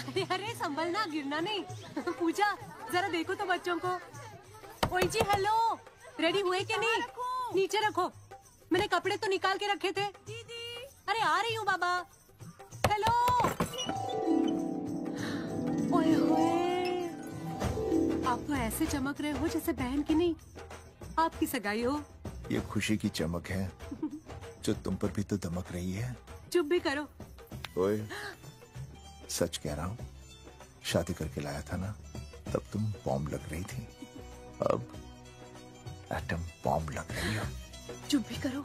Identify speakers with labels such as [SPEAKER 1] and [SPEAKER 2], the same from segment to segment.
[SPEAKER 1] अरे संभलना, गिरना नहीं। पूजा जरा देखो तो बच्चों को। ओए जी हेलो, रेडी हुए कि नहीं? नीचे रखो, मैंने कपड़े तो निकाल के रखे थे। दीदी अरे आ रही हूँ बाबा। हेलो। ओए होए, आप तो ऐसे चमक रहे हो जैसे बहन की नहीं आपकी सगाई हो।
[SPEAKER 2] ये खुशी की चमक है जो तुम पर भी तो दमक रही है।
[SPEAKER 1] चुप भी करो।
[SPEAKER 2] ओए सच कह रहा हूँ, शादी करके लाया था ना तब तुम बॉम्ब लग रही थी, अब एटम बॉम्ब लग रही हो।
[SPEAKER 1] चुप भी करो,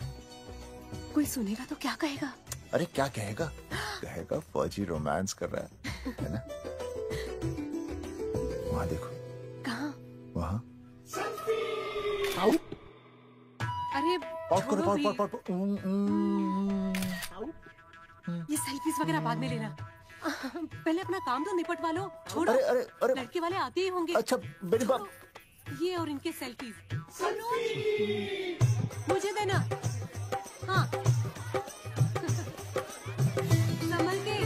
[SPEAKER 1] कोई सुनेगा तो क्या कहेगा?
[SPEAKER 2] अरे क्या कहेगा? कहेगा फौजी रोमांस कर रहा है ना? वहाँ देखो।
[SPEAKER 1] कहाँ?
[SPEAKER 2] वहाँ।
[SPEAKER 1] अरे
[SPEAKER 2] पॉट करो, पॉट।
[SPEAKER 1] ये सेल्फीज वगैरह बाद में लेना, पहले अपना काम तो निपटवा लो। छोड़ो।
[SPEAKER 2] अरे
[SPEAKER 1] लड़के वाले आते ही होंगे।
[SPEAKER 2] अच्छा मेरी बात।
[SPEAKER 1] ये और इनके सेल्फीज मुझे देना। हाँ संभल के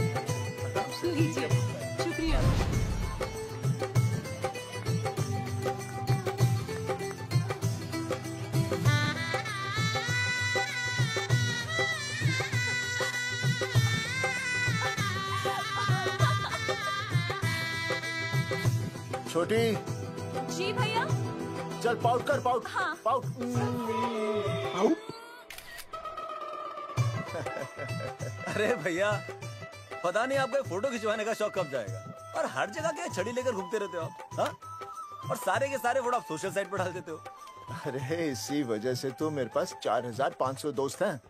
[SPEAKER 1] लीजिए, शुक्रिया।
[SPEAKER 2] छोटी।
[SPEAKER 3] जी भैया।
[SPEAKER 2] चल पाउट कर, पाउट।
[SPEAKER 3] हाँ।
[SPEAKER 2] पाउट।
[SPEAKER 4] अरे भैया, पता नहीं आपको फोटो खिंचवाने का शौक कब जाएगा, और हर जगह के छड़ी लेकर घूमते रहते हो आप। हाँ? और सारे के सारे फोटो आप सोशल साइट पर डाल देते हो।
[SPEAKER 2] अरे इसी वजह से तो मेरे पास 4500 दोस्त हैं,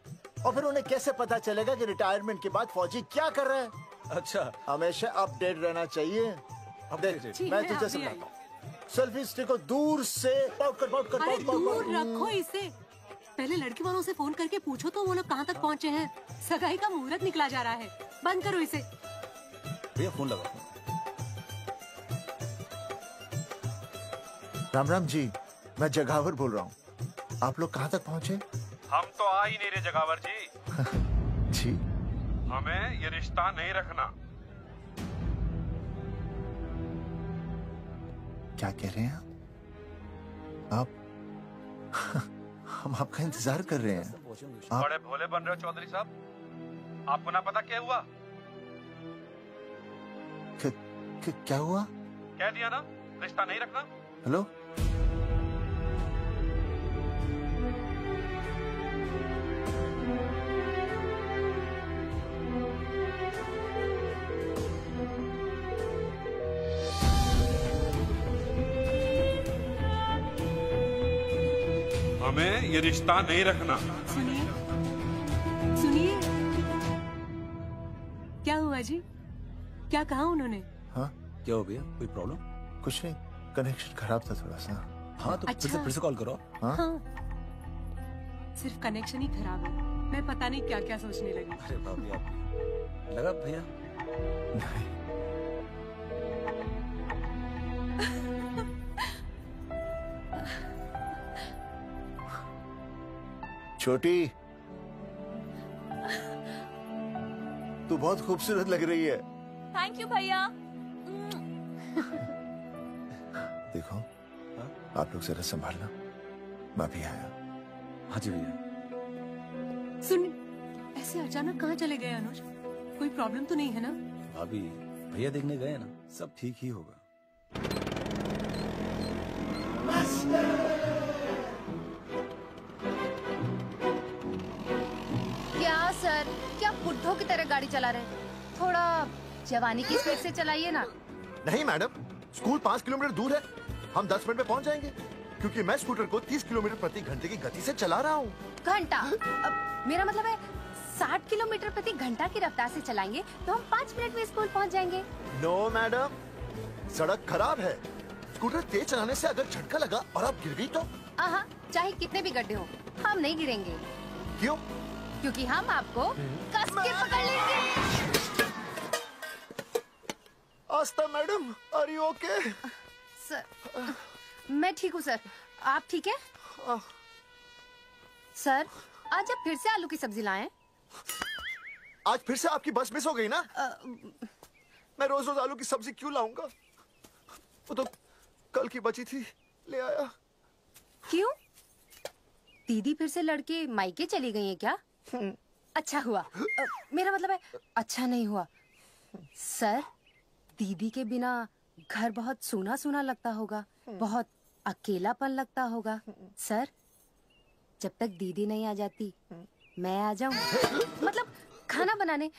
[SPEAKER 2] और फिर उन्हें कैसे पता चलेगा कि रिटायरमेंट के बाद फौजी क्या कर रहा है।
[SPEAKER 4] अच्छा,
[SPEAKER 2] हमेशा अपडेट रहना चाहिए। देख मैं तुझे समझाता हूँ। सेल्फी स्टिक को दूर से पाउट कर।
[SPEAKER 1] अरे दूर रखो इसे। पहले लड़की वालों से फोन करके पूछो तो वो लोग कहाँ तक पहुँचे हैं। सगाई का मुहूर्त निकला जा रहा है, बंद करो इसे।
[SPEAKER 4] भैया फोन लगा।
[SPEAKER 2] राम राम जी, मैं जगावर बोल रहा हूँ। आप लोग कहाँ तक पहुँचे?
[SPEAKER 5] हम तो आ ही नहीं रहे जगावर जी।
[SPEAKER 2] जी
[SPEAKER 5] हमें ये रिश्ता नहीं रखना।
[SPEAKER 2] क्या कह रहे हैं आप? हम आपका इंतजार कर रहे हैं। आप
[SPEAKER 5] बड़े भोले बन रहे हो चौधरी साहब। आपको ना पता क्या हुआ?
[SPEAKER 2] क्या हुआ?
[SPEAKER 5] कह दिया ना, रिश्ता नहीं रखना।
[SPEAKER 2] हेलो।
[SPEAKER 5] हमें ये रिश्ता नहीं रखना।
[SPEAKER 1] सुनिए सुनिए, क्या हुआ जी? क्या कहा उन्होंने?
[SPEAKER 2] हाँ
[SPEAKER 4] क्या हो भैया, कोई प्रॉब्लम?
[SPEAKER 2] कुछ नहीं, कनेक्शन खराब था थोड़ा सा।
[SPEAKER 4] हाँ तो
[SPEAKER 1] अच्छा।
[SPEAKER 4] फिर से कॉल करो।
[SPEAKER 2] हाँ?
[SPEAKER 1] सिर्फ कनेक्शन ही खराब है, मैं पता नहीं क्या क्या सोचने लगी।
[SPEAKER 4] अरे बाप आप लगा भैया।
[SPEAKER 2] नहीं। छोटी, तू बहुत खूबसूरत लग रही है।
[SPEAKER 3] थैंक यू भैया।
[SPEAKER 2] देखो आप लोग जरा संभालना, मैं भी आया।
[SPEAKER 4] हाँ जी भैया।
[SPEAKER 1] सुन, ऐसे अचानक कहाँ चले गए अनुज? कोई प्रॉब्लम तो नहीं है ना?
[SPEAKER 4] भाभी भैया देखने गए ना, सब ठीक ही होगा।
[SPEAKER 6] क्या सर, क्या बुड्ढों की तरह गाड़ी चला रहे हैं? थोड़ा जवानी की स्पीड से चलाइए ना।
[SPEAKER 2] नहीं मैडम, स्कूल 5 किलोमीटर दूर है, हम 10 मिनट में पहुंच जाएंगे, क्योंकि मैं स्कूटर को 30 किलोमीटर प्रति घंटे की गति से चला रहा हूँ।
[SPEAKER 6] घंटा? मेरा मतलब है 60 किलोमीटर प्रति घंटा की रफ्तार से चलाएंगे तो हम 5 मिनट में स्कूल पहुँच जाएंगे।
[SPEAKER 2] नो मैडम, सड़क खराब है, स्कूटर तेज चलाने से अगर झटका लगा और आप गिर गई तो?
[SPEAKER 6] हाँ, चाहे कितने भी गड्ढे हो, हम नहीं गिरेंगे।
[SPEAKER 2] क्यों?
[SPEAKER 6] क्योंकि हम आपको कस के पकड़ लेंगे।
[SPEAKER 2] Aastha madam, are you okay?
[SPEAKER 6] Sir, मैं ठीक हूँ सर, आप ठीक है? सर, आज आप फिर से आलू की सब्जी लाएं?
[SPEAKER 2] आज फिर से आपकी बस मिस हो गई ना? मैं रोज रोज आलू की सब्जी क्यों लाऊंगा? वो तो कल की बची थी, ले आया।
[SPEAKER 6] क्यों? दीदी फिर से लड़के मायके चली गई है क्या? अच्छा हुआ। मेरा मतलब है अच्छा नहीं हुआ। सर, दीदी के बिना घर बहुत सूना सूना लगता होगा, बहुत अकेलापन लगता होगा। सर, जब तक दीदी नहीं आ जाती मैं आ जाऊं। मतलब खाना बनाने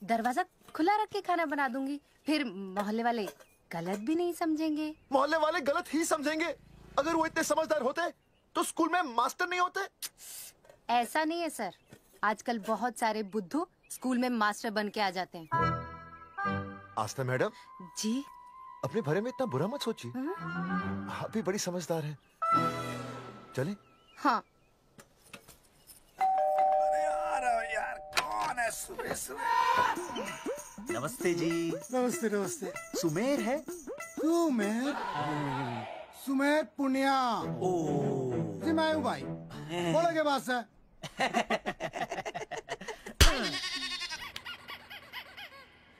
[SPEAKER 6] दरवाजा खुला रख के खाना बना दूंगी, फिर मोहल्ले वाले गलत भी नहीं समझेंगे।
[SPEAKER 2] मोहल्ले वाले गलत ही समझेंगे। अगर वो इतने समझदार होते तो स्कूल में मास्टर नहीं होते।
[SPEAKER 6] ऐसा नहीं है सर, आजकल बहुत सारे बुद्धू स्कूल में मास्टर बन के आ जाते हैं।
[SPEAKER 2] आस्था मैडम
[SPEAKER 6] जी?
[SPEAKER 2] अपने भरे में इतना बुरा मत सोचिए। आप भी बड़ी समझदार हैं। चलें?
[SPEAKER 6] हाँ।
[SPEAKER 2] यार कौन है सुबह सुबह?
[SPEAKER 4] नमस्ते जी।
[SPEAKER 7] नमस्ते नमस्ते।
[SPEAKER 4] सुमेर है?
[SPEAKER 7] सुमेर? सुमेर पुनिया।
[SPEAKER 4] ओ
[SPEAKER 7] जी मैं हूँ भाई। बोलो के बात से।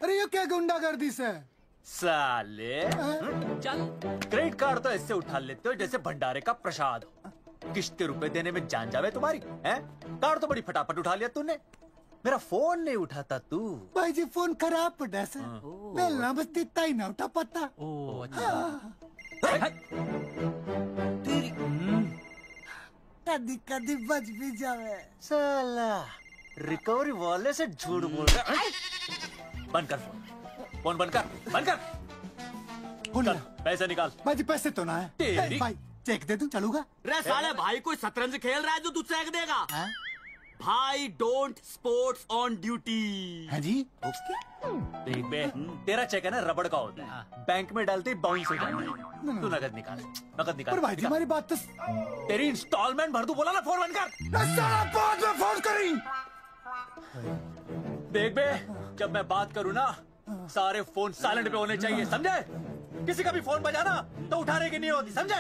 [SPEAKER 7] अरे ये क्या गुंडागर्दी से?
[SPEAKER 4] साले चल, क्रेडिट कार्ड तो ऐसे उठा लेते हो जैसे भंडारे का प्रसाद हो। किश्ते रुपए देने में जान जावे तुम्हारी हैं? कार्ड तो बड़ी फटाफट उठा लिया तूने, मेरा फोन नहीं उठाता तू।
[SPEAKER 7] भाई जी फोन खराब पड़ा से। बेलना बस इतना ही ना उठा पाता। कदी कदी बच भी जावे।
[SPEAKER 4] साला रिकवरी वाले से झूठ बोल रहा है। बंद कर फोन बंद कर। चल, पैसे निकाल।
[SPEAKER 7] भाई जी पैसे तो ना है।
[SPEAKER 4] तेरी-
[SPEAKER 7] भाई चेक दे दूं चलूगा?
[SPEAKER 8] रे साले भाई कोई शतरंज खेल रहा है जो तू चेक देगा? भाई डोंट स्पोर्ट्स ऑन ड्यूटी।
[SPEAKER 7] हाँ जी।
[SPEAKER 4] देख बे, तेरा चेक है ना रबड़ का होता है, बैंक में डालते ही बाउंस हो जाता है। तू नकद निकाल।
[SPEAKER 7] पर भाई जी हमारी बात तो।
[SPEAKER 4] तेरी इंस्टॉलमेंट भर दूं, बोला ना फोन बंद कर।
[SPEAKER 7] साला बाद में फोन करी।
[SPEAKER 4] देख बे, जब मैं बात करूँ ना सारे फोन साइलेंट पे होने चाहिए, समझे? किसी का भी फोन बजाना तो उठाने की नहीं होती, समझे?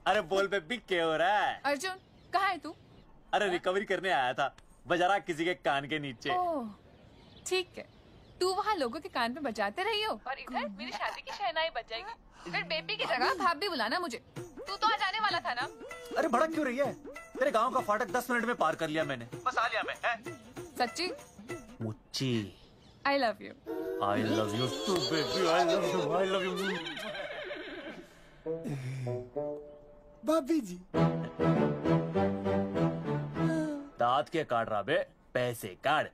[SPEAKER 4] अरे बोल बेबी क्या हो रहा है?
[SPEAKER 3] अर्जुन कहाँ है तू?
[SPEAKER 4] अरे रिकवरी करने आया था, बजा रहा किसी के कान के नीचे।
[SPEAKER 3] ओह ठीक है, तू वहाँ लोगों के कान पे बजाते रही हो और इधर मेरी शादी की शहनाई बजाएगी। फिर बेबी की जगह भाभी बुलाना मुझे। तू तो आ जाने वाला था ना?
[SPEAKER 4] अरे भड़क क्यों रही है? तेरे गांव का फाटक 10 मिनट में पार कर लिया मैंने, बस आ लिया मैं।
[SPEAKER 3] सच्ची?
[SPEAKER 4] मुच्ची
[SPEAKER 3] I love you.
[SPEAKER 4] I love you too baby, I love you.
[SPEAKER 7] भाभी जी
[SPEAKER 4] दांत के काट रहा बे, पैसे काट।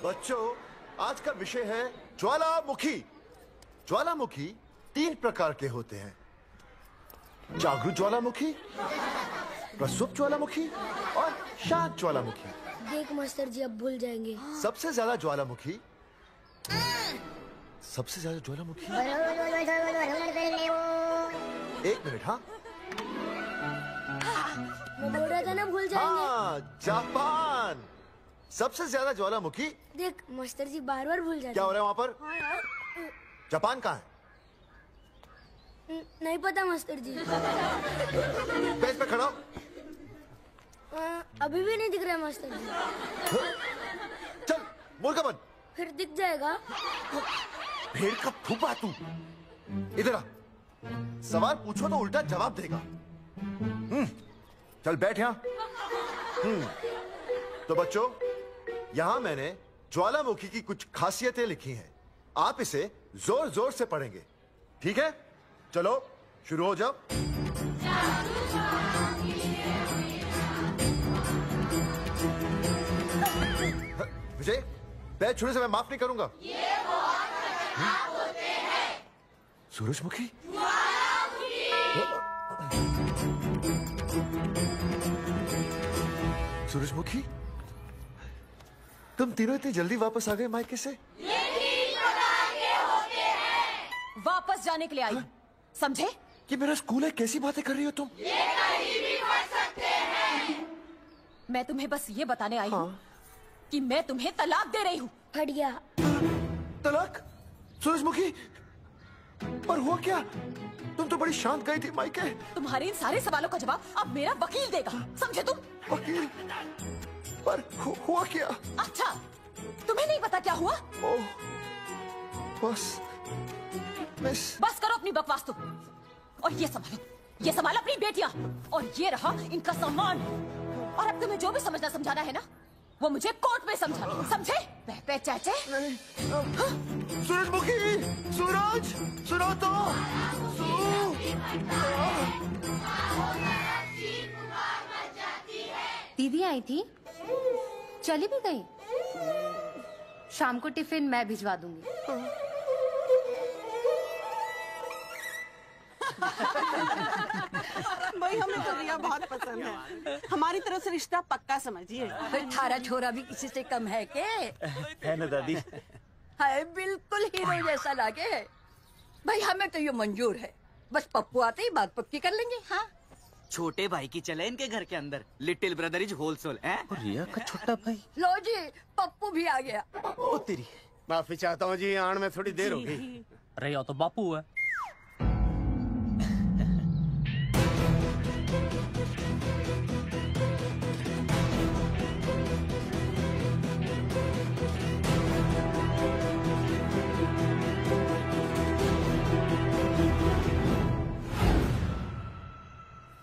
[SPEAKER 2] बच्चों, आज का विषय है ज्वालामुखी। ज्वालामुखी 3 प्रकार के होते हैं। जागरूक ज्वालामुखी, प्रसुप्त ज्वालामुखी और शांत ज्वालामुखी।
[SPEAKER 9] देख मास्टर जी अब भूल जाएंगे।
[SPEAKER 2] सबसे ज्यादा ज्वालामुखी एक मिनट। हाँ
[SPEAKER 9] मैं बोल रहा था ना भूल जाएंगे।
[SPEAKER 2] हाँ, जापान सबसे ज्यादा ज्वालामुखी।
[SPEAKER 9] देख मास्टर जी बार बार भूल जाते
[SPEAKER 2] क्या हो रहा है वहाँ पर?
[SPEAKER 9] हाँ यार।
[SPEAKER 2] जापान कहाँ है?
[SPEAKER 9] नहीं पता मास्टर जी।
[SPEAKER 2] बेंच पे खड़ा हो।
[SPEAKER 9] अभी भी नहीं दिख रहा है मास्टर जी।
[SPEAKER 2] चल बोल का बंद।
[SPEAKER 9] फिर दिख जाएगा।
[SPEAKER 2] भेड़ का फूफा तू। इधर आ, सवाल पूछो तो उल्टा जवाब देगा। चल बैठ यहाँ। तो बच्चों, यहाँ मैंने ज्वालामुखी की कुछ खासियतें लिखी हैं। आप इसे जोर जोर से पढ़ेंगे, ठीक है? चलो शुरू हो जाओ। विजय, बैच छूने से मैं माफ नहीं करूंगा। सूरजमुखी? सूरजमुखी, तुम तीनों इतनी जल्दी वापस आ गए मायके से?
[SPEAKER 1] वापस जाने के लिए आई, समझे?
[SPEAKER 2] ये मेरा स्कूल है, कैसी बातें कर रही हो तुम?
[SPEAKER 1] मैं तुम्हें बस ये बताने आई हूँ कि मैं तुम्हें तलाक दे रही हूँ।
[SPEAKER 9] फट गया।
[SPEAKER 2] तलाक? सूरजमुखी, पर हुआ क्या? तुम तो बड़ी शांत गई थी मायके।
[SPEAKER 10] तुम्हारे इन सारे सवालों का जवाब अब मेरा वकील देगा, समझे तुम?
[SPEAKER 2] वकील? पर हुआ क्या?
[SPEAKER 10] अच्छा, तुम्हें नहीं पता क्या हुआ?
[SPEAKER 2] ओह, बस मिस।
[SPEAKER 10] बस करो अपनी बकवास तुम, और ये संभालो अपनी बेटियां, और ये रहा इनका सम्मान। और अब तुम्हें जो भी समझना समझाना है ना, वो मुझे कोर्ट में समझा, समझे? पे चाचे।
[SPEAKER 2] सूरजमुखी, सूरज, सुनो तो।
[SPEAKER 6] दीदी आई थी, चली भी गई। शाम को टिफिन मैं भिजवा दूंगी।
[SPEAKER 11] भाई हमें तो रिया बहुत पसंद है, हमारी तरफ से रिश्ता पक्का समझिए।
[SPEAKER 12] थारा छोरा भी किसी से कम है के?
[SPEAKER 4] है ना दादी?
[SPEAKER 12] है, बिल्कुल हीरो जैसा लागे है। भाई हमें तो ये मंजूर है, बस पप्पू आते ही बात पक्की कर लेंगे। हाँ,
[SPEAKER 8] छोटे भाई की चले इनके घर के अंदर, लिटिल ब्रदर इज होलसेल है।
[SPEAKER 4] रिया का छोटा भाई।
[SPEAKER 12] लो जी, पप्पू भी आ गया।
[SPEAKER 4] ओ तेरी।
[SPEAKER 13] माफी चाहता हूँ जी, आने में थोड़ी देर हो गई।
[SPEAKER 4] अरे या तो बापू है।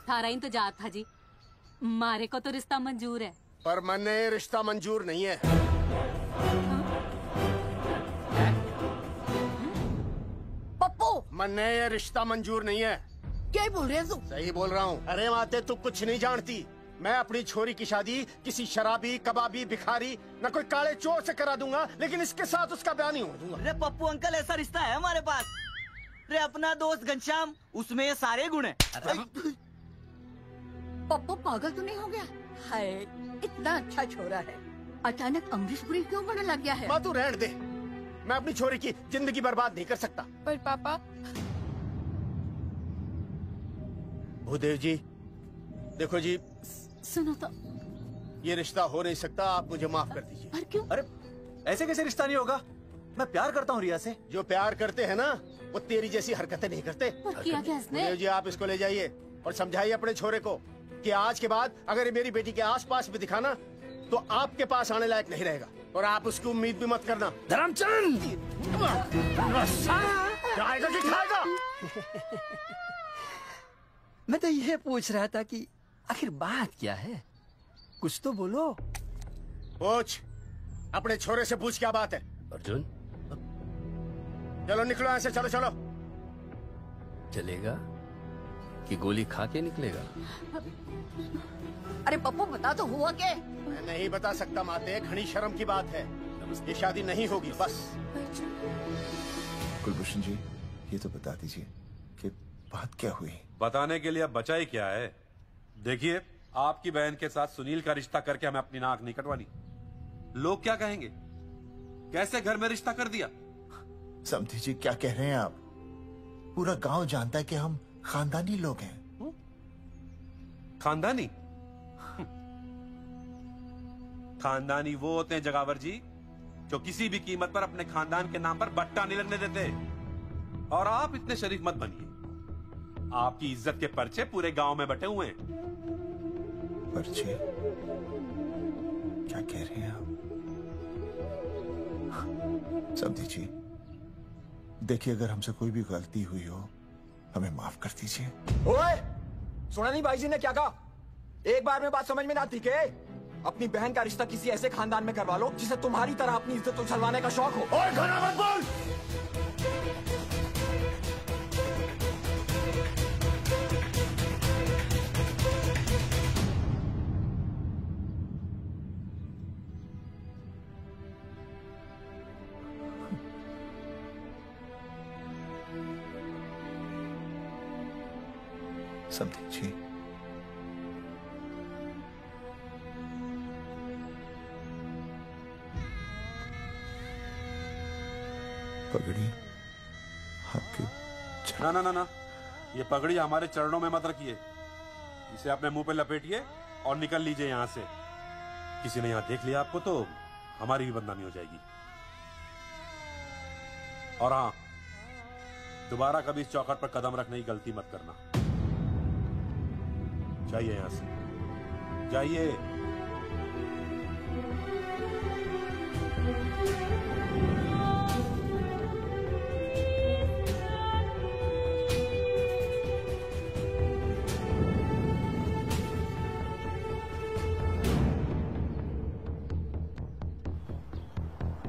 [SPEAKER 1] थारा इंतजार था जी, मारे को तो रिश्ता मंजूर है।
[SPEAKER 13] पर मैंने ये रिश्ता मंजूर नहीं है।
[SPEAKER 12] पप्पू,
[SPEAKER 13] मैंने ये रिश्ता मंजूर नहीं है।
[SPEAKER 12] क्या बोल रहे तू?
[SPEAKER 13] सही बोल रहा हूँ। अरे माते, तू कुछ नहीं जानती। मैं अपनी छोरी की शादी किसी शराबी, कबाबी, भिखारी, न कोई काले चोर से करा दूंगा, लेकिन इसके साथ उसका ब्याह नहीं हो दूंगा।
[SPEAKER 8] अरे पप्पू अंकल, ऐसा रिश्ता है हमारे पास। अरे अपना दोस्त घनश्याम, उसमें ये सारे गुण हैं।
[SPEAKER 12] पप्पू पागल तो नहीं हो गया? हाय, इतना अच्छा छोरा है, अचानक अमरीश पुरी क्यों बनने लग गया है?
[SPEAKER 13] माँ तू रहने दे, मैं अपनी छोरी की जिंदगी बर्बाद नहीं कर सकता।
[SPEAKER 3] पर पापा।
[SPEAKER 13] भूदेव जी, देखो जी,
[SPEAKER 1] सुनो तो।
[SPEAKER 13] ये रिश्ता हो नहीं सकता, आप मुझे माफ कर दीजिए।
[SPEAKER 1] पर क्यों?
[SPEAKER 4] अरे ऐसे कैसे रिश्ता नहीं होगा? मैं प्यार करता हूँ रिया से।
[SPEAKER 13] जो प्यार करते हैं ना, वो तेरी जैसी हरकतें नहीं करते।
[SPEAKER 1] पर किया क्या इसने?
[SPEAKER 13] भूदेव जी, आप इसको ले जाइए और समझाइए अपने छोरे को कि आज के बाद अगर ये मेरी बेटी के आसपास भी दिखाना, तो आपके पास आने लायक नहीं रहेगा, और आप उसकी उम्मीद भी मत करना।
[SPEAKER 8] धर्मचंद,
[SPEAKER 13] खाएगा कि खाएगा?
[SPEAKER 14] मैं तो ये पूछ रहा था कि आखिर बात क्या है, कुछ तो बोलो।
[SPEAKER 13] पूछ, अपने छोरे से पूछ क्या बात है।
[SPEAKER 14] अर्जुन,
[SPEAKER 13] चलो निकलो यहाँ से, चलो चलो।
[SPEAKER 14] चलेगा कि गोली खा के निकलेगा?
[SPEAKER 12] अरे पप्पू, बता तो हुआ क्या?
[SPEAKER 13] मैं नहीं बता सकता माते, घनी शर्म की बात है। ये शादी नहीं होगी, बस।
[SPEAKER 2] कुलभूषण जी, ये तो बता दीजिए कि बात क्या हुई।
[SPEAKER 5] बताने के लिए अब बचा ही क्या है। देखिए, आपकी बहन के साथ सुनील का रिश्ता करके हमें अपनी नाक नहीं कटवानी। लोग क्या कहेंगे? कैसे घर में रिश्ता कर दिया?
[SPEAKER 2] समझी जी, क्या कह रहे हैं आप? पूरा गांव जानता है कि हम खानदानी लोग हैं।
[SPEAKER 5] खानदानी? खानदानी वो होते हैं जगावर जी, जो किसी भी कीमत पर अपने खानदान के नाम पर बट्टा नहीं लगने देते। और आप इतने शरीफ मत बनिए, आपकी इज्जत के पर्चे पूरे गांव में बटे हुए हैं।
[SPEAKER 2] पर्चे? क्या कह रहे हैं आप? समझी जी, देखिए, अगर हमसे कोई भी गलती हुई हो, हमें माफ कर दीजिए।
[SPEAKER 15] ओए, सुना नहीं भाई जी ने क्या कहा? एक बार में बात समझ में ना आती के? अपनी बहन का रिश्ता किसी ऐसे खानदान में करवा लो जिसे तुम्हारी तरह अपनी इज्जत उछलवाने का शौक हो।
[SPEAKER 13] ओए, घना मत बोल।
[SPEAKER 2] समझी जी, पगड़ी आपके
[SPEAKER 5] ना ना ना ना, ये पगड़ी हमारे चरणों में मत रखिए। इसे अपने मुंह पे लपेटिए और निकल लीजिए यहाँ से। किसी ने यहाँ देख लिया आपको तो हमारी भी बदनामी हो जाएगी। और हाँ, दोबारा कभी इस चौखट पर कदम रखने की गलती मत करना। जाइए यहां से, जाइए।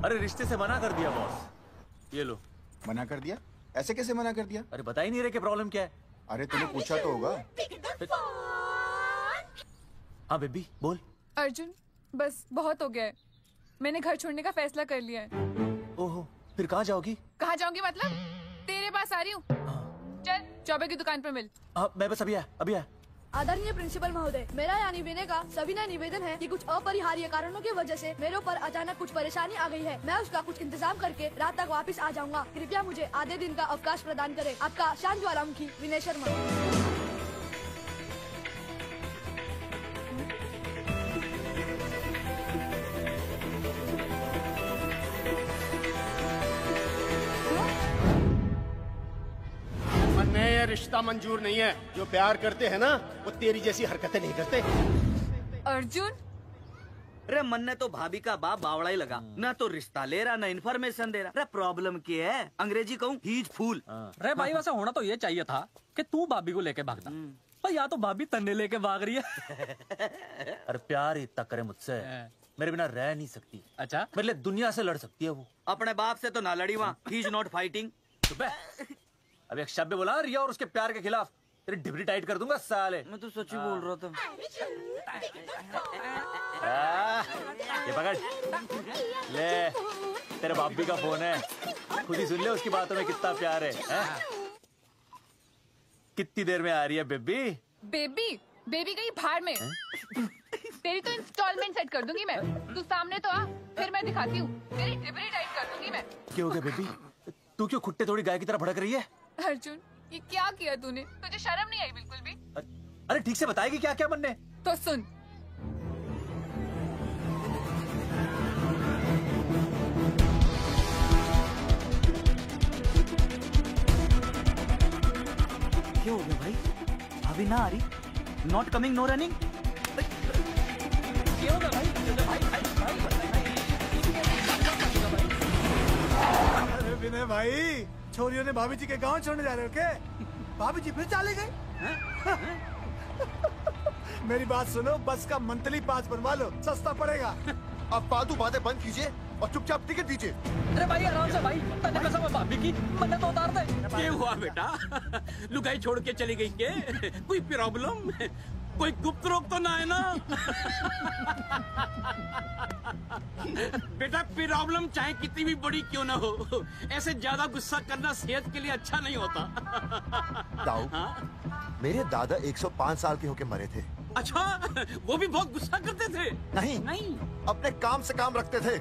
[SPEAKER 4] अरे रिश्ते से मना कर दिया बॉस। ये लो।
[SPEAKER 16] मना कर दिया? ऐसे कैसे मना कर दिया?
[SPEAKER 4] अरे बता ही नहीं रहे कि प्रॉब्लम क्या है।
[SPEAKER 16] अरे तूने पूछा तो होगा।
[SPEAKER 4] हाँ बेबी बोल।
[SPEAKER 3] अर्जुन बस बहुत हो गया है, मैंने घर छोड़ने का फैसला कर लिया है।
[SPEAKER 4] ओहो, फिर कहाँ जाओगी?
[SPEAKER 3] कहाँ जाऊंगी मतलब? तेरे पास आ रही हूँ। चल चौबे की दुकान पर मिल।
[SPEAKER 4] मैं बस अभी आया।
[SPEAKER 17] आदरणीय प्रिंसिपल महोदय, मेरा यानी विनय का सविनय निवेदन है कि कुछ अपरिहार्य कारणों की वजह से मेरे ऊपर अचानक कुछ परेशानी आ गई है। मैं उसका कुछ इंतजाम करके रात तक वापस आ जाऊंगा। कृपया मुझे आधे दिन का अवकाश प्रदान करें। आपका शांत ज्वालामुखी विनय शर्मा।
[SPEAKER 13] ये रिश्ता मंजूर नहीं है। जो प्यार करते हैं ना वो तेरी जैसी हरकतें नहीं करते।
[SPEAKER 3] अर्जुन
[SPEAKER 8] अरे मन ने तो भाभी का बाप बावड़ा ही लगा, ना तो रिश्ता ले रहा ना इन्फॉर्मेशन दे रहा। अरे प्रॉब्लम क्या है? अंग्रेजी कहूँ हीज फूल।
[SPEAKER 18] अरे भाई वैसे होना तो ये चाहिए था कि तू भाभी को लेके भागता, पर या तो भाभी तन्ने लेके भाग रही है।
[SPEAKER 4] अरे प्यार इतना करे मुझसे, मेरे बिना रह नहीं सकती। अच्छा मेरे लिए दुनिया से लड़ सकती है वो।
[SPEAKER 8] अपने बाप से तो ना लड़ी वहाँ, ही इज नॉट फाइटिंग।
[SPEAKER 4] अब एक शब्द बोला रिया और उसके प्यार के खिलाफ, तेरी डिबरी टाइट कर दूंगा साले।
[SPEAKER 8] मैं तो सच ही बोल रहा था।
[SPEAKER 4] ये पकड़ ले, तेरे बापी का फोन है, खुद ही सुन ले उसकी बातों में कितना प्यार है, कितनी देर में आ रही है बेबी?
[SPEAKER 3] बेबी गई भाड़ में। तेरी तो इंस्टॉलमेंट सेट कर दूंगी मैं। तू सामने तो आ, फिर मैं दिखाती हूँ। तेरी डिबरी टाइट कर दूंगी मैं।
[SPEAKER 4] क्या हो गया बेबी? तू क्यों खुट्टे थोड़ी गाय की तरह भड़क रही है?
[SPEAKER 3] अर्जुन ये क्या किया तूने? तुझे शर्म नहीं आई बिल्कुल भी?
[SPEAKER 4] अरे ठीक से बताएगी क्या क्या बनने?
[SPEAKER 3] तो सुन,
[SPEAKER 8] क्या हो गया भाई? अभी ना आ रही? Not coming no running?
[SPEAKER 18] क्या हो गया भाई?
[SPEAKER 7] अरे विनय भाई, छोरियों ने भाभी जी के गांव छोड़ने जा रहे हो क्या? भाभी जी फिर चले गए? मेरी बात सुनो, बस का मंथली पास बनवा लो, सस्ता पड़ेगा।
[SPEAKER 16] अब फालतू बातें बंद कीजिए और चुपचाप टिकट दीजिए।
[SPEAKER 18] अरे भाई आराम से भाई, तन्ने कसम है भाभी की, मन्ने तो उतार दे।
[SPEAKER 8] क्या हुआ बेटा? लुगाई छोड़ के चली गई के? कोई प्रॉब्लम? कोई गुप्त रोग तो ना है ना? बेटा प्रॉब्लम चाहे कितनी भी बड़ी क्यों ना हो, ऐसे ज्यादा गुस्सा करना सेहत के लिए अच्छा नहीं होता।
[SPEAKER 16] ताऊ, मेरे दादा 105 साल के होके मरे थे।
[SPEAKER 8] अच्छा, वो भी बहुत गुस्सा करते थे?
[SPEAKER 16] नहीं, अपने काम से काम रखते थे।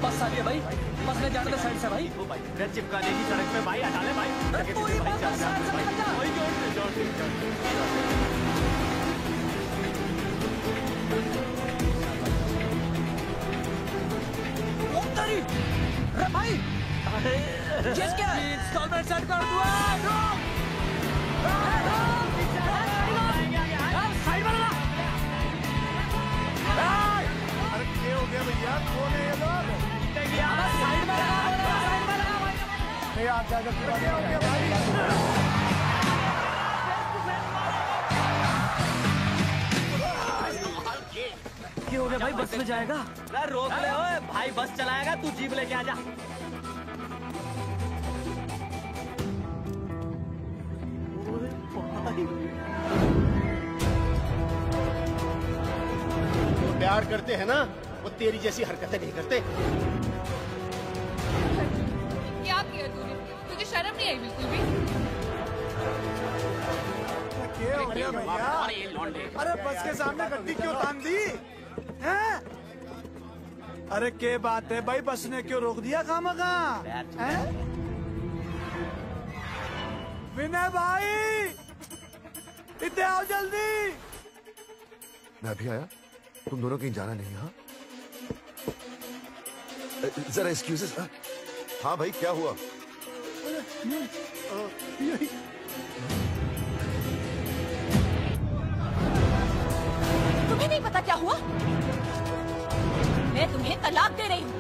[SPEAKER 18] बस आ रही है भाई, बस ले जाने दे साइड से भाई।
[SPEAKER 8] चिपका देगी सड़क पे भाई, हटा ले भाई।
[SPEAKER 18] भाई इंस्टॉलमेंट सेट कर दूँ।
[SPEAKER 7] अरे क्या हो गया भैया? कौन है ये लोग?
[SPEAKER 18] साइड में
[SPEAKER 7] आप क्या हो गया भाई?
[SPEAKER 8] क्या हो गया भाई? बस में जाएगा? रोक ले ओए भाई, बस चलाएगा, तू जीप लेके आ जा।
[SPEAKER 13] जो प्यार करते हैं ना वो तेरी जैसी हरकतें नहीं करते।
[SPEAKER 3] क्या किया तूने? तुझे शर्म नहीं आई बिल्कुल भी?
[SPEAKER 7] क्या हो गया भैया? अरे बस के सामने गड्डी क्यों तान दी हैं? अरे क्या बात है भाई, बस ने क्यों रोक दिया खामखा? विनय भाई इतने आओ जल्दी।
[SPEAKER 16] मैं अभी आया, तुम दोनों कहीं जाना नहीं। हाँ जरा एक्सक्यूजेस। हाँ भाई, क्या हुआ?
[SPEAKER 10] तुम्हें नहीं पता क्या हुआ? मैं तुम्हें तलाक दे रही हूँ।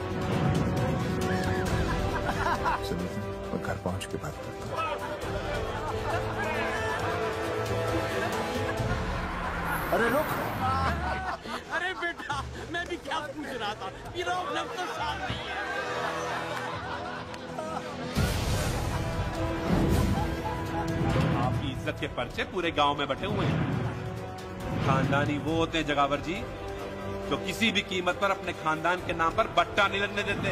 [SPEAKER 2] मैं घर पहुंच के बात करता हूँ। अरे रुक।
[SPEAKER 19] अरे बेटा, मैं भी क्या पूछ रहा था, प्रॉब्लम तो साफ नहीं है।
[SPEAKER 5] आपकी इज्जत के पर्चे पूरे गांव में बटे हुए हैं। खानदानी वो होते हैं जगावर जी जो किसी भी कीमत पर अपने खानदान के नाम पर बट्टा नहीं लगने देते।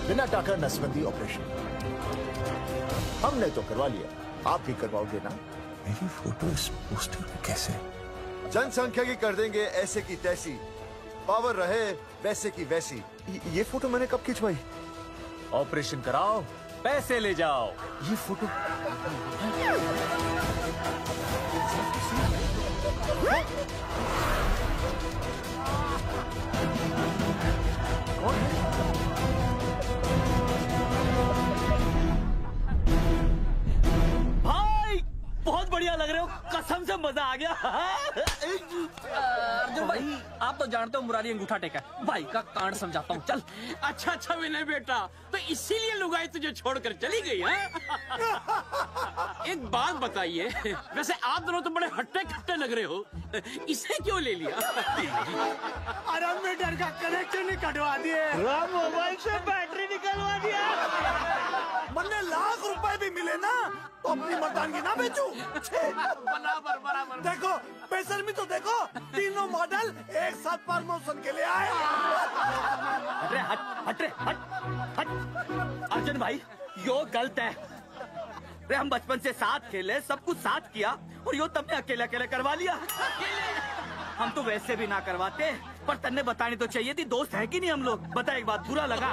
[SPEAKER 2] बिना टाका नसबंदी ऑपरेशन हमने तो करवा लिया, आप भी करवाओगे ना? मेरी फोटो इस पोस्टर में कैसे?
[SPEAKER 16] जनसंख्या की कर देंगे ऐसे की तैसी, पावर रहे वैसे की वैसी। ये फोटो मैंने कब खिंचवाई?
[SPEAKER 4] ऑपरेशन कराओ, पैसे ले जाओ। ये फोटो
[SPEAKER 18] भाई बहुत बढ़िया लग रहे हो, कसम से मजा आ गया। अर्जुन भाई, आप तो जानते हो मुरारी अंगूठा टेका है। भाई का कांड समझाता हूँ, चल।
[SPEAKER 19] अच्छा विनय बेटा, तो इसीलिए लुगाई तुझे छोड़कर चली गई है? एक बात बताइए, वैसे आप दोनों तो बड़े हट्टे कट्टे लग रहे हो, इसे क्यों ले लिया?
[SPEAKER 7] अरे मीटर का कनेक्शन ही कटवा दिए,
[SPEAKER 19] मोबाइल से बैटरी निकलवा दिया।
[SPEAKER 7] मन्ने लाख रुपए भी मिले ना तो अपनी मर्दानगी ना बेचूं।
[SPEAKER 19] बराबर।
[SPEAKER 7] देखो बेशर्मी तो देखो, तीनों मॉडल एक साथ प्रमोशन के लिए आए।
[SPEAKER 8] हट अर्जुन भाई, यो गलत है। अरे हम बचपन से साथ खेले, सब कुछ साथ किया, और यो तुमने अकेले अकेले करवा लिया। हम तो वैसे भी ना करवाते, पर तन्ने बतानी तो चाहिए थी। दोस्त है कि नहीं हम लोग? बता, एक बात बुरा लगा?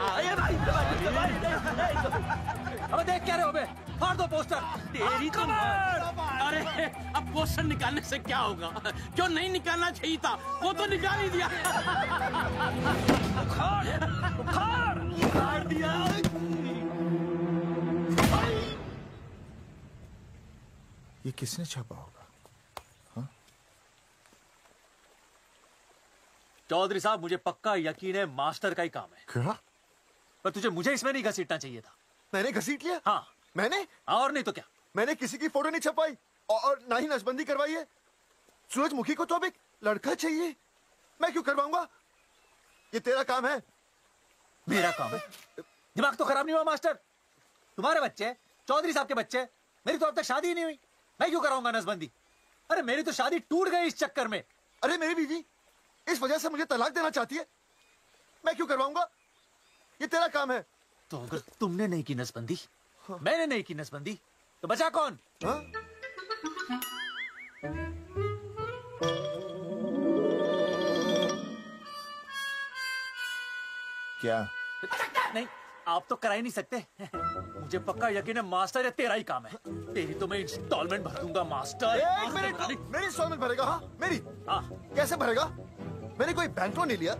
[SPEAKER 18] अबे देख क्या रहे हो बे? फाड़ दो पोस्टर।
[SPEAKER 8] तेरी तो
[SPEAKER 19] अरे अब पोस्टर निकालने से क्या होगा? जो नहीं निकालना चाहिए था वो तो निकाल ही दिया।
[SPEAKER 18] उखाड़ दिया।
[SPEAKER 2] ये किसने छापा होगा?
[SPEAKER 4] चौधरी साहब, मुझे पक्का यकीन है मास्टर का ही काम है।
[SPEAKER 16] क्या?
[SPEAKER 4] पर मुझे इसमें नहीं घसीटना चाहिए था।
[SPEAKER 16] मैंने घसीट लिया?
[SPEAKER 4] हाँ।
[SPEAKER 16] मैंने?
[SPEAKER 4] और नहीं तो क्या?
[SPEAKER 16] मैंने किसी की फोटो नहीं छपाई और ना ही नसबंदी करवाई है। सूरजमुखी को तो अब एक लड़का चाहिए, मैं क्यों करवाऊंगा? ये तेरा काम है।
[SPEAKER 4] मेरा काम है? दिमाग तो खराब नहीं हुआ मास्टर? तुम्हारे बच्चे, चौधरी साहब के बच्चे, मेरी तो अब तक शादी ही नहीं हुई, मैं क्यों कराऊंगा नसबंदी? अरे मेरी तो शादी टूट गई इस चक्कर में।
[SPEAKER 16] अरे मेरी बीवी इस वजह से मुझे तलाक देना चाहती है, मैं क्यों करवाऊंगा? ये तेरा काम है।
[SPEAKER 4] तो अगर तुमने नहीं की नसबंदी, मैंने नहीं की नसबंदी, तो बचा कौन?
[SPEAKER 2] क्या?
[SPEAKER 4] नहीं, आप तो करा ही नहीं सकते। मुझे पक्का यकीन है मास्टर, ये तेरा ही काम है। तेरी तो मैं इंस्टॉलमेंट भर दूंगा मास्टर।
[SPEAKER 16] एक मिनट, मेरी इंस्टॉलमेंट भरेगा? हाँ मेरी। कैसे भरेगा? मैंने कोई बैंक लोन नहीं लिया,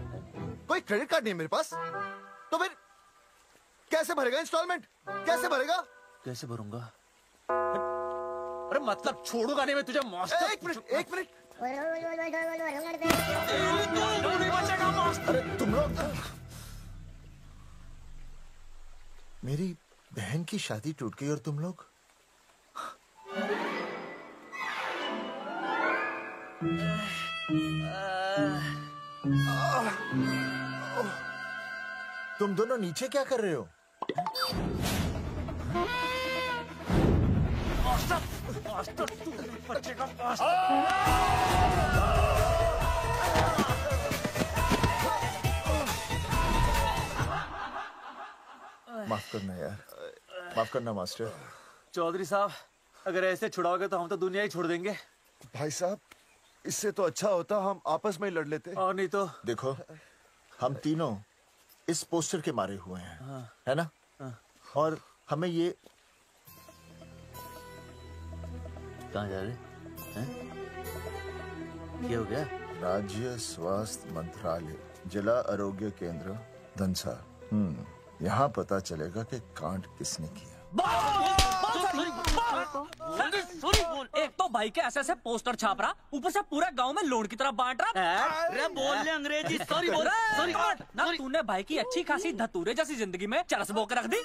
[SPEAKER 16] कोई क्रेडिट कार्ड नहीं है मेरे पास, तो फिर कैसे भरेगा इंस्टॉलमेंट? कैसे भरेगा?
[SPEAKER 4] कैसे भरूंगा? अरे मतलब छोड़ूंगा नहीं मैं तुझे मास्टर।
[SPEAKER 16] एक मिनट।
[SPEAKER 2] अरे तुम लोग, मेरी बहन की शादी टूट गई और तुम लोग? तुम दोनों नीचे क्या कर रहे हो?
[SPEAKER 4] मास्टर तू बच्चे का
[SPEAKER 2] माफ करना यार, माफ करना मास्टर।
[SPEAKER 4] चौधरी साहब, अगर ऐसे छुड़ाओगे तो हम तो दुनिया ही छोड़ देंगे।
[SPEAKER 16] भाई साहब, इससे तो अच्छा होता हम आपस में ही लड़ लेते।
[SPEAKER 4] और नहीं तो।
[SPEAKER 2] देखो, हम तीनों इस पोस्टर के मारे हुए हैं, है ना? और हमें ये
[SPEAKER 4] कहाँ जा रहे हैं? क्या हो गया?
[SPEAKER 2] राज्य स्वास्थ्य मंत्रालय, जिला आरोग्य केंद्र धनसा। यहाँ पता चलेगा कि कांड किसने किया।
[SPEAKER 18] एक तो भाई के ऐसे पोस्टर छाप रहा, ऊपर से पूरे गांव में लोन की तरह बांट रहा।
[SPEAKER 8] अरे बोल ले अंग्रेजी, सॉरी बोल, सॉरी
[SPEAKER 18] ना तूने भाई की अच्छी खासी धतूरे जैसी जिंदगी में चरस बो के रख दी।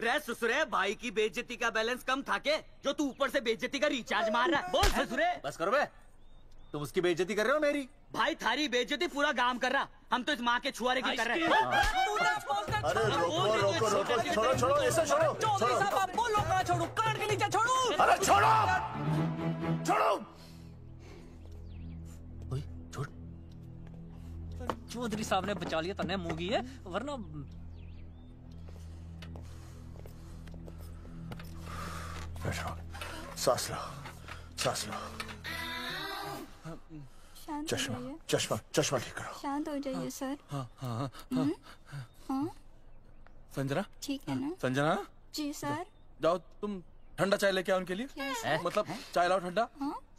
[SPEAKER 8] रे ससुरे, भाई की बेइज्जती का बैलेंस कम था के जो तू ऊपर से बेइज्जती का रिचार्ज मार रहा है। बोल ससुरे।
[SPEAKER 4] बस करो बे, तुम उसकी बेइज्जती कर रहे हो मेरी।
[SPEAKER 8] भाई थारी बेइज्जती पूरा गांव कर रहा, हम तो इस माँ के छुआरे की कर रहे हैं।
[SPEAKER 2] अरे रोको रोको रोको, छोड़ो छोड़ो, ऐसे छोड़ो छोड़ो,
[SPEAKER 18] छोड़ो कान के नीचे छोड़ो।
[SPEAKER 2] अरे छोड़ो छोड़ो।
[SPEAKER 4] छोड़।
[SPEAKER 18] चौधरी साहब ने बचा लिया, तन्ने मूंगी है, वरना
[SPEAKER 2] बैठो, सांस लो, सांस लो। चश्मा चश्मा चश्मा ठीक करो।
[SPEAKER 20] शांत हो जाइए सर।
[SPEAKER 5] हाँ हाँ हाँ
[SPEAKER 20] हाँ
[SPEAKER 5] संजना,
[SPEAKER 20] ठीक है ना?
[SPEAKER 5] संजना
[SPEAKER 20] जी सर।
[SPEAKER 5] जाओ तुम ठंडा चाय लेके आओ उनके लिए।
[SPEAKER 20] Yes, sir.
[SPEAKER 5] मतलब चाय लाओ ठंडा।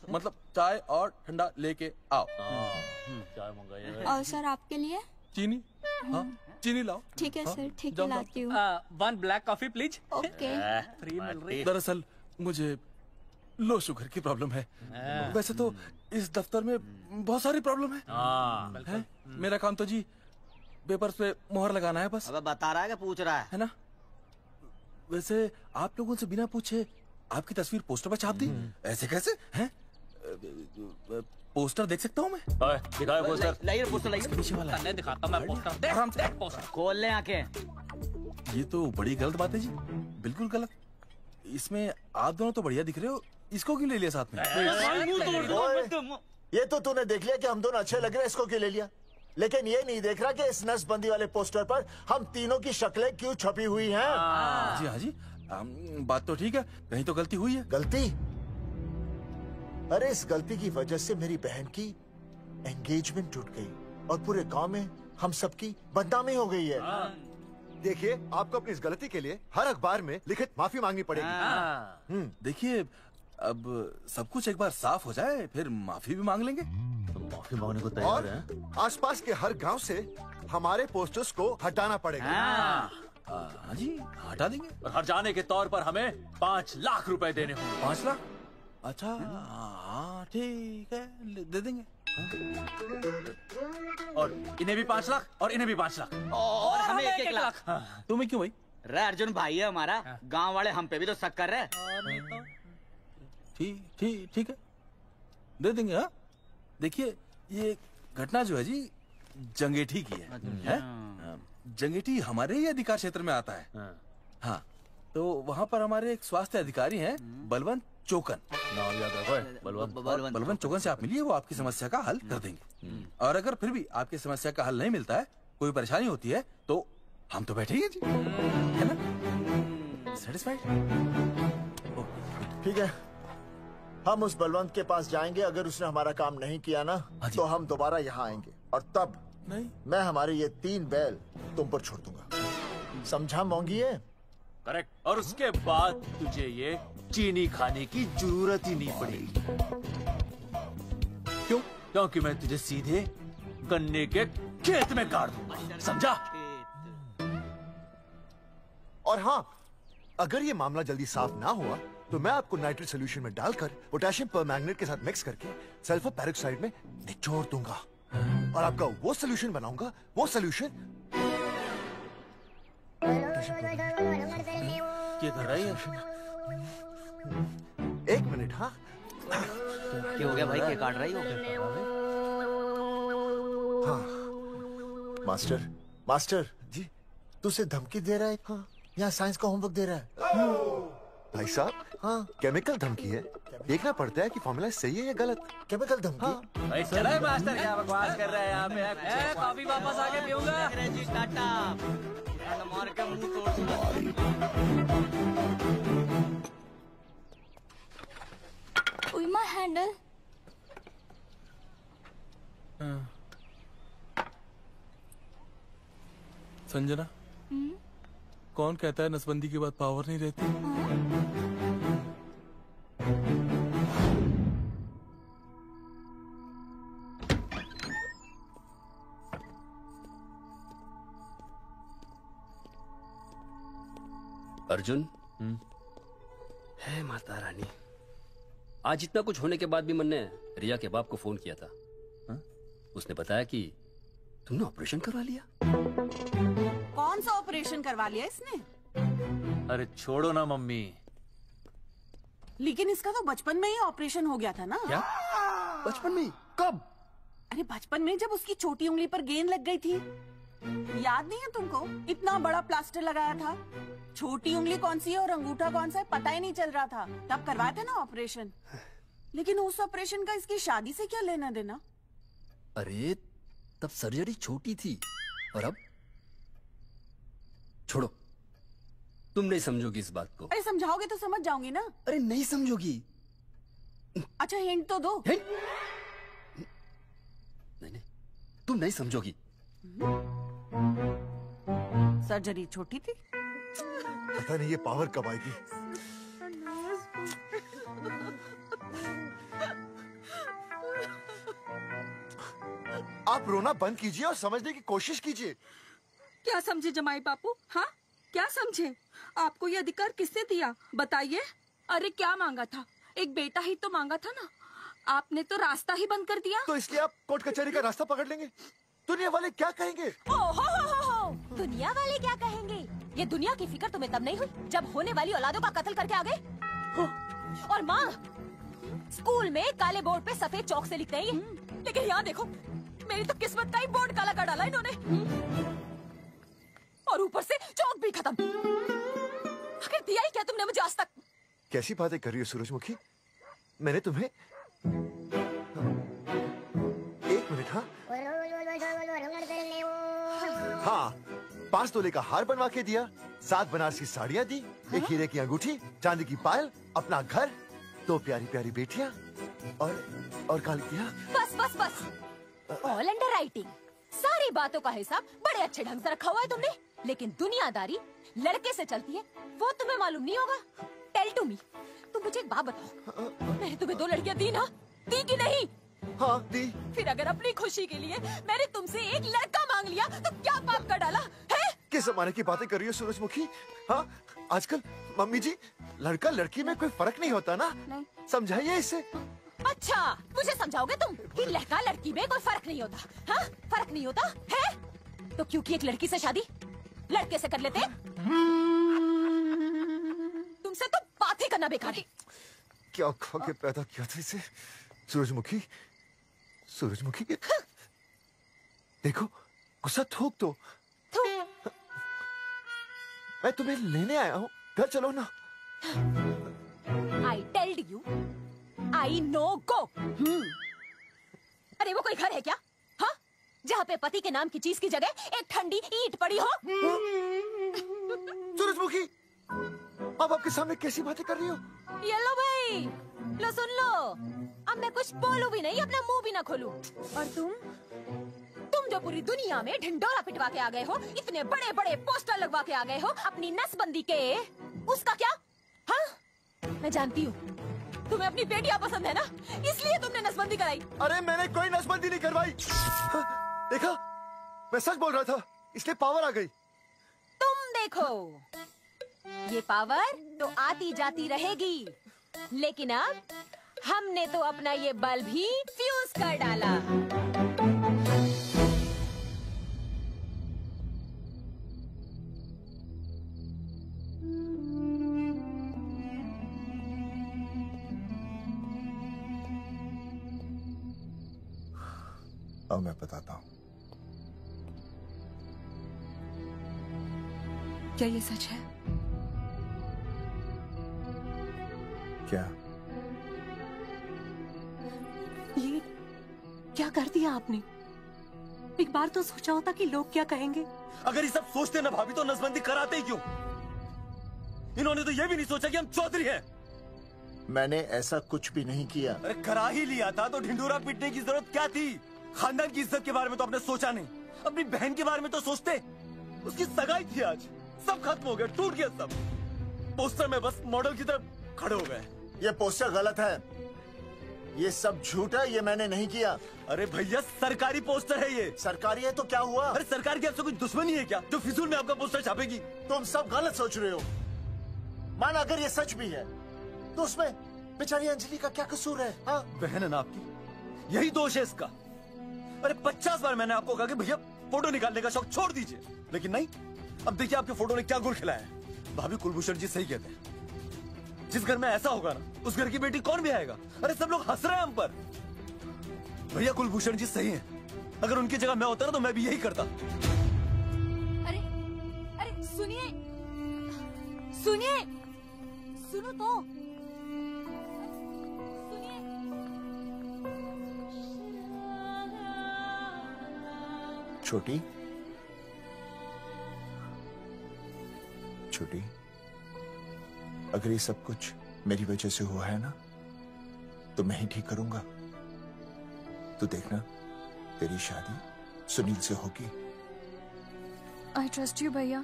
[SPEAKER 5] मतलब चाय और ठंडा लेके आओ।
[SPEAKER 4] चाय मंगाइए।
[SPEAKER 20] और सर आपके लिए?
[SPEAKER 5] चीनी, हाँ चीनी लाओ।
[SPEAKER 20] ठीक है सर, ठीक है लाती हूँ।
[SPEAKER 18] 1 black coffee please.
[SPEAKER 20] Okay.
[SPEAKER 18] Free मिल रही।
[SPEAKER 5] दरअसल मुझे लो शुगर की प्रॉब्लम है। वैसे तो इस दफ्तर में बहुत सारी प्रॉब्लम है। मेरा काम तो जी पेपर्स पे मोहर लगाना है बस।
[SPEAKER 8] अबे बता रहा है कि पूछ रहा
[SPEAKER 5] है ना? वैसे आप लोगों से बिना पूछे आपकी तस्वीर पोस्टर पर छाप दी, ऐसे कैसे हैं? पोस्टर देख सकता हूँ मैं?
[SPEAKER 4] दिखाओ पोस्टर।
[SPEAKER 8] लाइए पोस्टर, लाइए।
[SPEAKER 5] पीछे वाला है।
[SPEAKER 18] दिखाता मैं पोस्टर। देख
[SPEAKER 5] आराम से।
[SPEAKER 18] पोस्टर
[SPEAKER 8] खोल ले आंखें।
[SPEAKER 5] ये तो बड़ी गलत बात है जी, बिल्कुल गलत। इसमें आप दोनों तो बढ़िया दिख रहे हो, इसको क्यों ले लिया साथ में?
[SPEAKER 2] ये तो तूने देख लिया कि हम दोनों अच्छे लग रहे हैं, इसको क्यों ले लिया? लेकिन ये नहीं देख रहा कि इस नसबंदी वाले पोस्टर पर हम तीनों की शक्लें क्यों छपी हुई हैं?
[SPEAKER 5] जी हाँ जी, बात तो ठीक है, कहीं तो गलती हुई है।
[SPEAKER 2] गलती? अरे इस गलती की वजह से मेरी बहन की एंगेजमेंट टूट गई और पूरे गांव में हम सबकी बदनामी हो गई है।
[SPEAKER 16] देखिए, आपको अपनी इस गलती के लिए हर अखबार में लिखित माफी मांगनी पड़ेगी।
[SPEAKER 5] देखिए, अब सब कुछ एक बार साफ हो जाए फिर माफी भी मांग लेंगे।
[SPEAKER 4] माफी मांगने को
[SPEAKER 16] और आसपास के हर गांव से हमारे पोस्टर्स को हटाना पड़ेगा।
[SPEAKER 5] हाँ जी, हटा देंगे।
[SPEAKER 4] और हर जाने के तौर पर हमें 5 लाख रुपए देने होंगे।
[SPEAKER 5] 5 लाख? अच्छा हाँ ठीक है, दे देंगे।
[SPEAKER 4] और इन्हें भी 5 लाख और इन्हें भी 5 लाख
[SPEAKER 8] और हमें 1-1 लाख।
[SPEAKER 5] तुम्हें क्यों भाई?
[SPEAKER 8] रे अर्जुन भाई है हमारा, गांव वाले हम पे भी तो शक कर रहे हैं।
[SPEAKER 5] ठीक है, दे देंगे। हाँ देखिए, ये घटना जो है जी जंगेठी की है? जंगेठी हमारे ही अधिकार क्षेत्र में आता है। हाँ, तो वहाँ पर हमारे एक स्वास्थ्य अधिकारी हैं, बलवंत चौकन।
[SPEAKER 4] नाम याद रखो,
[SPEAKER 5] बलवंत चौकन से आप मिलिए, वो आपकी समस्या का हल कर देंगे। और अगर फिर भी आपकी समस्या का हल नहीं मिलता है, कोई परेशानी होती है, तो हम तो बैठे ही हैं जी, है ना? सेटिस्फाइड?
[SPEAKER 2] ठीक है, हम उस बलवंत के पास जाएंगे। अगर उसने हमारा काम नहीं किया ना, तो हम दोबारा यहाँ आएंगे और तब
[SPEAKER 5] नहीं,
[SPEAKER 2] मैं हमारे ये 3 बैल तुम पर छोड़ दूंगा। समझा मोंगी है?
[SPEAKER 4] करेक्ट। और उसके बाद तुझे ये चीनी खाने की जरूरत ही नहीं पड़ेगी।
[SPEAKER 5] क्यों?
[SPEAKER 4] क्योंकि मैं तुझे सीधे गन्ने के खेत में गाड़ दूंगा, समझा?
[SPEAKER 16] और हाँ, अगर ये मामला जल्दी साफ ना हुआ तो मैं आपको नाइट्रेट सोल्यूशन में डालकर पोटेशियम परमैंगनेट के साथ मिक्स करके सल्फर पेरोक्साइड में निचोड़ दूंगा और आपका वो सोल्यूशन बनाऊंगा, वो सोल्यूशन।
[SPEAKER 4] क्या कर रही है?
[SPEAKER 16] 1 मिनट। हाँ
[SPEAKER 8] क्या हो गया भाई, क्या काट रही हो?
[SPEAKER 2] हाँ मास्टर जी, तू उसे धमकी दे रहा है? हाँ, यहाँ साइंस का होमवर्क दे रहा है।
[SPEAKER 16] भाई साहब, हाँ केमिकल धमकी है, देखना पड़ता है कि फॉर्मूला सही है या गलत।
[SPEAKER 2] केमिकल धमकी?
[SPEAKER 16] हाँ।
[SPEAKER 4] भाई चला मास्टर, क्या बकवास कर रहा है यहाँ पे?
[SPEAKER 18] कॉफी वापस आके पीऊंगा।
[SPEAKER 8] अंग्रेजी टाटा मार के मुंह तोड़ दूंगा।
[SPEAKER 20] उइमा हैंडल।
[SPEAKER 5] संजना, कौन कहता है नसबंदी के बाद पावर नहीं रहती?
[SPEAKER 14] अर्जुन, है माता रानी, आज इतना कुछ होने के बाद भी मन ने रिया के बाप को फोन किया था। उसने बताया कि तुमने ऑपरेशन करवा लिया।
[SPEAKER 11] कौन सा ऑपरेशन करवा लिया इसने?
[SPEAKER 4] अरे छोड़ो ना मम्मी।
[SPEAKER 11] लेकिन इसका तो बचपन में ही ऑपरेशन हो गया था ना।
[SPEAKER 14] क्या?
[SPEAKER 16] बचपन में? कब?
[SPEAKER 11] अरे बचपन में, जब उसकी छोटी उंगली पर गेंद लग गई थी। याद नहीं है तुमको? इतना बड़ा प्लास्टर लगाया था। छोटी उंगली कौन सी है और अंगूठा कौन सा है पता ही नहीं चल रहा था। तब करवाया था ना ऑपरेशन। लेकिन उस ऑपरेशन का इसकी शादी से क्या लेना देना?
[SPEAKER 14] अरे तब सर्जरी छोटी थी और अब? छोड़ो, तुम नहीं समझोगी इस बात को।
[SPEAKER 11] अरे समझाओगे तो समझ जाऊंगी ना।
[SPEAKER 14] अरे नहीं समझोगी।
[SPEAKER 11] अच्छा हिंट तो दो।
[SPEAKER 14] हिंट? नहीं, तुम नहीं समझोगी।
[SPEAKER 11] सर्जरी छोटी थी।
[SPEAKER 16] पता नहीं ये पावर कब आएगी। आप रोना बंद कीजिए और समझने की कोशिश कीजिए।
[SPEAKER 12] क्या समझे जमाई बापू? हाँ, क्या समझे? आपको ये अधिकार किसने दिया बताइए? अरे क्या मांगा था? एक बेटा ही तो मांगा था ना। आपने तो रास्ता ही बंद कर दिया।
[SPEAKER 16] तो इसलिए आप कोर्ट कचहरी का रास्ता पकड़ लेंगे? दुनिया वाले क्या कहेंगे?
[SPEAKER 10] हो। दुनिया वाले क्या कहेंगे? ये दुनिया की फिक्र तुम्हें तब नहीं हुई जब होने वाली औलादों का कत्ल करके आ गए। और माँ, स्कूल में काले बोर्ड पे सफेद चौक से लिखते हैं, लेकिन यहाँ देखो, मेरी तो किस्मत का ही बोर्ड काला कर डाला इन्होंने। और ऊपर से चौक भी खत्म। आखिर दिया ही क्या तुमने मुझे आज तक?
[SPEAKER 16] कैसी बातें कर रही हो सूरजमुखी? मैंने तुम्हें एक मिनट। हाँ, 5 तोले का हार बनवा के दिया, 7 बनारसी साड़ियाँ दी, एक हीरे की अंगूठी, चांदी की पायल, अपना घर, 2 प्यारी प्यारी बेटियाँ और कालिया।
[SPEAKER 10] बस। All under writing. सारी बातों का हिसाब बड़े अच्छे ढंग से रखा हुआ है तुमने, लेकिन दुनियादारी लड़के से चलती है वो तुम्हें मालूम नहीं होगा। टेल टू मी, तुम मुझे एक बात बताओ, मैंने तुम्हें 2 लड़कियां दी ना? दी कि नहीं?
[SPEAKER 16] हाँ दी।
[SPEAKER 10] फिर अगर अपनी खुशी के लिए मैंने तुमसे एक लड़का मांग लिया तो क्या पाप कर डाला है?
[SPEAKER 16] किस जमाने की बातें कर रही हो सूरजमुखी? हाँ, आजकल मम्मी जी, लड़का लड़की में कोई फर्क नहीं होता ना।
[SPEAKER 10] नहीं।
[SPEAKER 16] समझाइए इसे।
[SPEAKER 10] अच्छा, मुझे समझाओगे तुम कि लड़का लड़की में कोई फर्क नहीं होता? हाँ, फर्क नहीं होता है? तो क्योंकि एक लड़की से शादी लड़के से कर लेते? तुमसे तो बात ही करना बेकार है।
[SPEAKER 16] क्या खा के पैदा किया था इसे? सूरजमुखी, देखो, गुस्सा थूक दो। मैं तुम्हें लेने आया हूँ, घर चलो ना।
[SPEAKER 10] I told you, I know go। अरे वो कोई घर है क्या? हाँ, जहाँ पे पति के नाम की चीज की जगह एक ठंडी ईंट पड़ी हो।
[SPEAKER 16] सूरजमुखी, अब आपके सामने कैसी बातें कर रही हो?
[SPEAKER 10] ये लो भाई, लो सुन लो, अब मैं कुछ बोलूं भी नहीं, अपना मुंह भी ना खोलूं। और तुम जो पूरी दुनिया में ढिंडोरा पिटवा के आ गए हो, इतने बड़े बड़े पोस्टर लगवा के आ गए हो अपनी नसबंदी के, उसका क्या? हाँ, मैं जानती हूँ तुम्हें अपनी बेटियां पसंद है ना, इसलिए तुमने नसबंदी कराई।
[SPEAKER 16] अरे मैंने कोई नसबंदी नहीं करवाई। देखा, मैं सच बोल रहा था, इसलिए पावर आ गई।
[SPEAKER 10] तुम देखो, ये पावर तो आती जाती रहेगी, लेकिन अब हमने तो अपना ये बल्ब ही फ्यूज कर डाला।
[SPEAKER 2] अब मैं बताता हूँ।
[SPEAKER 1] क्या ये सच है?
[SPEAKER 2] क्या?
[SPEAKER 1] ये क्या कर दिया आपने? एक बार तो सोचा होता कि लोग क्या कहेंगे।
[SPEAKER 4] अगर ये सब सोचते ना भाभी तो नसबंदी कराते ही क्यों? इन्होंने तो ये भी नहीं सोचा कि हम चौधरी हैं।
[SPEAKER 2] मैंने ऐसा कुछ भी नहीं किया।
[SPEAKER 4] अरे करा ही लिया था तो ढिंडोरा पीटने की जरूरत क्या थी? खानदान की इज्जत के बारे में तो आपने सोचा नहीं, अपनी बहन के बारे में तो सोचते। उसकी सगाई थी आज, सब खत्म हो गया, टूट गया सब। पोस्टर में बस मॉडल की तरफ खड़े हो गए।
[SPEAKER 2] ये पोस्टर गलत है, ये सब झूठ है, ये मैंने नहीं किया।
[SPEAKER 4] अरे भैया सरकारी पोस्टर है ये।
[SPEAKER 2] सरकारी है तो क्या हुआ?
[SPEAKER 4] अरे सरकार की आपसे कोई दुश्मनी है क्या जो फिजूल में आपका पोस्टर छापेगी?
[SPEAKER 2] तुम सब गलत सोच रहे हो।
[SPEAKER 16] माना अगर ये सच भी है तो उसमें बेचारी अंजलि का क्या कसूर है? हाँ?
[SPEAKER 4] बहन है ना आपकी, यही दोष है इसका। अरे 50 बार मैंने आपको कहा कि भैया फोटो निकालने का शौक छोड़ दीजिए, लेकिन नहीं। अब देखिए आपके फोटो ने क्या गुल खिलाया है। भाभी कुलभूषण जी सही कहते हैं, जिस घर में ऐसा होगा ना उस घर की बेटी कौन भी आएगा। अरे सब लोग हंस रहे हैं हम पर। भैया कुलभूषण जी सही हैं, अगर उनकी जगह मैं होता ना तो मैं भी यही करता।
[SPEAKER 10] अरे अरे सुनिए सुनिए, सुनो तो।
[SPEAKER 2] छोटी छोटी, अगर ये सब कुछ मेरी वजह से हुआ है ना तो मैं ही ठीक करूंगा। तो देखना तेरी शादी सुनील से होगी।
[SPEAKER 12] आई ट्रस्ट यू भैया,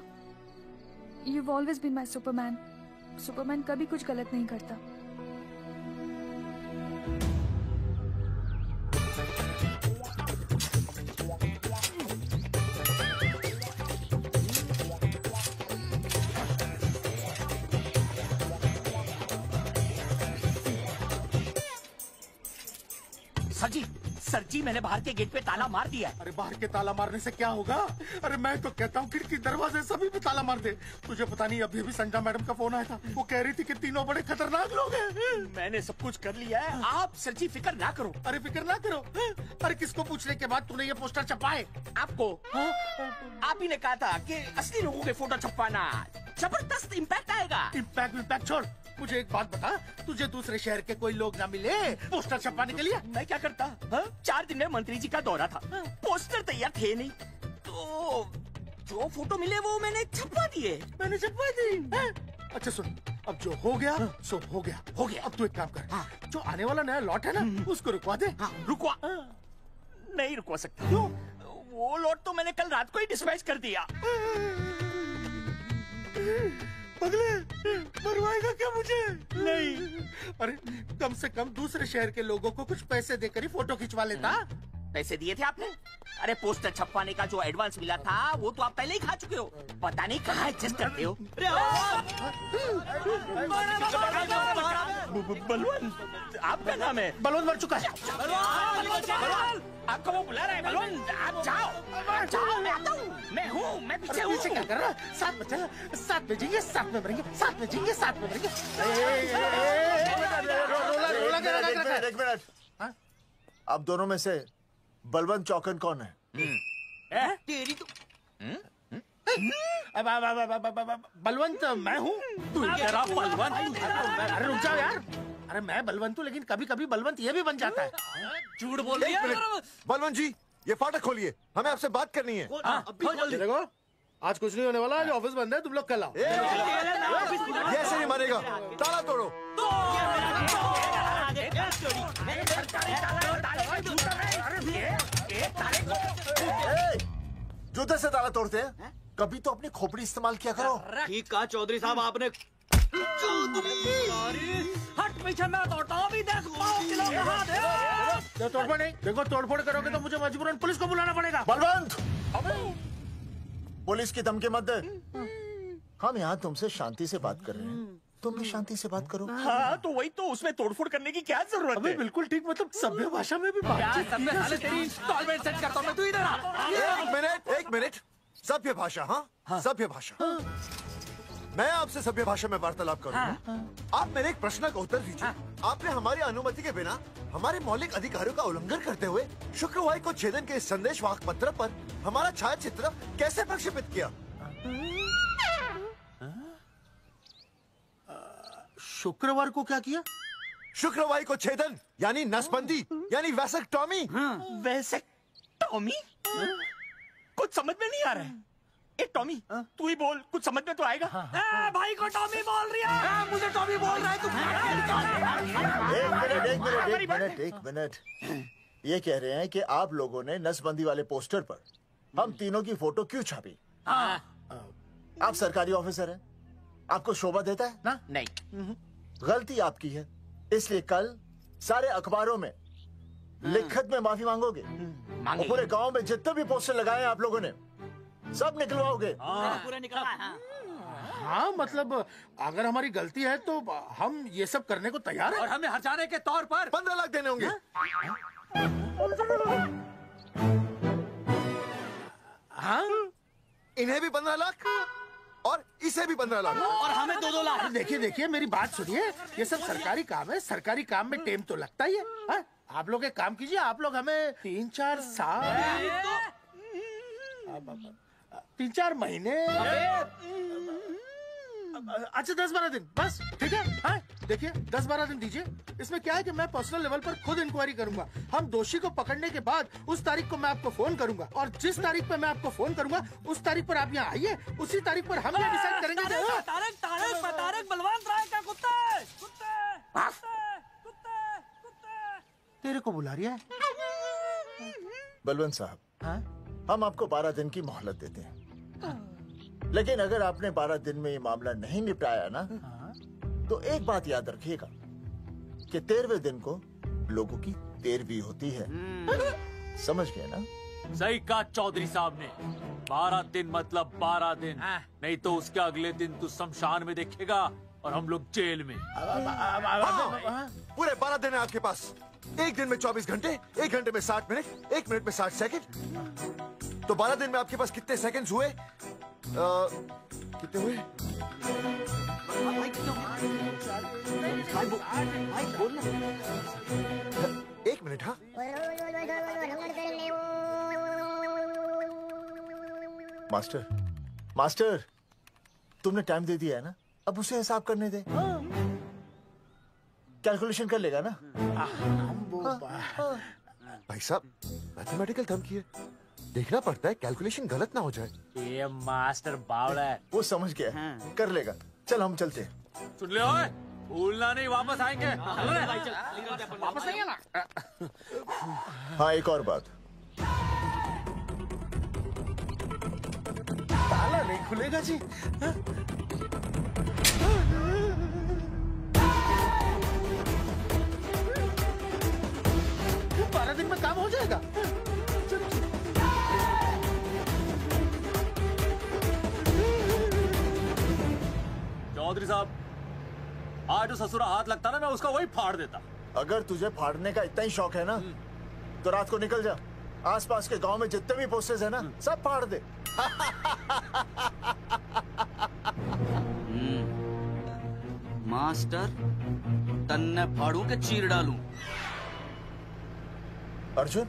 [SPEAKER 12] you've always been my Superman. Superman कभी कुछ गलत नहीं करता।
[SPEAKER 8] सर जी मैंने बाहर के गेट पे ताला मार दिया है।
[SPEAKER 13] अरे बाहर के ताला मारने से क्या होगा? अरे मैं तो कहता हूँ खिड़की दरवाजे सभी पे ताला मार दे। तुझे पता नहीं अभी संजना मैडम का फोन आया था, वो कह रही थी कि तीनों बड़े खतरनाक लोग हैं।
[SPEAKER 8] मैंने सब कुछ कर लिया है, आप सर जी फिक्र ना करो।
[SPEAKER 13] अरे फिक्र ना करो। अरे किसको पूछने के बाद तूने ये पोस्टर छपाए?
[SPEAKER 8] आपको। आप ही ने कहा था कि असली लोगों के फोटो छपवाना जबरदस्त इम्पैक्ट आएगा।
[SPEAKER 13] इम्पैक्ट छोड़, मुझे एक बात बता, तुझे दूसरे शहर के कोई लोग ना मिले पोस्टर छपवाने के लिए?
[SPEAKER 8] मैं क्या करता? 4 दिन में मंत्री जी का दौरा था, पोस्टर तैयार थे नहीं, तो जो फोटो मिले वो मैंने छपवा दिए।
[SPEAKER 13] मैंने छपवा दी। अच्छा सुन, अब जो हो गया सो हो गया। अब तू एक काम कर, जो आने वाला नया लॉट है ना उसको रुकवा दे।
[SPEAKER 8] रुकवा? नहीं रुकवा सकता। क्यों? वो लॉट तो मैंने कल रात को ही डिस्पैच कर दिया।
[SPEAKER 13] पगले, मरवाएगा क्या मुझे?
[SPEAKER 8] नहीं।
[SPEAKER 13] अरे कम से कम दूसरे शहर के लोगों को कुछ पैसे देकर ही फोटो खिंचवा लेता।
[SPEAKER 8] पैसे दिए थे आपने? अरे पोस्टर छपवाने का जो एडवांस मिला था वो तो आप पहले ही खा चुके हो, पता नहीं कहाँ एडजस्ट करते हो। बलवंत, आपका नाम है?
[SPEAKER 13] बलवंत मर चुका है।
[SPEAKER 8] आपको वो बुला रहा है बलवंत, आप जाओ। मैं आता हूँ, मैं हूँ, मैं पीछे हूँ।
[SPEAKER 13] पीछे क्या कर रहा है? साथ में चल, साथ में जिएंगे, साथ में मरेंगे, साथ में जिएंगे, साथ में मरेंगे।
[SPEAKER 16] एक मिनट, अब दोनों में से बलवंत चौकन कौन है?
[SPEAKER 8] तेरी तो
[SPEAKER 13] बलवंत मैं हूँ।
[SPEAKER 8] तू कह रहा बलवंत?
[SPEAKER 13] अरे रुक जाओ यार। अरे मैं बलवंत हूँ, लेकिन कभी कभी बलवंत ये भी बन जाता है।
[SPEAKER 8] झूठ बोल रही है।
[SPEAKER 16] बलवंत जी ये फाटक खोलिए, हमें आपसे बात करनी है।
[SPEAKER 13] देखो आज कुछ नहीं होने वाला, आज ऑफिस बंद है, तुम लोग कल आओ।
[SPEAKER 16] ये ऐसे नहीं मानेगा, ताला तोड़ो। जूते से ताला तोड़ते हैं, कभी तो अपनी खोपड़ी इस्तेमाल किया करो।
[SPEAKER 8] ठीक कहा चौधरी साहब आपने।
[SPEAKER 18] हट पीछे, मैं तोड़ता हूँ भी। देख
[SPEAKER 13] तोड़फोड़ नहीं, देखो तोड़फोड़ करोगे तो मुझे मजबूरन पुलिस को बुलाना पड़ेगा।
[SPEAKER 16] बलवंत, पुलिस की धमकी मत दे। हम यहाँ तुमसे शांति से बात कर रहे हैं, तुम भी शांति से बात करो।
[SPEAKER 8] हाँ तो वही तो, उसमें तोड़फोड़ करने की क्या जरूरत है?
[SPEAKER 13] बिल्कुल ठीक, मतलब सभ्य भाषा में भी बातचीत।
[SPEAKER 18] तेरी इंस्टॉलमेंट सेट करता हूँ मैं, तू इधर आ।
[SPEAKER 16] एक मिनट, सभ्य भाषा? हाँ सभ्य भाषा। मैं आपसे सभ्य भाषा में वार्तालाप करूंगा। आप मेरे एक प्रश्न का उत्तर दीजिए। आपने हमारी अनुमति के बिना हमारे मौलिक अधिकारों का उल्लंघन करते हुए शुक्रवार को छेदन के संदेश वाहक पत्र पर हमारा छायाचित्र कैसे प्रक्षेपित किया?
[SPEAKER 13] शुक्रवार को क्या किया?
[SPEAKER 16] शुक्रवार को छेदन यानी नसबंदी यानी वैसेक्टॉमी।
[SPEAKER 8] वैसेक्टॉमी? कुछ समझ में नहीं आ रहा है। ए टॉमी, तू ही बोल, कुछ समझ में तो आएगा।
[SPEAKER 18] भाई को टॉमी बोल रही है।
[SPEAKER 8] मुझे टॉमी बोल रहा है तू।
[SPEAKER 16] एक मिनट। ये कह रहे हैं कि आप लोगों ने नसबंदी वाले पोस्टर पर हम तीनों की फोटो क्यों छापी? आप सरकारी ऑफिसर हैं, आपको शोभा देता है
[SPEAKER 8] ना? नहीं।
[SPEAKER 16] गलती आपकी है, इसलिए कल सारे अखबारों में लिखत में माफी मांगोगे। और पूरे गांव में जितने भी पोस्टर लगाए हैं आप लोगों ने सब निकलवाओगे।
[SPEAKER 8] पूरा निकलवा।
[SPEAKER 21] हाँ मतलब अगर हमारी गलती है तो हम ये सब करने को तैयार हैं।
[SPEAKER 4] और हमें हर्जाने के तौर पर
[SPEAKER 16] 15 लाख देने होंगे।
[SPEAKER 21] हाँ
[SPEAKER 16] इन्हें भी 15 लाख और इसे भी 15 लाख
[SPEAKER 21] और हमें 2-2 लाख। देखिए देखिए मेरी बात सुनिए, ये सब सरकारी काम है, सरकारी काम में टाइम तो लगता ही है। हाँ? आप लोग एक काम कीजिए, आप लोग हमें 3-4 साल 3-4 महीने अच्छा 10-12 दिन बस, ठीक है। हाँ देखिए 10-12 दिन दीजिए। इसमें क्या है कि मैं पर्सनल लेवल पर खुद इंक्वायरी करूंगा। हम दोषी को पकड़ने के बाद उस तारीख को मैं आपको फोन करूंगा और जिस तारीख पे मैं आपको फोन करूंगा उस तारीख पर आप यहाँ आइए। उसी तारीख पर हम ये डिसाइड करेंगे कि
[SPEAKER 19] तारक बलवंत राय का कुत्ता है।
[SPEAKER 21] तेरे को बुला रही है।
[SPEAKER 2] बलवंत साहब, हम आपको 12 दिन की मोहलत देते हैं, लेकिन अगर आपने 12 दिन में ये मामला नहीं निपटाया ना तो एक बात याद रखिएगा कि 13वें दिन को लोगों की 13वीं होती है। समझ गए ना?
[SPEAKER 4] सही कहा चौधरी साहब ने। 12 दिन मतलब 12 दिन, नहीं तो उसके अगले दिन तू शमशान में देखेगा और हम लोग जेल में।
[SPEAKER 16] पूरे 12 दिन है आपके पास। एक दिन में 24 घंटे, 1 घंटे में 60 मिनट, 1 मिनट में 60 सेकंड। तो 12 दिन में आपके पास कितने सेकंड्स हुए? कितने हुए? एक मिनट। हाँ
[SPEAKER 2] मास्टर तुमने टाइम दे दिया है ना, अब उसे हिसाब करने दे। कैलकुलेशन कर लेगा ना।
[SPEAKER 16] भाई साहब मैथमेटिकल थंब की है, देखना पड़ता है कैलकुलेशन गलत ना हो जाए।
[SPEAKER 4] ये मास्टर बावड़ा है।
[SPEAKER 2] वो समझ गया है, कर लेगा। चल हम चलते हैं।
[SPEAKER 4] सुन ले ओए, भूलना नहीं, वापस आएंगे।
[SPEAKER 19] वापस आएंगे ना।
[SPEAKER 2] हाँ एक और बात,
[SPEAKER 21] ताला नहीं खुलेगा जी। 12 दिन में काम हो जाएगा।
[SPEAKER 4] चौधरी साहब, आज जो ससुरा हाथ लगता ना मैं उसका वही फाड़ देता।
[SPEAKER 2] अगर तुझे फाड़ने का इतना ही शौक है ना तो रात को निकल जा, आसपास के गांव में जितने भी पोस्टर्स है ना सब फाड़ दे।
[SPEAKER 8] मास्टर तन्ने फाड़ू के चीर डालूं।
[SPEAKER 2] अर्जुन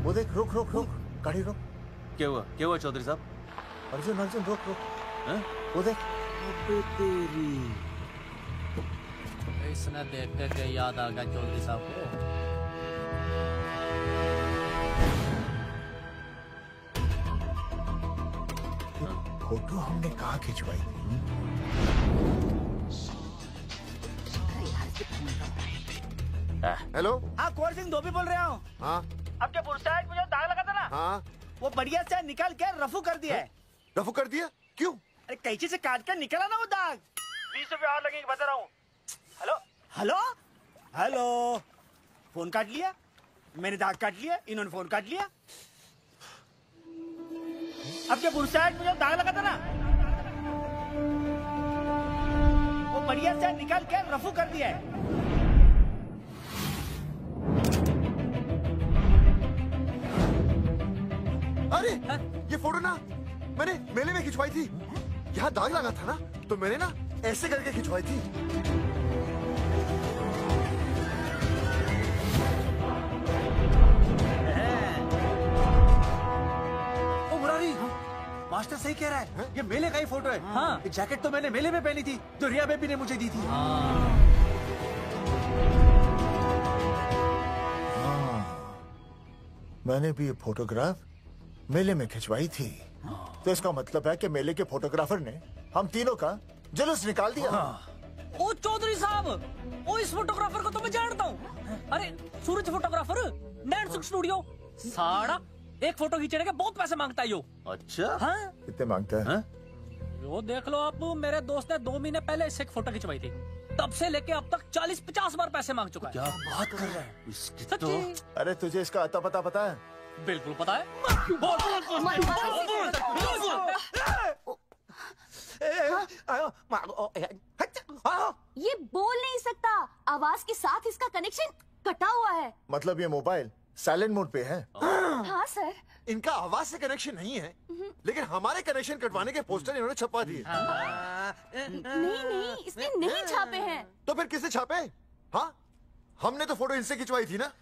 [SPEAKER 2] वो देख, रुक रुक रुक, गाड़ी रुक।
[SPEAKER 4] क्या हुआ चौधरी साहब?
[SPEAKER 2] अर्जुन अर्जुन रुक रुक, वो देख।
[SPEAKER 8] तेरी
[SPEAKER 18] इसने देख के याद आ गया चौधरी साहब को।
[SPEAKER 2] फोटो हमने कहाँ खिंचवाई थी?
[SPEAKER 16] हेलो।
[SPEAKER 8] हाँ कुंवर सिंह धोबी बोल रहा हूँ।
[SPEAKER 16] हाँ
[SPEAKER 8] आपके पुरसाइड में जो दाग लगा था ना,
[SPEAKER 16] हाँ
[SPEAKER 8] वो बढ़िया से निकाल के रफू कर दिया है।
[SPEAKER 16] रफू कर दिया? क्यों?
[SPEAKER 8] अरे कैंची से काट कर निकला ना वो दाग। 20 रुपए और लगेंगे, बता रहा हूँ। हेलो हेलो हेलो, फोन काट लिया, मैंने दाग काट लिया, इन्होंने फोन काट लिया। आपके पुरसाइड में जो दाग लगा था ना, वो बढ़िया से निकाल के रफू कर दिया है।
[SPEAKER 16] अरे ये फोटो ना मैंने मेले में खिंचवाई थी। यहाँ दाग लगा था ना तो मैंने ना ऐसे करके खिंचवाई थी।
[SPEAKER 4] ओ मुरारी, मास्टर सही कह रहा है, ये मेले का ही फोटो है। हाँ, ये जैकेट तो मैंने मेले में पहनी थी जो रिया बेबी ने मुझे दी थी।
[SPEAKER 2] मैंने भी ये फोटोग्राफ मेले में खिंचवाई थी। तो इसका मतलब है कि मेले के फोटोग्राफर ने हम तीनों का जुलूस निकाल दिया।
[SPEAKER 18] ओ चौधरी साहब, ओ इस फोटोग्राफर को तो मैं जानता हूँ। अरे सूरज फोटोग्राफर, नैनसुख स्टूडियो। साड़ा एक फोटो खींचने के बहुत पैसे मांगता है यो।
[SPEAKER 4] अच्छा
[SPEAKER 18] हाँ?
[SPEAKER 2] कितने मांगता है?
[SPEAKER 18] यो देख लो आप, मेरे दोस्त ने 2 महीने पहले इससे एक फोटो खिंचवाई थी, तब से लेके अब तक 40-50 बार पैसे मांग चुका है।
[SPEAKER 4] क्या बात कर रहा है?
[SPEAKER 18] सच्ची?
[SPEAKER 2] अरे तुझे इसका अता पता है?
[SPEAKER 18] बिल्कुल पता है।
[SPEAKER 10] ये बोल नहीं सकता, आवाज के साथ इसका कनेक्शन कटा हुआ है।
[SPEAKER 2] मतलब ये मोबाइल साइलेंट मोड पे है?
[SPEAKER 10] हाँ सर।
[SPEAKER 16] इनका आवाज से कनेक्शन नहीं है, लेकिन हमारे कनेक्शन कटवाने के पोस्टर इन्होंने छपवा दिए।
[SPEAKER 10] नहीं, इसने नहीं छापे हैं।
[SPEAKER 16] तो फिर किसने छापे? हाँ, हमने तो फोटो इनसे खिंचवाई थी ना।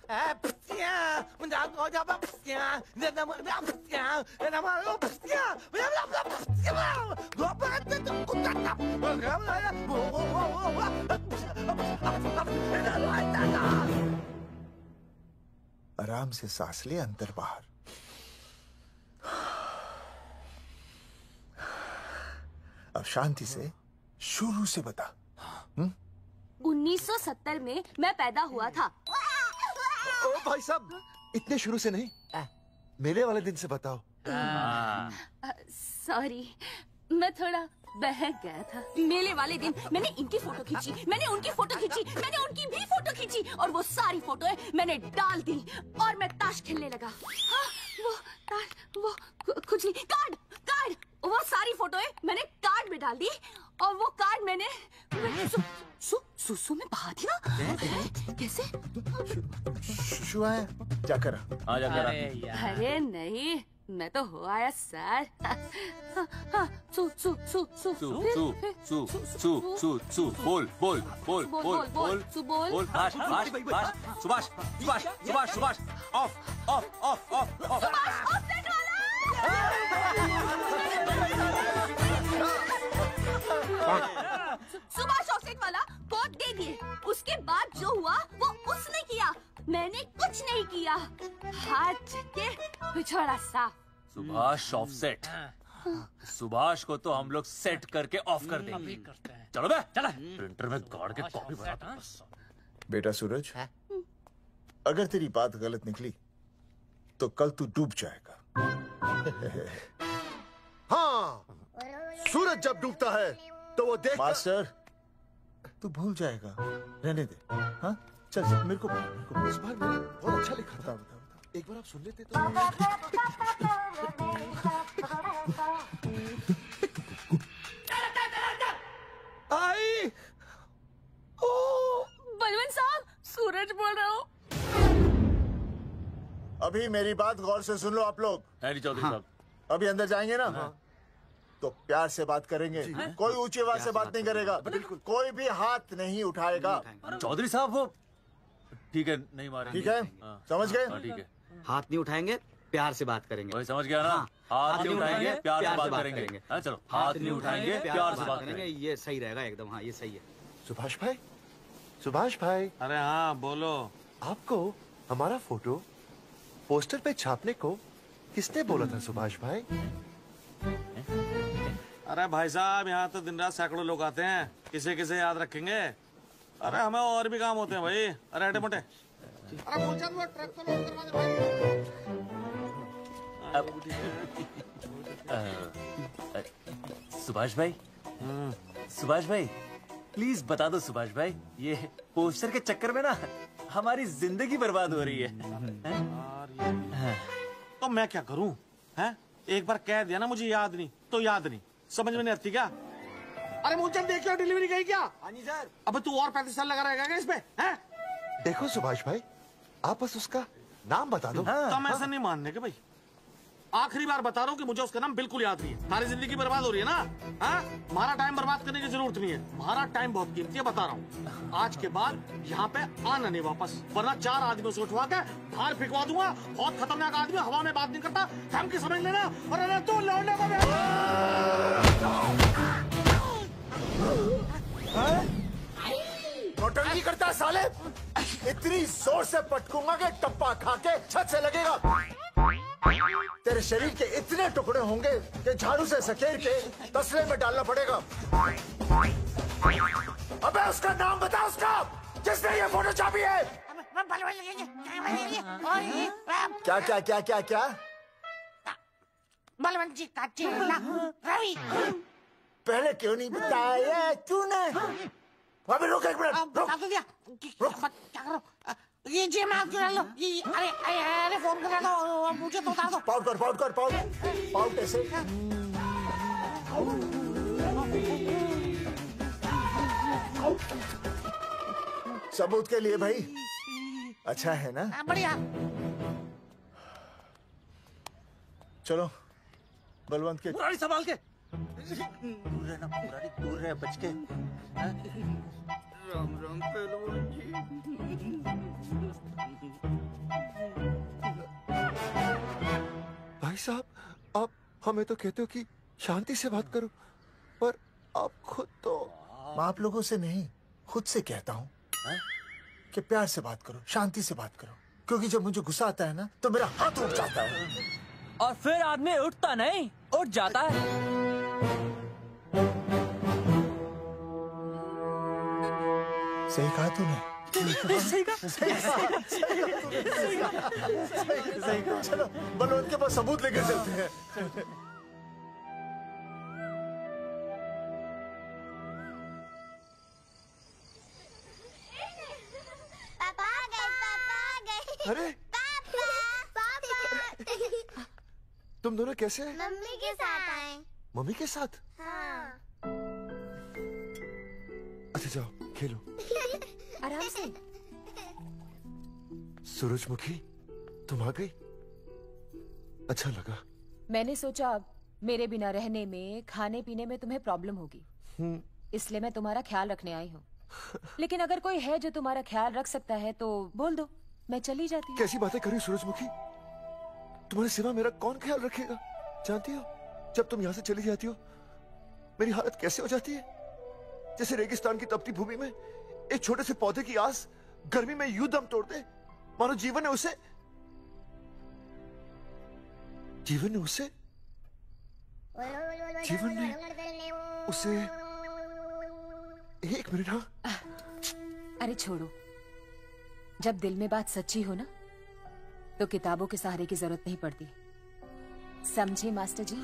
[SPEAKER 16] आराम से सांस ले, अंदर बाहर। अब शांति से शुरू से बता।
[SPEAKER 10] 1970 में मैं पैदा हुआ था।
[SPEAKER 16] ओ भाई साहब, इतने शुरू से नहीं, मेले वाले दिन से बताओ।
[SPEAKER 10] सॉरी, मैं थोड़ा बहक गया था। मेले वाले दिन मैंने इनकी फोटो खींची, मैंने उनकी फोटो खींची, मैंने उनकी भी फोटो खींची, और वो सारी फोटोएं मैंने डाल दी और मैं ताश खेलने लगा। हाँ, वो कुछ नहीं, कार्ड, वो सारी फोटोएं मैंने कार्ड में डाल दी, और वो कार्ड मैंने सुसु में बहा दिया। कैसे?
[SPEAKER 2] शुआ है, जाकर
[SPEAKER 4] हाँ जाकर।
[SPEAKER 10] अरे नहीं, मैं तो हो आया सर। सु सु सु सु
[SPEAKER 4] सु सु सु सु सु सु बोल बोल बोल बोल बोल बोल भाष भाष भाष Subhash Subhash Subhash Subhash of of of of of
[SPEAKER 10] Subhash offset वाला कोड दे दिए। उसके बाद जो हुआ वो उसने किया, मैंने कुछ नहीं किया। हाथ के पिछड़ा सा।
[SPEAKER 4] सुभाष ऑफसेट। सुभाष को तो हम लोग सेट करके ऑफ कर देंगे। चलो बे, चला प्रिंटर में गाड़ के कॉपी बनाता हूं।
[SPEAKER 2] बेटा सूरज, अगर तेरी बात गलत निकली तो कल तू डूब जाएगा।
[SPEAKER 16] हाँ, सूरज जब डूबता है तो वो देख।
[SPEAKER 2] मास्टर, तू भूल जाएगा, रहने दे। हाँ चल, मेरे को
[SPEAKER 16] इस बार मैंने बहुत अच्छा लिखा था। एक बार आप सुन लेते तो।
[SPEAKER 10] आई, ओ बलवंत साहब, सूरज बोल रहा हूँ।
[SPEAKER 2] अभी मेरी बात गौर से सुन लो आप लोग।
[SPEAKER 4] चौधरी साहब,
[SPEAKER 2] अभी अंदर जाएंगे ना, तो प्यार से बात करेंगे। कोई ऊंची आवाज से बात नहीं करेगा, कोई भी हाथ नहीं उठाएगा।
[SPEAKER 4] चौधरी साहब वो ठीक है, नहीं मारेंगे।
[SPEAKER 2] ठीक है, समझ गए?
[SPEAKER 4] ठीक है।
[SPEAKER 8] हाथ नहीं उठाएंगे, प्यार से बात करेंगे।
[SPEAKER 4] वही समझ गया ना? हाथ नहीं उठाएंगे, प्यार से बात करेंगे। हाँ चलो, हाथ नहीं उठाएंगे, प्यार से बात करेंगे।
[SPEAKER 8] ये सही रहेगा एकदम। हाँ, ये सही है।
[SPEAKER 16] सुभाष भाई, सुभाष भाई।
[SPEAKER 19] अरे हाँ बोलो।
[SPEAKER 16] आपको हमारा फोटो पोस्टर पे छापने को किसने बोला था सुभाष भाई?
[SPEAKER 19] अरे भाई साहब, यहाँ तो दिन रात सैकड़ों लोग आते हैं, किसे किसे याद रखेंगे। अरे हमें और भी काम होते हैं भाई। अरे हटे मोटे। अरे वो ट्रक को लोड करवा दे
[SPEAKER 4] भाई। सुभाष भाई, सुभाष भाई प्लीज बता दो सुभाष भाई, ये पोस्टर के चक्कर में ना हमारी जिंदगी बर्बाद हो रही है।
[SPEAKER 19] तो मैं क्या करूं? हैं? एक बार कह दिया ना मुझे याद नहीं तो याद नहीं। समझ में नहीं आती क्या? अरे मूलचंद देखियो, डिलीवरी गई क्या? हाँ जी सर। अब तू और 35 साल लगा रहेगा क्या इसमें? हैं?
[SPEAKER 16] देखो सुभाष भाई, आप बस उसका नाम बता दो।
[SPEAKER 19] तो मैं ऐसा नहीं मानने के भाई। आखिरी बार बता रहा हूँ कि मुझे उसका नाम बिल्कुल याद नहीं है। सारी जिंदगी बर्बाद हो रही है ना? हाँ? हमारा टाइम बर्बाद करने की जरूरत नहीं है। हमारा टाइम बहुत कीमती है, बता रहा हूँ। आज के बाद यहाँ पे आना नहीं वापस, वरना 4 आदमियों से उठवा के बाहर फेंकवा दूंगा। बहुत खतरनाक आदमी, हवा में बात नहीं करता, धमकी समझ लेना। और अरे तू लौटने को
[SPEAKER 2] नौटंकी करता है साले, इतनी जोर से पटकूंगा कि टप्पा खा के छत से लगेगा। तेरे शरीर के इतने टुकड़े होंगे कि झाड़ू से सकेर के तसले में डालना पड़ेगा। अबे उसका नाम बता, उसका जिसने ये फोटो छापी है। क्या क्या क्या क्या क्या?
[SPEAKER 9] बलवंत जी का चेला रवि।
[SPEAKER 2] पहले क्यों नहीं बताया तूने? अबे रुक एक मिनट, रुक।
[SPEAKER 9] क्या करो? ये जी मैं आपको डाल लो। ये अरे फोन कर दो, मुझे तो उतार दो।
[SPEAKER 2] पाउट कर, पाउट कर, पाउट ऐसे। सबूत के लिए भाई। अच्छा है ना?
[SPEAKER 9] बढ़िया।
[SPEAKER 2] चलो बलवंत के।
[SPEAKER 19] मुरारी संभाल के। दूर रहना मुरारी, दूर रह, बच के।
[SPEAKER 8] राम राम पहलवान जी।
[SPEAKER 16] भाई साहब, आप हमें तो कहते हो कि शांति से बात करो, पर आप खुद तो।
[SPEAKER 2] मैं आप लोगों से नहीं, खुद से कहता हूँ कि प्यार से बात करो, शांति से बात करो, क्योंकि जब मुझे गुस्सा आता है ना तो मेरा हाथ उठ जाता है।
[SPEAKER 18] और फिर आदमी उठता नहीं, उठ जाता है।
[SPEAKER 2] सही कहा तूने।
[SPEAKER 18] सही कहा।
[SPEAKER 2] सही कहा। चलो बलवंत के पास सबूत लेकर चलते हैं।
[SPEAKER 6] पापा आ गए।
[SPEAKER 16] अरे
[SPEAKER 6] पापा।
[SPEAKER 16] तुम दोनों कैसे?
[SPEAKER 6] मम्मी के साथ आए।
[SPEAKER 16] मम्मी के साथ?
[SPEAKER 6] हाँ।
[SPEAKER 16] अच्छा जाओ खेलो।
[SPEAKER 10] आराम से।
[SPEAKER 16] सूरजमुखी, तुम आ गई, अच्छा लगा।
[SPEAKER 10] मैंने सोचा मेरे बिना रहने में, खाने पीने में तुम्हें प्रॉब्लम होगी, इसलिए मैं तुम्हारा ख्याल रखने आई हूँ। लेकिन अगर कोई है जो तुम्हारा ख्याल रख सकता है तो बोल दो, मैं चली जाती हूँ।
[SPEAKER 16] कैसी बातें करी सूरजमुखी, तुम्हारे सिवा मेरा कौन ख्याल रखेगा? जानती हो, जब तुम यहाँ से चली जाती हो मेरी हालत कैसे हो जाती है? जैसे रेगिस्तान की तपती भूमि में एक छोटे से पौधे की आस गर्मी में यूं दम तोड़ दे, मानो जीवन ने उसे एक मिनट। हाँ,
[SPEAKER 10] अरे छोड़ो, जब दिल में बात सच्ची हो ना तो किताबों के सहारे की जरूरत नहीं पड़ती, समझे मास्टर जी?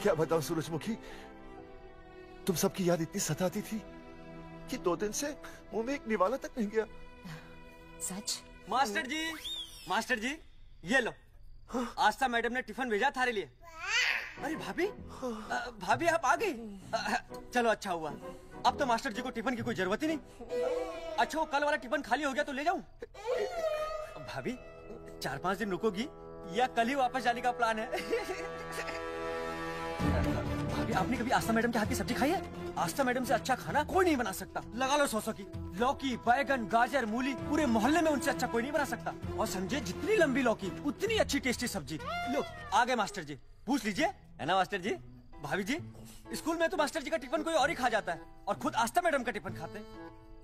[SPEAKER 16] क्या बताऊं सूरजमुखी, तुम सबकी याद इतनी सताती थी कि 2 दिन से मुंह में एक निवाला तक नहीं गया।
[SPEAKER 10] सच?
[SPEAKER 8] मास्टर जी ये लो, आस्था मैडम ने टिफिन भेजा थारे लिए। अरे भाभी, भाभी आप आ गई। चलो अच्छा हुआ, अब तो मास्टर जी को टिफिन की कोई जरूरत ही नहीं। अच्छा वो कल वाला टिफिन खाली हो गया तो ले जाऊं? भाभी 4-5 दिन रुकोगी या कल ही वापस जाने का प्लान है? भाभी आपने कभी आस्था मैडम के हाथ की सब्जी खाई है? आस्था मैडम से अच्छा खाना कोई नहीं बना सकता। लगा लो 100 की। लौकी, बैगन, गाजर, मूली, पूरे मोहल्ले में उनसे अच्छा कोई नहीं बना सकता। और समझे, जितनी लंबी लौकी उतनी अच्छी टेस्टी सब्जी। लो आ गए मास्टर जी, पूछ लीजिए, है ना मास्टर जी? भाभी जी, स्कूल में तो मास्टर जी का टिफिन कोई और ही खा जाता है और खुद आस्था मैडम का टिफिन खाते हैं।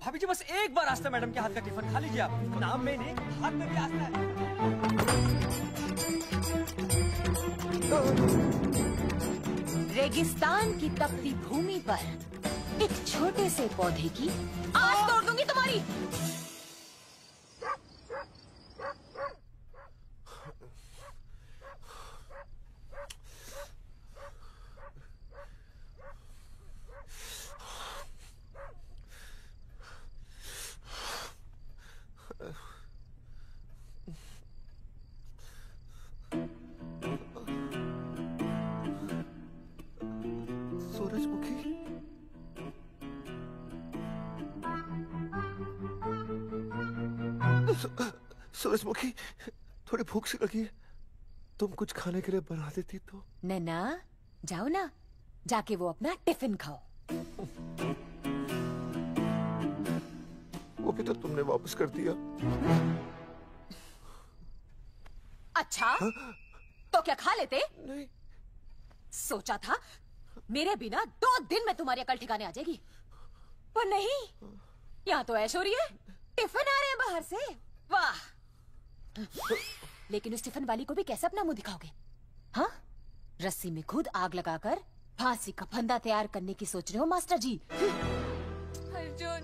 [SPEAKER 8] भाभी जी बस एक बार आस्था मैडम के हाथ का टिफिन खा लीजिए आप, नाम में नहीं हाथ में भी आस्था है।
[SPEAKER 10] रेगिस्तान की तपती भूमि पर एक छोटे से पौधे की आस तोड़ दूंगी तुम्हारी।
[SPEAKER 16] सूरजमुखी, थोड़ी भूख सी लगी है, तुम कुछ खाने के लिए बना देती तो।
[SPEAKER 10] नैना जाओ ना, जाके वो अपना टिफिन खाओ।
[SPEAKER 16] वो भी तो तुमने वापस कर दिया।
[SPEAKER 10] अच्छा तो क्या खा लेते?
[SPEAKER 16] नहीं।
[SPEAKER 10] सोचा था मेरे बिना 2 दिन में तुम्हारी अकल ठिकाने आ जाएगी, पर नहीं, यहाँ तो ऐश हो रही है, टिफिन आ रहे हैं बाहर से। वाह! लेकिन उस टिफिन वाली को भी कैसे अपना मुंह दिखाओगे? हाँ, रस्सी में खुद आग लगाकर फांसी का फंदा तैयार करने की सोच रहे हो मास्टर जी?
[SPEAKER 3] अर्जुन,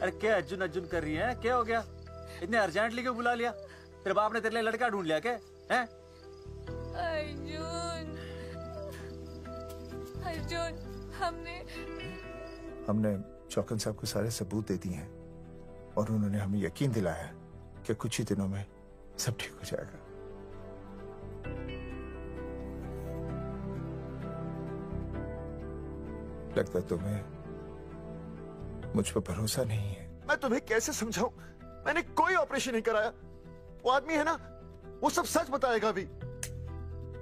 [SPEAKER 4] अरे क्या अर्जुन अर्जुन कर रही है? क्या हो गया? इतने अर्जेंटली क्यों बुला लिया? तेरे बाप ने तेरे लिए लड़का ढूंढ लिया क्या? हैं?
[SPEAKER 3] अर्जुन, अर्जुन,
[SPEAKER 2] हमने चौकन साहब को सारे सबूत दे दिए हैं और उन्होंने हमें यकीन दिलाया कि कुछ ही दिनों में सब ठीक हो जाएगा। लगता है तुम्हें मुझ पर भरोसा नहीं है।
[SPEAKER 16] मैं तुम्हें कैसे समझाऊं? मैंने कोई ऑपरेशन नहीं कराया। वो आदमी है ना, वो सब सच बताएगा अभी।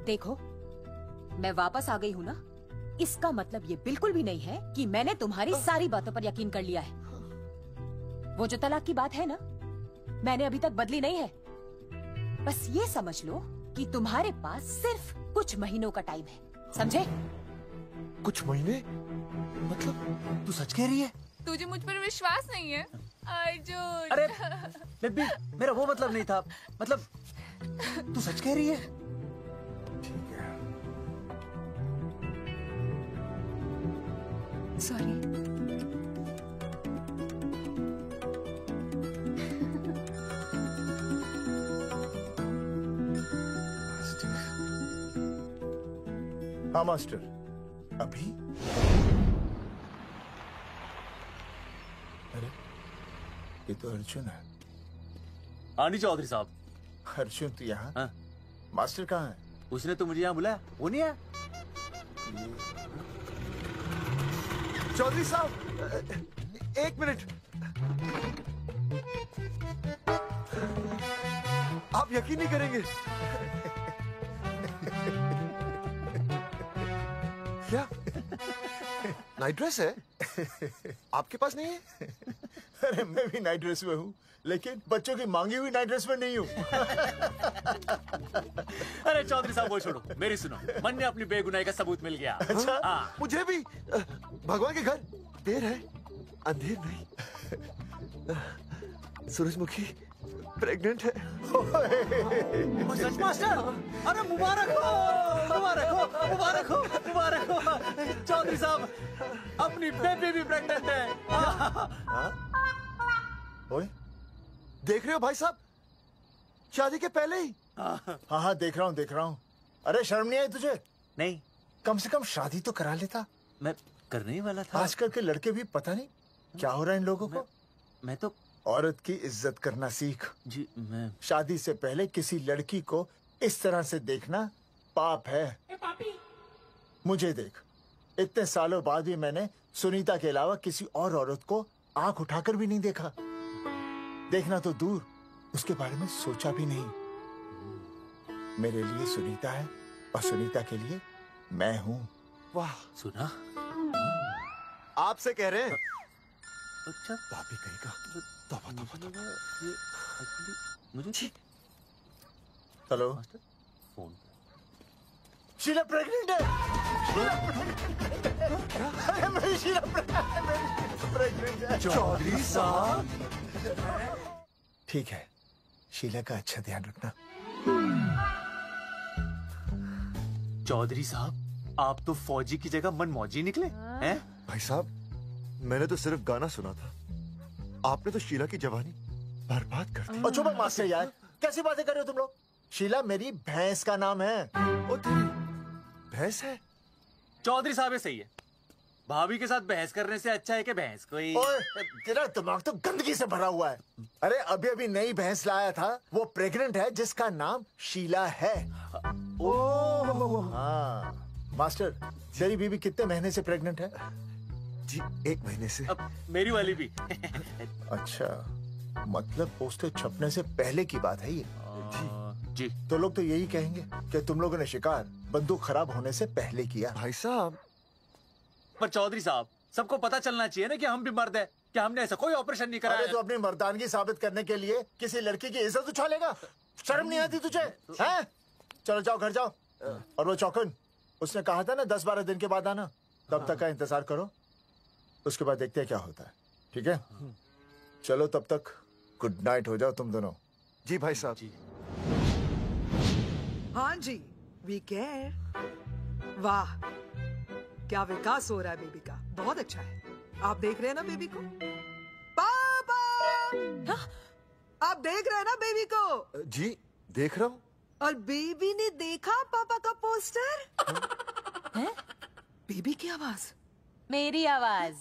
[SPEAKER 10] देखो, मैं वापस आ गई हूँ ना, इसका मतलब ये बिल्कुल भी नहीं है कि मैंने तुम्हारी सारी बातों पर यकीन कर लिया है। वो जो तलाक की बात है ना, मैंने अभी तक बदली नहीं है। बस ये समझ लो कि तुम्हारे पास सिर्फ कुछ महीनों का टाइम है, समझे?
[SPEAKER 16] कुछ महीने? मतलब
[SPEAKER 4] तू सच कह रही है?
[SPEAKER 3] तुझे मुझ पर विश्वास नहीं है अर्जुन?
[SPEAKER 4] अरे बेबी, मेरा वो मतलब नहीं था। मतलब तू सच कह रही है?
[SPEAKER 2] ठीक है।
[SPEAKER 10] सॉरी।
[SPEAKER 2] हाँ मास्टर, अभी? अरे ये तो अर्जुन है।
[SPEAKER 4] आनी चौधरी साहब।
[SPEAKER 2] अर्जुन तू यहाँ? हाँ। मास्टर कहाँ है?
[SPEAKER 4] उसने तो मुझे यहाँ बुलाया, वो नहीं है।
[SPEAKER 16] चौधरी साहब, एक मिनट। आप यकीन नहीं करेंगे। क्या नाइट ड्रेस है? आपके पास नहीं है?
[SPEAKER 2] अरे मैं भी नाइट ड्रेस में हूँ, लेकिन बच्चों की मांगी हुई नाइट ड्रेस में नहीं हूँ।
[SPEAKER 4] अरे चौधरी साहब वो छोड़ो, मेरी सुनो। मन ने अपनी बेगुनाही का सबूत मिल गया।
[SPEAKER 16] अच्छा? हाँ। मुझे भी। भगवान के घर देर है, अंधेर नहीं। सूरजमुखी प्रेग्नेंट है।
[SPEAKER 4] सच मास्टर? अरे मुबारक हो, मुबारक हो, मुबारक हो, मुबारक हो। चौधरी साहब, अपनी बेबी भी प्रेग्नेंट है।
[SPEAKER 2] ओए,
[SPEAKER 16] देख रहे हो भाई साहब, शादी के पहले ही।
[SPEAKER 2] हाँ हाँ देख रहा हूँ, देख रहा हूँ। अरे शर्म नहीं आई तुझे?
[SPEAKER 4] नहीं।
[SPEAKER 2] कम से कम शादी तो करा लेता।
[SPEAKER 4] मैं करने ही वाला था।
[SPEAKER 2] आजकल के लड़के भी पता नहीं क्या हो रहा है इन लोगों को।
[SPEAKER 4] मैं तो
[SPEAKER 2] औरत की इज्जत करना सीख।
[SPEAKER 4] जी मैं
[SPEAKER 2] शादी से पहले किसी लड़की को इस तरह से देखना पाप है। मुझे देख, इतने सालों बाद भी मैंने सुनीता के अलावा किसी और औरत को आंख उठाकर भी नहीं देखा। देखना तो दूर, उसके बारे में सोचा भी नहीं। मेरे लिए सुनीता है और सुनीता के लिए मैं हूँ।
[SPEAKER 16] वाह,
[SPEAKER 4] सुना?
[SPEAKER 16] आपसे कह रहे हैं।
[SPEAKER 4] अच्छा
[SPEAKER 16] भाभी कहेगा। तौबा तौबा तौबा।
[SPEAKER 4] मुझे
[SPEAKER 2] हेलो,
[SPEAKER 4] फोन।
[SPEAKER 2] शीला प्रेग्नेंट है। अरे मेरी शीला प्रेग्नेंट है।
[SPEAKER 16] चौधरी साहब,
[SPEAKER 2] ठीक है, शीला का अच्छा ध्यान रखना।
[SPEAKER 4] चौधरी साहब, आप तो फौजी की जगह मनमौजी निकले हैं?
[SPEAKER 16] भाई साहब, मैंने तो सिर्फ गाना सुना था, आपने तो शीला की जवानी बर्बाद कर दी।
[SPEAKER 2] और चुप मास्टर यार, कैसी बातें कर रहे हो तुम लोग? शीला मेरी भैंस का नाम है।
[SPEAKER 16] ओ तेरी भैंस है?
[SPEAKER 4] चौधरी साहब सही है, भाभी के साथ बहस करने से अच्छा है कि भैंस कोई।
[SPEAKER 2] ओए, तेरा दिमाग तो गंदगी से भरा हुआ है। अरे अभी अभी नई भैंस लाया था, वो प्रेग्नेंट है, जिसका नाम शीला है। हाँ मास्टर, तेरी बीवी कितने महीने से प्रेग्नेंट है?
[SPEAKER 16] जी 1 महीने से।
[SPEAKER 4] अब मेरी वाली भी।
[SPEAKER 2] अच्छा, मतलब पोस्टर छपने से पहले की बात है ये।
[SPEAKER 4] जी
[SPEAKER 2] तो लोग तो यही कहेंगे कि तुम लोगों ने शिकार बंदूक खराब होने से पहले किया।
[SPEAKER 16] भाई साहब,
[SPEAKER 4] पर चौधरी साहब, सबको पता चलना चाहिए ना कि हम भी मर्द है, कि हमने ऐसा कोई ऑपरेशन नहीं कराया।
[SPEAKER 2] अरे तो अपनी मर्दानगी साबित करने के लिए किसी लड़की की इज्जत उछालेगा? शर्म नहीं आती तुझे? हैं? चलो जाओ, घर जाओ। और वो चौकन, उसने कहा था ना 10-12 दिन के बाद आना, तब तक का इंतजार करो, उसके बाद देखते हैं क्या होता है। ठीक है? चलो तब तक गुड नाइट हो जाओ तुम दोनों।
[SPEAKER 16] जी भाई साहब। जी।
[SPEAKER 15] हाँ जी, वी केयर। वाह, क्या विकास हो रहा है बेबी का, बहुत अच्छा है। आप देख रहे हैं ना बेबी को? पापा, आप देख रहे हैं ना बेबी को?
[SPEAKER 16] जी देख रहा हूँ।
[SPEAKER 15] और बेबी ने देखा पापा का पोस्टर? हैं? बेबी की आवाज?
[SPEAKER 10] मेरी आवाज।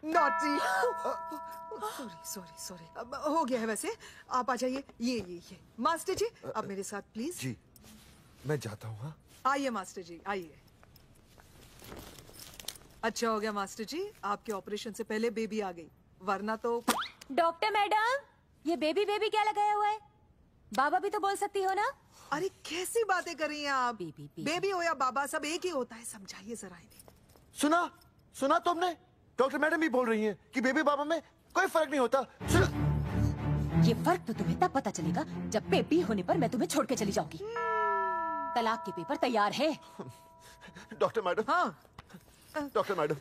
[SPEAKER 15] नॉटी। सॉरी। अब हो गया है वैसे। आप आ जाइए। ये मास्टर जी, आप मेरे साथ प्लीज।
[SPEAKER 16] जी मैं जाता हूँ। हाँ
[SPEAKER 15] आइए मास्टर जी, आइए। अच्छा हो गया मास्टर जी, आपके ऑपरेशन से पहले बेबी आ गई, वरना तो।
[SPEAKER 10] डॉक्टर मैडम, ये बेबी बेबी क्या लगाया हुआ है? बाबा भी तो बोल सकती हो ना?
[SPEAKER 15] अरे कैसी बातें कर रही हैं आप? बेबी हो या बाबा सब एक ही होता है, समझाइए जरा इन्हें।
[SPEAKER 16] सुना तुमने? डॉक्टर मैडम भी बोल रही हैं कि बेबी बाबा में कोई फर्क नहीं होता।
[SPEAKER 10] ये फर्क तो तुम्हें तब पता चलेगा जब बेबी होने पर मैं तुम्हें छोड़ के चली जाऊंगी। तलाक के पेपर तैयार है।
[SPEAKER 16] Doctor madam. हाँ डॉक्टर मैडम,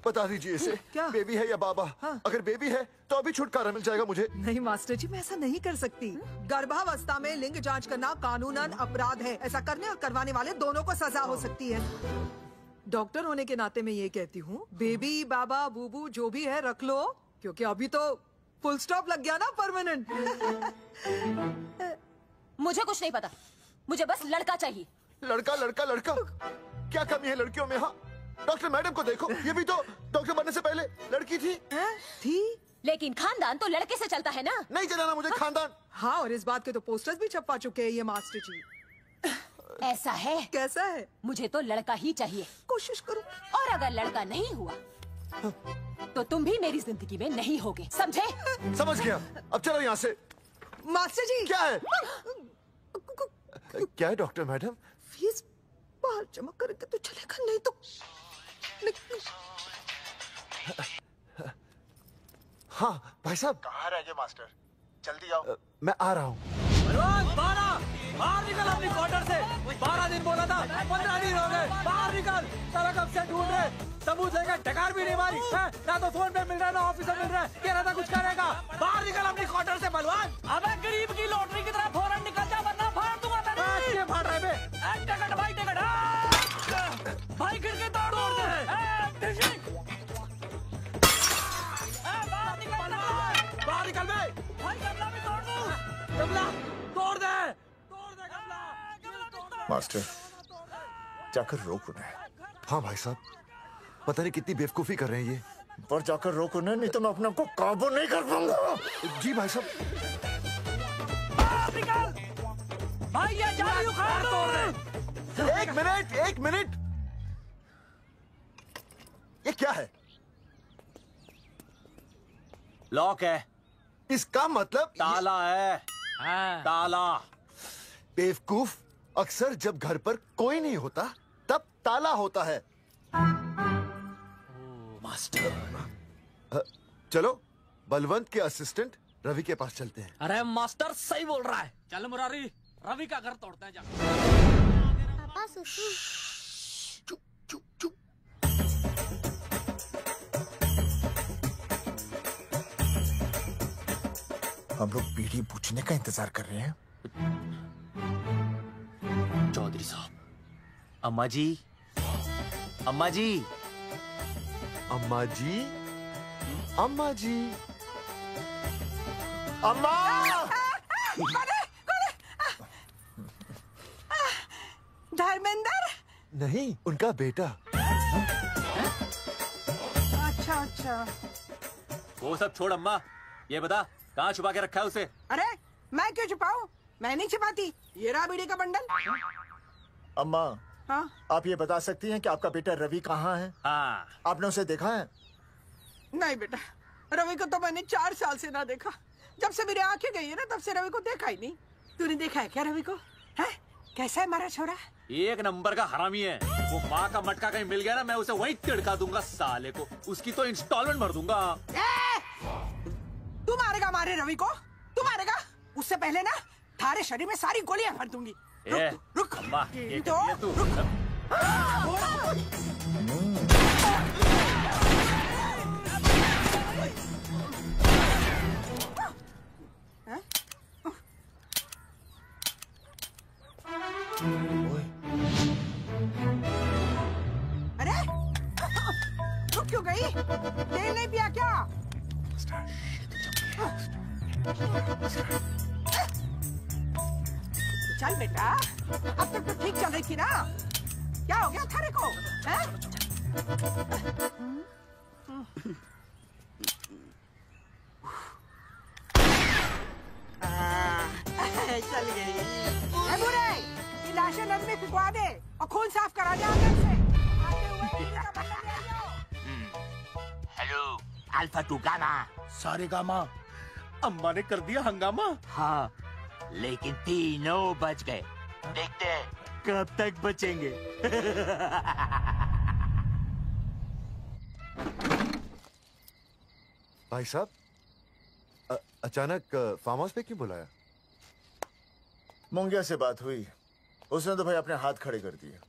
[SPEAKER 16] बता दीजिए इसे, क्या बेबी है या बाबा? अगर बेबी है तो अभी छुटकारा मिल जाएगा मुझे।
[SPEAKER 15] नहीं मास्टर जी, मैं ऐसा नहीं कर सकती। गर्भावस्था में लिंग जांच करना कानूनन अपराध है। ऐसा करने और करवाने वाले दोनों को सजा हो सकती है। डॉक्टर होने के नाते मैं ये कहती हूँ, बेबी बाबा बूबू जो भी है रख लो, क्योंकि अभी तो फुल स्टॉप लग गया ना परमानेंट।
[SPEAKER 10] मुझे कुछ नहीं पता, मुझे बस लड़का चाहिए।
[SPEAKER 16] लड़का लड़का लड़का, क्या कमी है लड़कियों में? हाँ डॉक्टर मैडम को देखो, ये भी तो डॉक्टर बनने से पहले लड़की थी।
[SPEAKER 15] थी,
[SPEAKER 10] लेकिन खानदान तो लड़के से चलता है ना।
[SPEAKER 16] नहीं चलाना मुझे खानदान।
[SPEAKER 15] हाँ, और इस बात के तो पोस्टर्स भी छपवा चुके हैं ये मास्टर जी।
[SPEAKER 10] ऐसा है?
[SPEAKER 15] कैसा है?
[SPEAKER 10] मुझे तो लड़का ही चाहिए।
[SPEAKER 15] कोशिश करो।
[SPEAKER 10] और अगर लड़का नहीं हुआ तो तुम भी मेरी जिंदगी में नहीं होगे, समझे?
[SPEAKER 16] समझ गया, अब चलो यहाँ से।
[SPEAKER 15] मास्टर जी।
[SPEAKER 16] क्या है? क्या है डॉक्टर मैडम?
[SPEAKER 15] फीस बाहर जमा करके तो चलेगा, नहीं तो।
[SPEAKER 16] हाँ भाई साहब।
[SPEAKER 2] कहाँ रह गए मास्टर? जल्दी आओ।
[SPEAKER 16] मैं आ रहा हूँ।
[SPEAKER 4] बाहर निकल अपनी क्वार्टर से। 12 दिन बोला था, 15 दिन हो गए। बाहर निकल, सारा कब से ढूंढ रहे, सबूत लेकर डकार भी नहीं मारी है? ना तो फोन पे मिल रहा है, ना ऑफिस में मिल रहा है। कह रहा था कुछ करेगा। बाहर निकल अपनी क्वार्टर से बलवान।
[SPEAKER 18] अबे गरीब की लॉटरी की तरह फौरन निकल जा, वरना फाड़ दूंगा तेरे।
[SPEAKER 4] क्या फाड़ रहा है बे?
[SPEAKER 18] टिकट भाई, टिकट। भाई खिड़की तोड़ दे।
[SPEAKER 4] बाहर निकल बे।
[SPEAKER 18] भाई गमला भी तोड़ दूं।
[SPEAKER 4] गमला तोड़ दे।
[SPEAKER 2] मास्टर जाकर रोक उन्हें।
[SPEAKER 16] हाँ भाई साहब, पता नहीं कितनी बेवकूफी कर रहे हैं ये।
[SPEAKER 2] पर जाकर रोक उन्हें, नहीं तो मैं अपने आप को काबू नहीं कर पाऊंगा।
[SPEAKER 16] जी भाई साहब।
[SPEAKER 18] भाई ये जाली उखाड़ दो।
[SPEAKER 16] एक मिनट। ये क्या है?
[SPEAKER 4] लॉक है।
[SPEAKER 16] इसका मतलब
[SPEAKER 4] ताला है। ताला।
[SPEAKER 16] बेवकूफ, अक्सर जब घर पर कोई नहीं होता तब ताला होता है।
[SPEAKER 4] मास्टर।
[SPEAKER 16] चलो बलवंत के असिस्टेंट रवि के पास चलते हैं।
[SPEAKER 18] अरे मास्टर सही बोल रहा है। चल मुरारी, रवि का घर तोड़ते हैं। जा
[SPEAKER 6] पापा सुसु।
[SPEAKER 2] हम लोग बीड़ी पूछने का इंतजार कर रहे हैं।
[SPEAKER 4] चौधरी साहब। अम्मा जी, अम्मा जी,
[SPEAKER 16] अम्मा जी, अम्मा जी, अम्मा।
[SPEAKER 15] धर्मेंद्र?
[SPEAKER 16] नहीं, उनका बेटा।
[SPEAKER 15] अच्छा।
[SPEAKER 4] वो सब छोड़ अम्मा, ये बता कहाँ छुपा के रखा है उसे?
[SPEAKER 9] अरे मैं क्यों छुपाऊं? मैं नहीं छुपाती। ये रहा बीड़ी का बंडल।
[SPEAKER 2] अम्मा।
[SPEAKER 9] हाँ?
[SPEAKER 2] आप ये बता सकती हैं कि आपका बेटा रवि कहाँ है?
[SPEAKER 4] हाँ।
[SPEAKER 2] आपने उसे देखा है?
[SPEAKER 9] नहीं बेटा, रवि को तो मैंने 4 साल से ना देखा। जब से मेरी आंखें गई है ना, तब से रवि को देखा ही नहीं। तूने देखा है क्या रवि को? है? कैसा है हमारा छोरा?
[SPEAKER 4] एक नंबर का हरामी है। वो माँ का मटका कहीं मिल गया ना, मैं उसे वहीं तिड़का दूंगा साले को। उसकी तो इंस्टॉलमेंट भर दूंगा।
[SPEAKER 9] तू मारेगा मारे रवि को? तू मारेगा? उससे पहले ना थारे शरीर में सारी गोलियां भर दूंगी। रुक
[SPEAKER 4] अम्मा, ये
[SPEAKER 9] तो
[SPEAKER 4] कर दिया तू।
[SPEAKER 9] अरे रुक क्यों गई? तेल नहीं पिया क्या? चल बेटा, अब तक तो ठीक चल रही थी ना। क्या हो गया थारे को? चल गई। बुरे, ये लाशें नदी में फिकवा दे और खून साफ करा दे अंदर से। आते हुए
[SPEAKER 19] हेलो अल्फा टू गामा। सारे गामा अम्मा ने कर दिया हंगामा। हाँ लेकिन तीनों बच गए। देखते हैं कब तक बचेंगे।
[SPEAKER 16] भाई साहब अचानक फार्म हाउस पे क्यों बुलाया?
[SPEAKER 2] मुंगिया से बात हुई, उसने तो भाई अपने हाथ खड़े कर दिए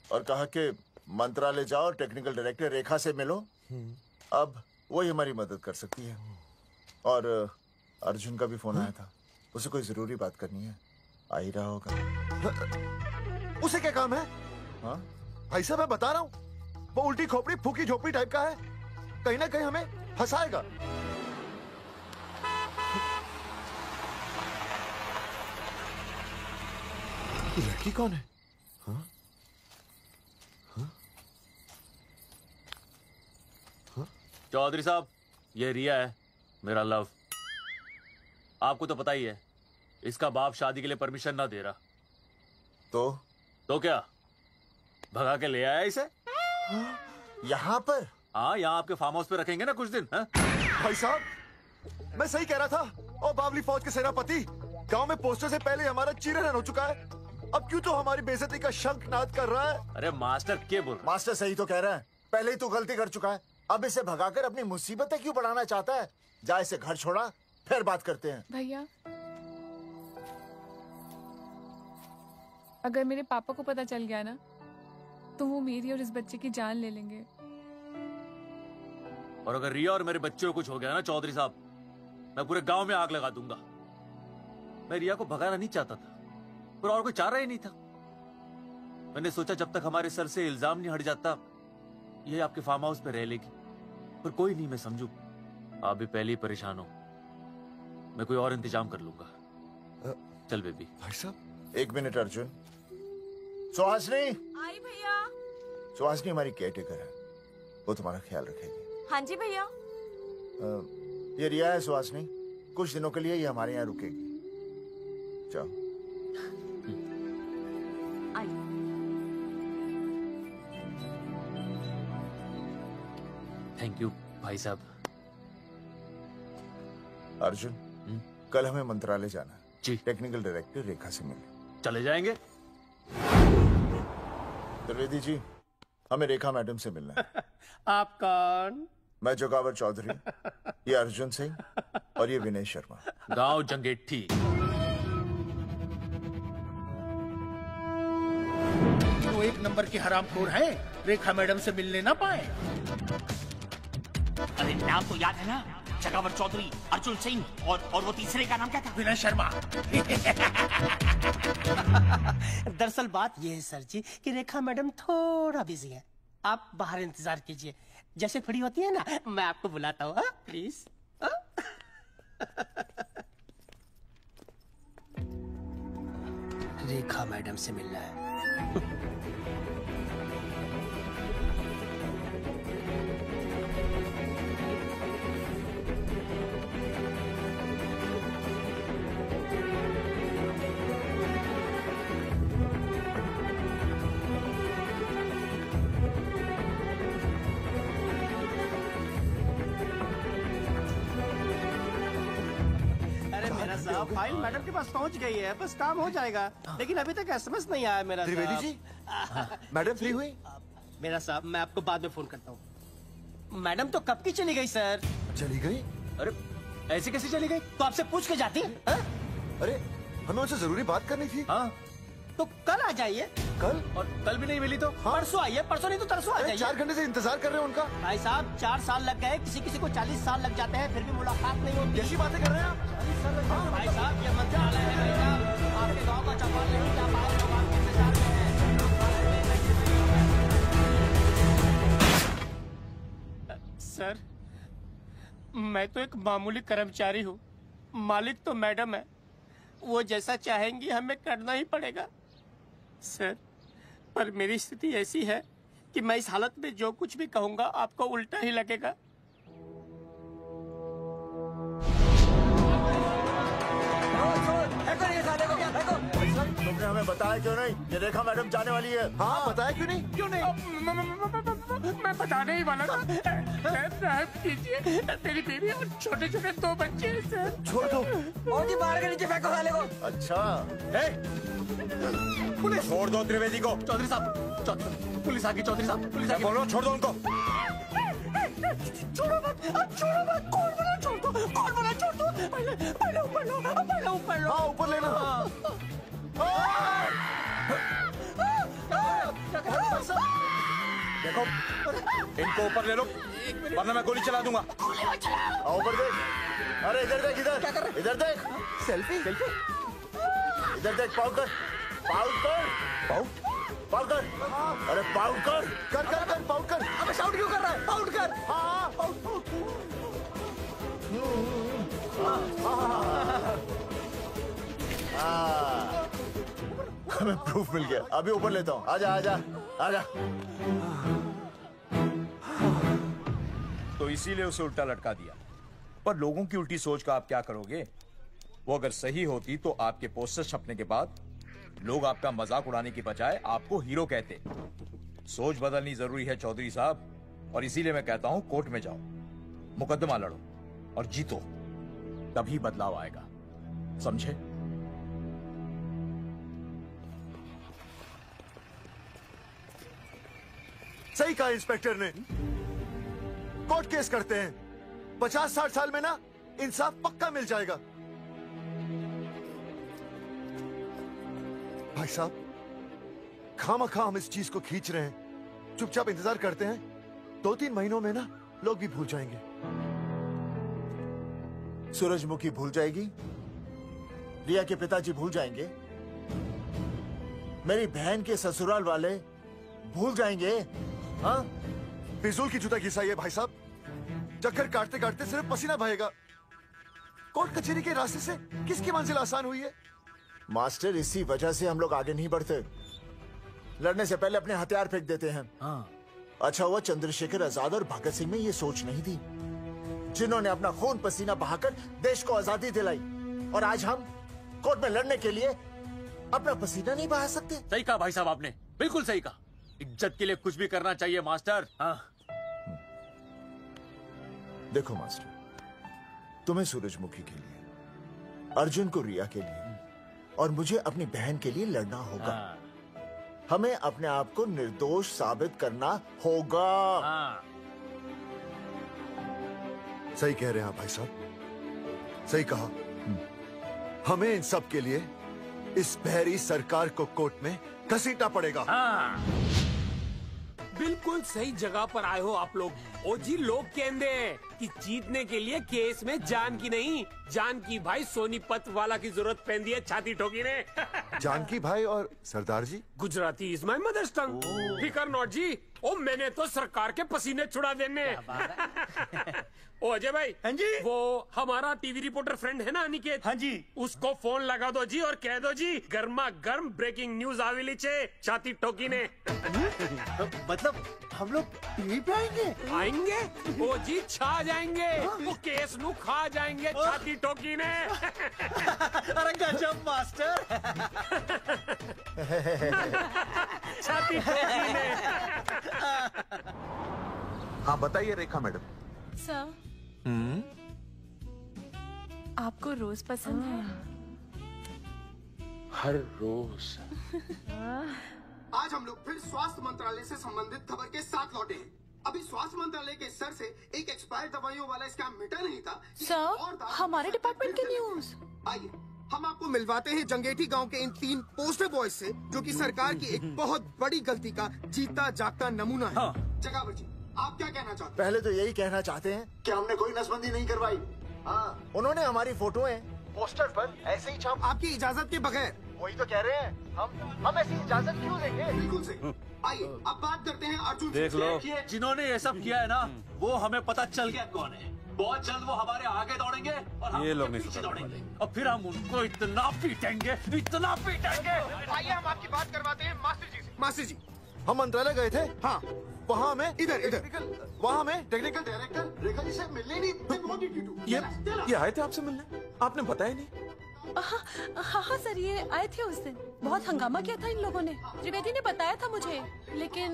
[SPEAKER 2] और कहा कि मंत्रालय जाओ और टेक्निकल डायरेक्टर रेखा से मिलो, अब वही हमारी मदद कर सकती है। और अर्जुन का भी फोन आया था, उसे कोई जरूरी बात करनी है, आ ही रहा होगा।
[SPEAKER 16] उसे क्या काम है?
[SPEAKER 2] हाँ
[SPEAKER 16] भाई साहब मैं बता रहा हूँ, वो उल्टी खोपड़ी फूकी झोपड़ी टाइप का है, कहीं ना कहीं हमें फंसाएगा। ये लड़की कौन है? हाँ? हाँ?
[SPEAKER 4] हाँ? चौधरी साहब ये रिया है, मेरा लव। आपको तो पता ही है इसका बाप शादी के लिए परमिशन ना दे रहा। तो क्या भगा के ले आया इसे?
[SPEAKER 2] यहाँ पर?
[SPEAKER 4] हाँ यहाँ आपके फार्म हाउस पे रखेंगे ना कुछ दिन। हाँ?
[SPEAKER 16] भाई साहब मैं सही कह रहा था। और बावली फौज के सेनापति, गांव में पोस्टर से पहले हमारा चीरहरण हो चुका है, अब क्यों तो हमारी बेइज्जती का शंखनाद कर रहा है?
[SPEAKER 4] अरे मास्टर क्या बोल?
[SPEAKER 2] मास्टर सही तो कह रहा है, पहले ही तो गलती कर चुका है, अब इसे भगाकर अपनी मुसीबतें क्यों बढ़ाना चाहता है? जा इसे घर छोड़ा, फिर बात करते हैं।
[SPEAKER 3] भैया अगर मेरे पापा को पता चल गया ना तो वो मेरी और इस बच्चे की जान ले लेंगे।
[SPEAKER 4] और अगर रिया और मेरे बच्चे को कुछ हो गया ना चौधरी साहब, मैं पूरे गांव में आग लगा दूंगा। मैं रिया को भगाना नहीं चाहता था, पर और कोई चाह रहा ही नहीं था। मैंने सोचा जब तक हमारे सर से इल्जाम नहीं हट जाता ये आपके फार्म हाउस पे रह लेगी, पर कोई नहीं, मैं समझू आप भी पहले ही परेशान हो, मैं कोई और इंतजाम कर लूंगा। चल बेबी।
[SPEAKER 16] भाई साहब
[SPEAKER 2] 1 मिनट अर्जुन। सुहासनी।
[SPEAKER 10] आई भैया।
[SPEAKER 2] सुहासनी हमारी केयरटेकर है, वो तुम्हारा ख्याल रखेगी।
[SPEAKER 10] हाँ जी भैया।
[SPEAKER 2] ये रिया है सुहासनी, कुछ दिनों के लिए ये हमारे यहाँ रुकेगी। जाओ।
[SPEAKER 4] थैंक यू भाई साहब।
[SPEAKER 2] अर्जुन कल हमें मंत्रालय जाना है
[SPEAKER 4] जी।
[SPEAKER 2] टेक्निकल डायरेक्टर रेखा से मिलने
[SPEAKER 4] चले जाएंगे।
[SPEAKER 2] त्रिवेदी जी हमें रेखा मैडम से मिलना है।
[SPEAKER 19] आप कौन?
[SPEAKER 2] मैं जोगावर चौधरी, ये अर्जुन सिंह और ये विनय शर्मा।
[SPEAKER 4] गांव जंगेठी।
[SPEAKER 19] वो 1 नंबर की हरामखोर है, रेखा मैडम से मिलने ना पाए।
[SPEAKER 17] अरे नाम तो याद है ना, जगावर चौधरी, अर्जुन सिंह और वो तीसरे का नाम क्या था?
[SPEAKER 19] विनय शर्मा।
[SPEAKER 22] दरअसल बात ये है सर जी कि रेखा मैडम थोड़ा बिजी है, आप बाहर इंतजार कीजिए, जैसे फ्री होती है ना मैं आपको बुलाता हूँ, प्लीज। रेखा मैडम से मिलना है। फाइल मैडम के पास पहुंच गई है, बस काम हो जाएगा, लेकिन अभी तक एसएमएस नहीं आया मेरा।
[SPEAKER 16] त्रिवेदी जी मैडम फ्री हुई?
[SPEAKER 22] मेरा साहब मैं आपको बाद में फोन करता हूँ। मैडम तो कब की चली गई सर।
[SPEAKER 16] चली गई?
[SPEAKER 4] अरे ऐसे कैसे चली गई?
[SPEAKER 22] तो आपसे पूछ के जाती।
[SPEAKER 16] अरे हमें उनसे जरूरी बात करनी थी।
[SPEAKER 4] हाँ
[SPEAKER 22] तो कल आ जाइए।
[SPEAKER 16] कल?
[SPEAKER 4] और कल भी नहीं मिली तो?
[SPEAKER 22] हाँ? परसों आइए, परसों नहीं तो तरसों आ जाइए।
[SPEAKER 16] 4 घंटे से इंतजार कर रहे हैं उनका।
[SPEAKER 22] भाई साहब 4 साल लग गए, किसी को 40 साल लग जाते हैं, फिर भी मुलाकात नहीं होती।
[SPEAKER 16] ऐसी बातें कर रहे हैं आप?
[SPEAKER 22] भाई साहब ये मंत्रालय है भाई साहब, आपके गाँव का चौपाल नहीं जा पाए तो आप इंतजार में हैं। सर मैं तो एक मामूली कर्मचारी हूँ, मालिक तो मैडम है, वो जैसा चाहेंगी हमें करना ही पड़ेगा। सर पर मेरी स्थिति ऐसी है कि मैं इस हालत में जो कुछ भी कहूँगा आपको उल्टा ही लगेगा।
[SPEAKER 2] तुमने हमें बताया क्यों नहीं? ये रेखा मैडम जाने वाली है।
[SPEAKER 16] हाँ बताया क्यों नहीं?
[SPEAKER 22] क्यों नहीं? मैं बताने ही वाला था। रहम कीजिए, मेरी बीवी और छोटे छोटे 2 बच्चे हैं सर।
[SPEAKER 2] छोड़ दो।
[SPEAKER 8] और जी बाहर के नीचे फेंको साले को।
[SPEAKER 2] अच्छा
[SPEAKER 4] पुलिस छोड़ दो त्रिवेदी को।
[SPEAKER 22] चौधरी साहब, पुलिस आ गई। चौधरी साहब, पुलिस आ गई।
[SPEAKER 4] बोलो छोड़ दो उनको।
[SPEAKER 22] छोड़ो मत, कौन बोला छोड़ दो, कौन बोला छोड़ दो। पहले ऊपर लो, पहले ऊपर लो।
[SPEAKER 2] हाँ ऊपर लेना।
[SPEAKER 4] देखो इनको ऊपर ले लो वरना मैं गोली चला दूंगा।
[SPEAKER 2] ऊपर देख। अरे इधर देख, इधर क्या कर रहे? इधर देख। सेल्फी इधर देख। पाउट कर। अरे पाउट कर पाउट कर।
[SPEAKER 8] अबे शाउट क्यों कर रहा है? पाउट कर।
[SPEAKER 2] हाँ पाउट। हमें प्रूफ मिल गया। अभी ऊपर लेता हूँ। आजा आजा आजा।
[SPEAKER 4] तो इसीलिए उसे उल्टा लटका दिया। पर लोगों की उल्टी सोच का आप क्या करोगे? वो अगर सही होती तो आपके पोस्टर छपने के बाद लोग आपका मजाक उड़ाने की बजाय आपको हीरो कहते। सोच बदलनी जरूरी है चौधरी साहब, और इसीलिए मैं कहता हूं कोर्ट में जाओ, मुकदमा लड़ो और जीतो, तभी बदलाव आएगा। समझे?
[SPEAKER 16] सही कहा इंस्पेक्टर ने। कोर्ट केस करते हैं, 50-60 साल में ना इंसाफ पक्का मिल जाएगा। भाई साहब, खामखा हम इस चीज को खींच रहे हैं। चुपचाप इंतजार करते हैं, 2-3 महीनों में ना लोग भी भूल जाएंगे।
[SPEAKER 2] सूरजमुखी भूल जाएगी, रिया के पिताजी भूल जाएंगे, मेरी बहन के ससुराल वाले भूल जाएंगे। हाँ,
[SPEAKER 16] फिजूल की जुता घिसाई है भाई साहब। चक्कर काटते काटते सिर्फ पसीना बहेगा। कोर्ट कचहरी के रास्ते से किसकी मंजिल आसान हुई है?
[SPEAKER 2] मास्टर, इसी वजह से हम लोग आगे नहीं बढ़ते। लड़ने से पहले अपने हथियार फेंक देते हैं। अच्छा हुआ चंद्रशेखर आजाद और भगत सिंह में ये सोच नहीं थी, जिन्होंने अपना खून पसीना बहाकर देश को आजादी दिलाई। और आज हम कोर्ट में लड़ने के लिए अपना पसीना नहीं बहा सकते।
[SPEAKER 4] सही कहा भाई साहब आपने, बिल्कुल सही कहा। इज्जत के लिए कुछ भी करना चाहिए मास्टर।
[SPEAKER 2] देखो मास्टर, तुम्हें सूरजमुखी के लिए, अर्जुन को रिया के लिए और मुझे अपनी बहन के लिए लड़ना होगा। हमें अपने आप को निर्दोष साबित करना होगा।
[SPEAKER 16] सही कह रहे हैं आप भाई साहब, सही कहा। हमें इन सब के लिए इस बहरी सरकार को कोर्ट में घसीटना पड़ेगा।
[SPEAKER 7] बिल्कुल सही जगह पर आए हो आप लोग। ओ जी, लोग कहते हैं कि जीतने के लिए केस में जान की नहीं, जान की भाई सोनीपत वाला की जरूरत पैंदी है छाती ठोकी ने।
[SPEAKER 16] जानकी भाई और सरदार जी,
[SPEAKER 7] गुजराती इज माई मदर्स टंग। फिकर नॉट जी। ओ मैंने तो सरकार के पसीने छुड़ा देने। ओ अजय भाई, हाँ जी, वो हमारा टीवी रिपोर्टर फ्रेंड है ना अनिकेत, हाँ जी, उसको फोन लगा दो जी और कह दो जी गर्मा गर्म ब्रेकिंग न्यूज आवेली छे छाती ठोकी ने।
[SPEAKER 21] मतलब हम लोग टीवी पे
[SPEAKER 7] आएंगे? ओ जी छा जाएंगे, वो केस नु खा जाएंगे छाती ठोकी ने।
[SPEAKER 21] अरे गजब मास्टर।
[SPEAKER 7] छाती ठोकी ने।
[SPEAKER 5] हाँ बताइए रेखा मैडम।
[SPEAKER 3] सर, आपको रोज पसंद है?
[SPEAKER 5] हर रोज।
[SPEAKER 20] आज हम लोग फिर स्वास्थ्य मंत्रालय से संबंधित खबर के साथ लौटे हैं। अभी स्वास्थ्य मंत्रालय के स्तर से एक एक्सपायर्ड दवाइयों वाला स्कैम मिटा नहीं था।
[SPEAKER 3] सर, हमारे डिपार्टमेंट की न्यूज।
[SPEAKER 20] आइए हम आपको मिलवाते हैं जंगेठी गांव के इन 3 पोस्टर बॉयज से, जो कि सरकार की एक बहुत बड़ी गलती का जीता जागता नमूना है। जगावर जी, आप क्या कहना चाहते हैं?
[SPEAKER 2] पहले तो यही कहना चाहते हैं कि हमने कोई नसबंदी नहीं करवाई। हाँ, उन्होंने हमारी फोटोएं पोस्टर पर ऐसे ही छाप,
[SPEAKER 20] आपकी इजाजत के बगैर।
[SPEAKER 2] वही तो कह रहे हैं, हम ऐसी इजाजत क्यों देंगे?
[SPEAKER 20] बिल्कुल सही। आइए अब बात करते हैं अर्जुन।
[SPEAKER 4] देख लो, जिन्होंने ये सब किया है ना, वो हमें पता चल गया कौन है। बहुत जल्द वो हमारे आगे दौड़ेंगे और हम
[SPEAKER 5] ये लोग
[SPEAKER 4] उनके
[SPEAKER 5] नहीं
[SPEAKER 4] पीछे दौड़ेंगे और फिर हम उनको इतना पीटेंगे, इतना पीटेंगे।
[SPEAKER 20] आइए हम आपकी बात करवाते हैं मास्टर जी से। मास्टर जी,
[SPEAKER 16] हम मंत्रालय गए थे।
[SPEAKER 20] हाँ,
[SPEAKER 16] वहाँ में
[SPEAKER 20] इधर
[SPEAKER 16] वहाँ में
[SPEAKER 20] टेक्निकल डायरेक्टर रेखा जी से मिलने नहीं।
[SPEAKER 5] ये आए थे आपसे मिलने, आपने बताया नहीं।
[SPEAKER 1] हाँ सर, ये आए थे उस दिन। बहुत हंगामा किया था इन लोगों ने। त्रिवेदी ने बताया था मुझे, लेकिन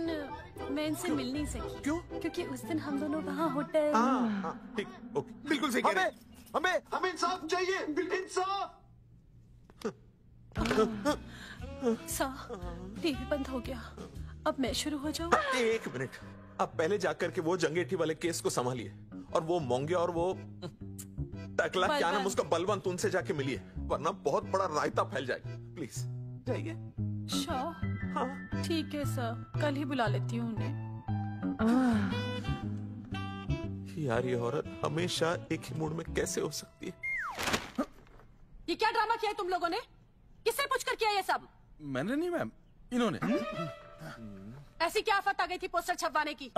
[SPEAKER 1] मैं इनसे मिल नहीं सकी। क्यों? क्योंकि उस दिन हम दोनों वहाँ होटल।
[SPEAKER 16] ठीक, ओके, बिल्कुल सही कह रहे हैं। हमें इंसाफ चाहिए, इंसाफ।
[SPEAKER 1] सर, टीवी बंद हो गया। अब मैं शुरू हो जाऊँ?
[SPEAKER 11] एक मिनट, आप पहले जाकर के वो जंगेठी वाले केस को संभालिए, और वो मोंगे और वो टकला क्या नाम उसका बलवंत, उनसे जाके मिलिए, वरना बहुत बड़ा रायता फैल जाएगा। प्लीज जाइए।
[SPEAKER 1] हाँ ठीक है सर, कल ही बुला लेती हूँ उन्हें।
[SPEAKER 11] यार ये औरत हमेशा एक ही मूड में कैसे हो सकती है?
[SPEAKER 1] ये क्या ड्रामा किया है तुम लोगों ने? किससे पूछकर किया ये सब?
[SPEAKER 21] मैंने नहीं मैम, इन्होंने।
[SPEAKER 1] ऐसी क्या आफत आ गई थी पोस्टर छपवाने की?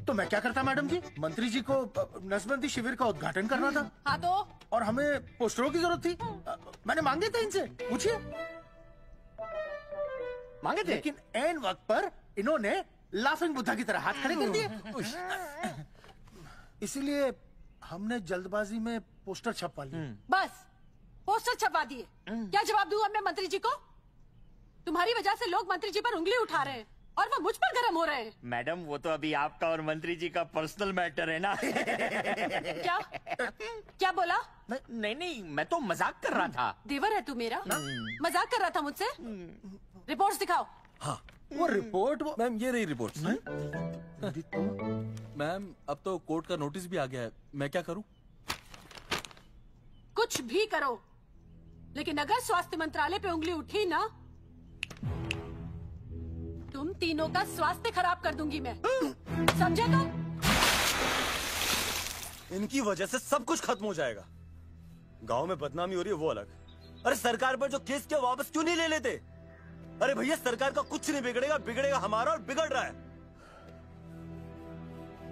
[SPEAKER 21] तो मैं क्या करता मैडम जी? मंत्री जी को नसबंदी शिविर का उद्घाटन करना था।
[SPEAKER 1] हाँ तो?
[SPEAKER 21] और हमें पोस्टरों की जरूरत थी। मैंने मांगे थे इनसे, पूछिए। मांगे थे, लेकिन ऐन वक्त पर इन्होंने लाफिंग बुद्धा की तरह हाथ खड़े कर दिए। इसीलिए हमने जल्दबाजी में पोस्टर छपवा लिए।
[SPEAKER 1] बस पोस्टर छपवा दिए। क्या जवाब दूं अब मैं मंत्री जी को? तुम्हारी वजह से लोग मंत्री जी पर उंगली उठा रहे हैं और वो मुझ पर गर्म हो रहे हैं।
[SPEAKER 8] मैडम वो तो अभी आपका और मंत्री जी का पर्सनल मैटर है ना।
[SPEAKER 1] क्या क्या बोला?
[SPEAKER 8] नहीं, मैं तो मजाक कर रहा था।
[SPEAKER 1] देवर है तू मेरा? मजाक कर रहा था मुझसे? रिपोर्ट्स दिखाओ।
[SPEAKER 21] हाँ वो रिपोर्ट।
[SPEAKER 14] मैम ये रही रिपोर्ट। मैम अब तो कोर्ट का नोटिस भी आ गया है, मैं क्या करूं?
[SPEAKER 1] कुछ भी करो, लेकिन अगर स्वास्थ्य मंत्रालय पे उंगली उठी ना, तुम तीनों का स्वास्थ्य खराब कर दूंगी मैं। समझे तुम?
[SPEAKER 23] इनकी वजह से सब कुछ खत्म हो जाएगा। गांव में बदनामी हो रही है वो अलग, अरे सरकार पर जो केस किया वापस क्यों नहीं ले लेते? अरे भैया सरकार का कुछ नहीं बिगड़ेगा, बिगड़ेगा हमारा, और बिगड़ रहा है।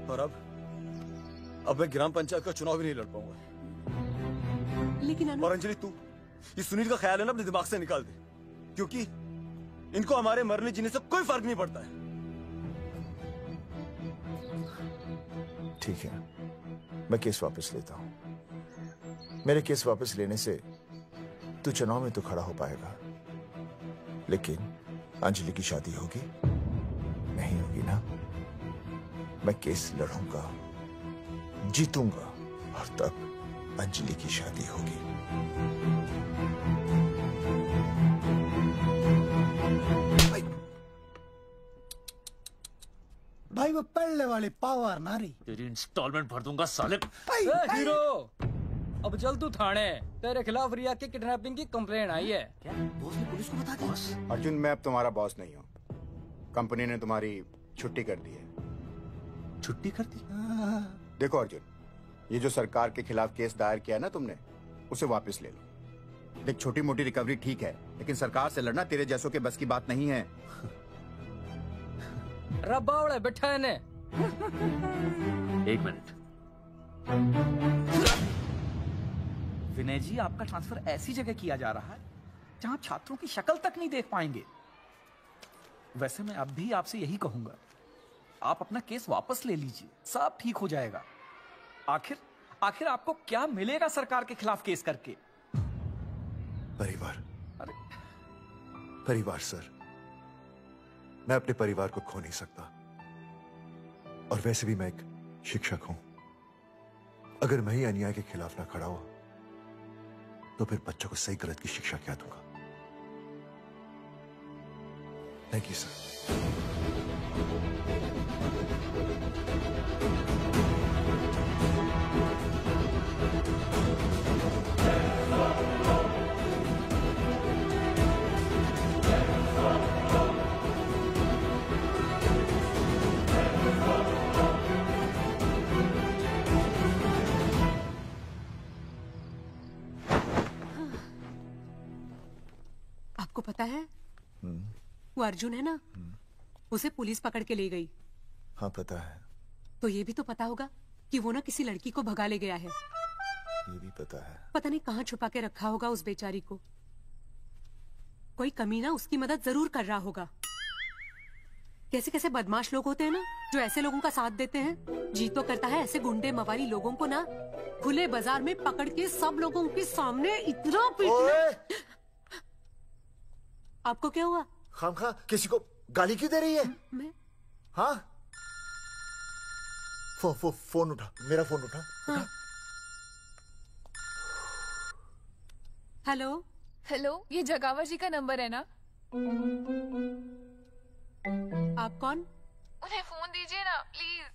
[SPEAKER 23] और अब मैं ग्राम पंचायत का चुनाव भी नहीं लड़ पाऊंगा।
[SPEAKER 1] लेकिन
[SPEAKER 23] और अंजलि तू इस सुनील का ख्याल है ना अपने दिमाग से निकाल दे, क्योंकि इनको हमारे मरने जीने से कोई फर्क नहीं पड़ता है।
[SPEAKER 2] ठीक है, मैं केस वापस लेता हूं। मेरे केस वापस लेने से तू चुनाव में तो खड़ा हो पाएगा, लेकिन अंजलि की शादी होगी नहीं होगी ना? मैं केस लड़ूंगा, जीतूंगा, और तब अंजलि की शादी होगी।
[SPEAKER 21] भाई वो पहले वाली पावर नारी।
[SPEAKER 4] तेरी इंस्टॉलमेंट भर दूंगा साले।
[SPEAKER 18] हीरो अब चल तू थाने, तेरे खिलाफ रिया के किडनैपिंग की कंप्लेंट आई है।
[SPEAKER 8] क्या बॉस ने पुलिस को बता दिया?
[SPEAKER 13] अर्जुन मैं अब तुम्हारा बॉस नहीं हूँ, कंपनी ने तुम्हारी छुट्टी कर दी है।
[SPEAKER 4] छुट्टी कर दी?
[SPEAKER 13] देखो अर्जुन, ये जो सरकार के खिलाफ केस दायर किया ना तुमने, उसे वापस ले लो। देख छोटी मोटी रिकवरी ठीक है, लेकिन सरकार से लड़ना तेरे जैसों के बस की बात नहीं है।
[SPEAKER 18] रबावड़े बैठा है ने।
[SPEAKER 4] एक मिनट।
[SPEAKER 8] विनय जी आपका ट्रांसफर ऐसी जगह किया जा रहा है जहां छात्रों की शक्ल तक नहीं देख पाएंगे। वैसे मैं अब भी आपसे यही कहूंगा, आप अपना केस वापस ले लीजिए, सब ठीक हो जाएगा। आखिर आपको क्या मिलेगा सरकार के खिलाफ केस करके?
[SPEAKER 16] परिवार। परिवार सर, मैं अपने परिवार को खो नहीं सकता, और वैसे भी मैं एक शिक्षक हूं। अगर मैं ही अन्याय के खिलाफ ना खड़ा हुआ तो फिर बच्चों को सही गलत की शिक्षा क्या दूंगा? Thank you sir.
[SPEAKER 1] आपको पता है वो अर्जुन है ना, उसे पुलिस पकड़ के ले गई।
[SPEAKER 2] हाँ पता है।
[SPEAKER 1] तो ये भी तो पता होगा कि वो ना किसी लड़की को भगा ले गया है।
[SPEAKER 2] ये भी पता है।
[SPEAKER 1] पता नहीं कहाँ छुपा के रखा होगा उस बेचारी को। कोई कमीना उसकी मदद जरूर कर रहा होगा। कैसे कैसे बदमाश लोग होते हैं ना, जो ऐसे लोगों का साथ देते हैं। जी तो करता है ऐसे गुंडे मवाली लोगों को ना खुले बाजार में पकड़ के सब लोगों के सामने इतना पीटना। आपको क्या हुआ?
[SPEAKER 2] खामखा किसी को गाली क्यों दे रही है?
[SPEAKER 1] मैं?
[SPEAKER 2] हाँ, फोन उठा, मेरा फोन उठा।
[SPEAKER 1] हाँ। हेलो
[SPEAKER 3] हेलो, ये जगावर जी का नंबर है ना?
[SPEAKER 1] आप कौन?
[SPEAKER 3] उन्हें फोन दीजिए ना प्लीज।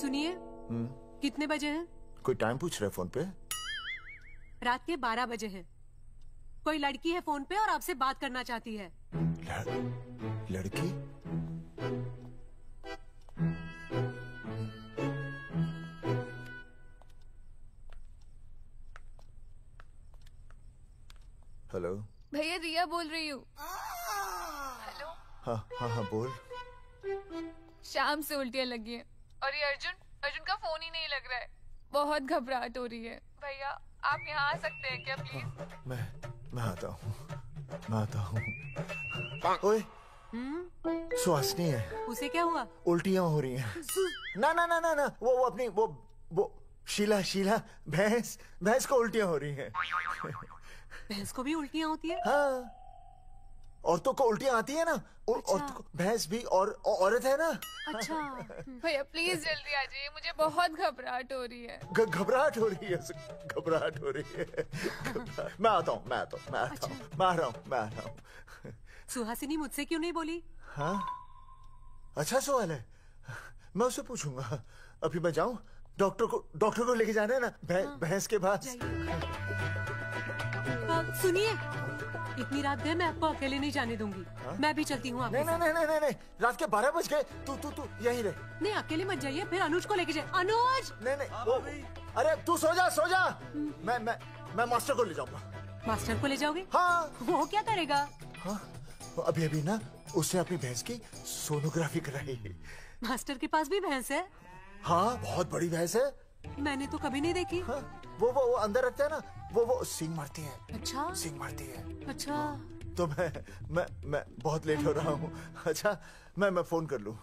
[SPEAKER 1] सुनिए, कितने बजे हैं?
[SPEAKER 2] कोई टाइम पूछ रहे फोन पे?
[SPEAKER 1] रात के 12 बजे हैं। कोई लड़की है फोन पे और आपसे बात करना चाहती है।
[SPEAKER 2] लड़की? हेलो
[SPEAKER 3] भैया, रिया बोल रही हूँ। हेलो।
[SPEAKER 2] हाँ हाँ हाँ बोल।
[SPEAKER 3] शाम से उल्टियाँ लगी हैं और ये अर्जुन का फोन ही नहीं लग रहा है। बहुत घबराहट हो रही है। भैया आप यहाँ आ सकते हैं क्या प्लीज?
[SPEAKER 2] मैं आता हूँ। ओए, सुहासिनी है।
[SPEAKER 1] उसे क्या हुआ?
[SPEAKER 2] उल्टियाँ हो रही हैं। ना वो अपनी वो शीला भैंस को उल्टियाँ हो रही हैं।
[SPEAKER 1] भैंस को भी उल्टियाँ होती है?
[SPEAKER 2] हाँ, औरतों को उल्टियाँ आती है ना। औरतों को, भैंस भी और औरत है ना।
[SPEAKER 3] अच्छा भैया प्लीज जल्दी आ जाइए, मुझे बहुत घबराहट हो रही है।
[SPEAKER 2] घबराहट हो रही है। मैं आता हूँ। मैं आ रहा हूँ।
[SPEAKER 1] सुहासिनी मुझसे क्यों नहीं बोली?
[SPEAKER 2] हाँ, अच्छा सवाल है, मैं उससे पूछूंगा। अभी मैं जाऊँ? डॉक्टर को लेके जाना है ना भैंस के पास।
[SPEAKER 1] सुनिए, इतनी रात गए मैं आपको अकेले नहीं जाने दूंगी। मैं भी चलती हूँ आपके साथ।
[SPEAKER 2] नहीं, रात के 12 बज गए। तू यहीं रहे।
[SPEAKER 1] नहीं, अकेले मत जाइए, फिर अनुज को लेके जाए। अनुज!
[SPEAKER 2] नहीं, अरे तू सो जा। मैं मास्टर को ले जाऊंगा।
[SPEAKER 1] मास्टर को ले जाओगे?
[SPEAKER 2] हाँ।
[SPEAKER 1] वो क्या करेगा?
[SPEAKER 2] हाँ, अभी ना उसने अपनी भैंस की सोनोग्राफी कराई।
[SPEAKER 1] मास्टर के पास भी भैंस है?
[SPEAKER 2] हाँ, बहुत बड़ी भैंस है।
[SPEAKER 1] मैंने तो कभी नहीं देखी।
[SPEAKER 2] हाँ, वो अंदर रखते हैं ना, वो सींग मारती है।
[SPEAKER 1] अच्छा,
[SPEAKER 2] सींग मारती है।
[SPEAKER 1] अच्छा,
[SPEAKER 2] तो मैं बहुत लेट हो रहा हूँ। अच्छा, मैं फोन कर लूँ।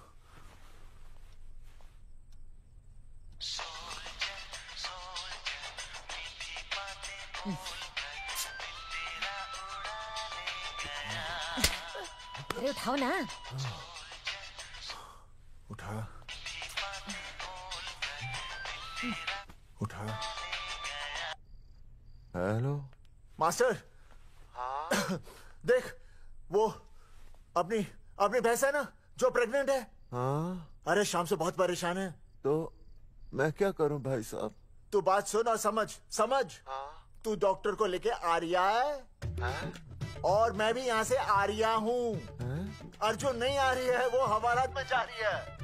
[SPEAKER 10] अरे उठाओ ना।
[SPEAKER 2] उठा। Hello master. हाँ? देख, वो अपनी भैंस है ना जो प्रेग्नेंट है।
[SPEAKER 16] हाँ?
[SPEAKER 2] अरे शाम से बहुत परेशान है।
[SPEAKER 16] तो मैं क्या करूं भाई साहब?
[SPEAKER 2] तू बात सुन और समझ।
[SPEAKER 16] हाँ?
[SPEAKER 2] तू डॉक्टर को लेके आ रिया है।
[SPEAKER 16] हाँ?
[SPEAKER 2] और मैं भी यहाँ से आ रिया हूँ। अर्जुन नहीं आ रही है, वो हवालात में जा रही है।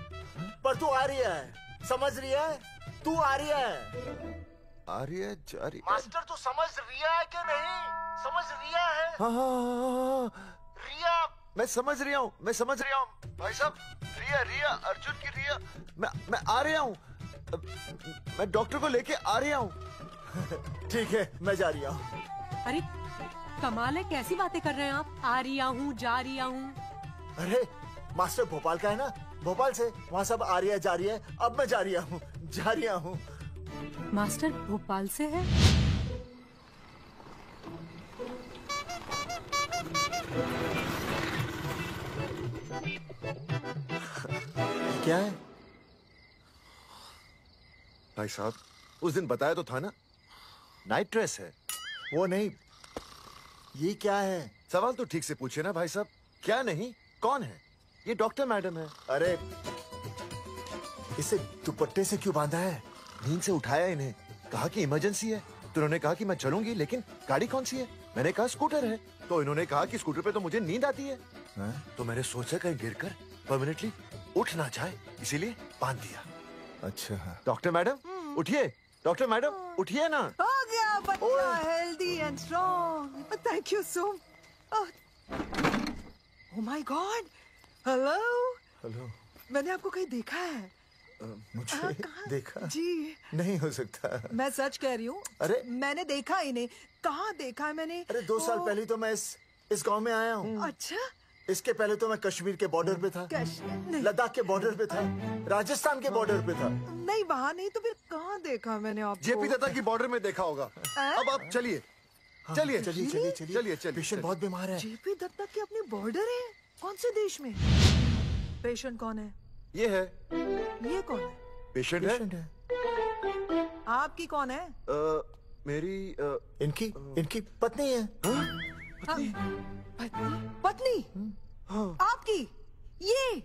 [SPEAKER 2] पर तू आ रही है, समझ रही है? तू आ रही है।
[SPEAKER 16] आ रही है, जा रही है।
[SPEAKER 2] मास्टर तू समझ रिया है कि नहीं? समझ रिया है?
[SPEAKER 16] हाँ।
[SPEAKER 2] रिया,
[SPEAKER 16] मैं समझ रहा हूँ भाई साहब। रिया अर्जुन की रिया। मैं आ रहा हूँ। मैं डॉक्टर को लेके आ रहा हूँ।
[SPEAKER 2] ठीक है, मैं जा रही हूँ।
[SPEAKER 1] अरे कमाल है, कैसी बातें कर रहे हैं आप? आ रही हूँ, जा रही हूँ।
[SPEAKER 2] अरे मास्टर भोपाल का है ना, भोपाल से वहाँ सब आ रही है, जा रही है। अब मैं जा रही हूँ।
[SPEAKER 1] मास्टर भोपाल से है?
[SPEAKER 2] क्या है
[SPEAKER 16] भाई साहब? उस दिन बताया तो था ना, नाइट ड्रेस है।
[SPEAKER 2] वो नहीं, ये क्या है?
[SPEAKER 16] सवाल तो ठीक से पूछे ना भाई साहब। क्या नहीं, कौन है? ये डॉक्टर मैडम है।
[SPEAKER 2] अरे इसे दुपट्टे से क्यों बांधा है?
[SPEAKER 16] नींद से उठाया इन्हें, कहा कि इमरजेंसी है। तो उन्होंने कहा कि मैं चलूंगी, लेकिन गाड़ी कौन सी है? मैंने कहा स्कूटर है। तो इन्होंने कहा कि स्कूटर पे तो मुझे नींद आती है। तो मैंने सोचा कहीं गिरकर परमानेंटली उठ ना जाए, इसीलिए बांध दिया।
[SPEAKER 2] अच्छा
[SPEAKER 16] डॉक्टर मैडम उठिए। डॉक्टर मैडम उठिए ना।
[SPEAKER 9] हो गया बच्चा healthy and strong. Thank you so. Oh my God. Hello.
[SPEAKER 2] Hello.
[SPEAKER 9] मैंने आपको कहीं देखा है।
[SPEAKER 2] मुझे देखा
[SPEAKER 9] जी
[SPEAKER 2] नहीं हो सकता।
[SPEAKER 9] मैं सच कह रही हूँ।
[SPEAKER 2] अरे
[SPEAKER 9] मैंने देखा इन्हें। कहाँ देखा है मैंने?
[SPEAKER 2] अरे 2 साल पहले तो मैं इस गांव में आया हूँ।
[SPEAKER 9] अच्छा।
[SPEAKER 2] इसके पहले तो मैं कश्मीर के बॉर्डर पे था, लद्दाख के बॉर्डर पे था, राजस्थान के बॉर्डर पे था।
[SPEAKER 9] नहीं वहाँ नहीं तो फिर कहाँ देखा मैंने आपको?
[SPEAKER 16] जेपी दत्ता की बॉर्डर में देखा होगा। अब आप चलिए चलिए
[SPEAKER 2] चलिए
[SPEAKER 16] चलिए
[SPEAKER 2] चलिए
[SPEAKER 16] चलिए।
[SPEAKER 2] पेशेंट बहुत बीमार है।
[SPEAKER 9] जेपी दत्ता की अपनी बॉर्डर है? कौन से देश में? पेशेंट कौन है?
[SPEAKER 16] ये है।
[SPEAKER 9] ये कौन है?
[SPEAKER 16] पेशेंट है।
[SPEAKER 9] आपकी कौन है?
[SPEAKER 16] मेरी
[SPEAKER 2] इनकी पत्नी है।
[SPEAKER 9] पत्नी? पत्नी? आपकी? ये?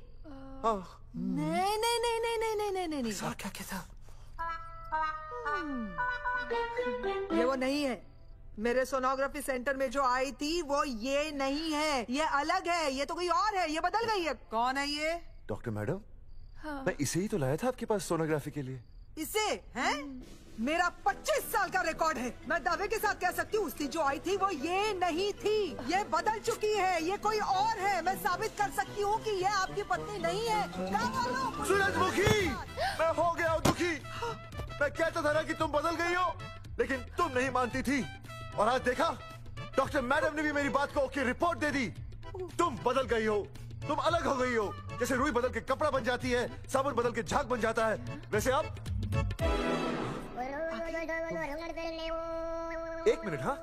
[SPEAKER 9] नहीं नहीं नहीं नहीं नहीं नहीं नहीं नहीं।
[SPEAKER 2] सर क्या कहता?
[SPEAKER 9] ये वो नहीं है। मेरे सोनोग्राफी सेंटर में जो आई थी वो ये नहीं है, ये अलग है, ये तो कोई और है, ये बदल गई है। कौन है ये?
[SPEAKER 16] डॉक्टर मैडम,
[SPEAKER 9] हाँ।
[SPEAKER 16] मैं इसे ही तो लाया था आपके पास सोनोग्राफी के लिए।
[SPEAKER 9] इसे है? मेरा 25 साल का रिकॉर्ड है। मैं दावे के साथ कह सकती हूँ उसकी जो आई थी वो ये नहीं थी, ये बदल चुकी है, ये कोई और है। मैं साबित कर सकती हूँ कि ये आपकी पत्नी नहीं है।
[SPEAKER 16] सूरजमुखी, मैं हो गया हूँ दुखी। मैं कहता था ना कि तुम बदल गई हो, लेकिन तुम नहीं मानती थी। और आज देखा, डॉक्टर मैडम ने भी मेरी बात को ओके रिपोर्ट दे दी। तुम बदल गई हो, तुम अलग हो गई हो। जैसे रुई बदल के कपड़ा बन जाती है, साबुन बदल के झाग बन जाता है, वैसे आप। एक मिनट। हाँ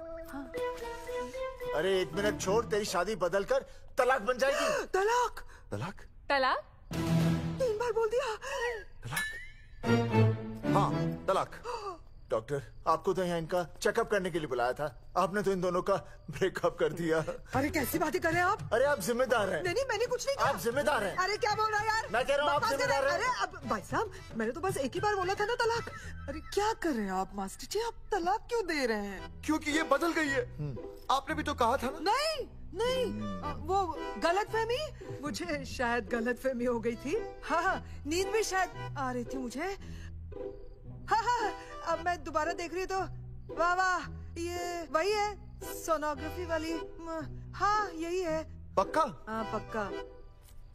[SPEAKER 2] अरे 1 मिनट छोड़, तेरी शादी बदल कर तलाक बन जाएगी।
[SPEAKER 9] तलाक?
[SPEAKER 16] तलाक?
[SPEAKER 3] तलाक?
[SPEAKER 9] 3 बार बोल दिया।
[SPEAKER 16] हाँ तलाक।
[SPEAKER 2] डॉक्टर, आपको तो यहाँ इनका चेकअप करने के लिए बुलाया था, आपने तो इन दोनों का ब्रेकअप कर दिया।
[SPEAKER 9] अरे कैसी बातें कर रहे हैं आप?
[SPEAKER 2] अरे आप जिम्मेदार हैं।
[SPEAKER 9] नहीं मैंने कुछ नहीं कहा।
[SPEAKER 2] आप जिम्मेदार हैं।
[SPEAKER 9] अरे क्या बोल रहा है यार?
[SPEAKER 2] मैं कह रहा हूँ आप जिम्मेदार हैं।
[SPEAKER 9] अरे अब भाई साहब, मैंने तो बस एक ही बार बोला था ना तलाक। अरे क्या कर रहे हैं आप मास्टर जी? आप तलाक क्यों दे रहे हैं?
[SPEAKER 16] क्योंकि ये बदल गई है। आपने भी तो कहा था ना।
[SPEAKER 9] नहीं वो गलतफहमी, मुझे शायद गलतफहमी हो गई थी। हाँ नींद भी शायद आ रही थी मुझे। हाँ अब मैं दोबारा देख रही तो वाह वाह, ये वही है सोनोग्राफी वाली। हाँ यही है।
[SPEAKER 16] पक्का?
[SPEAKER 9] हाँ पक्का।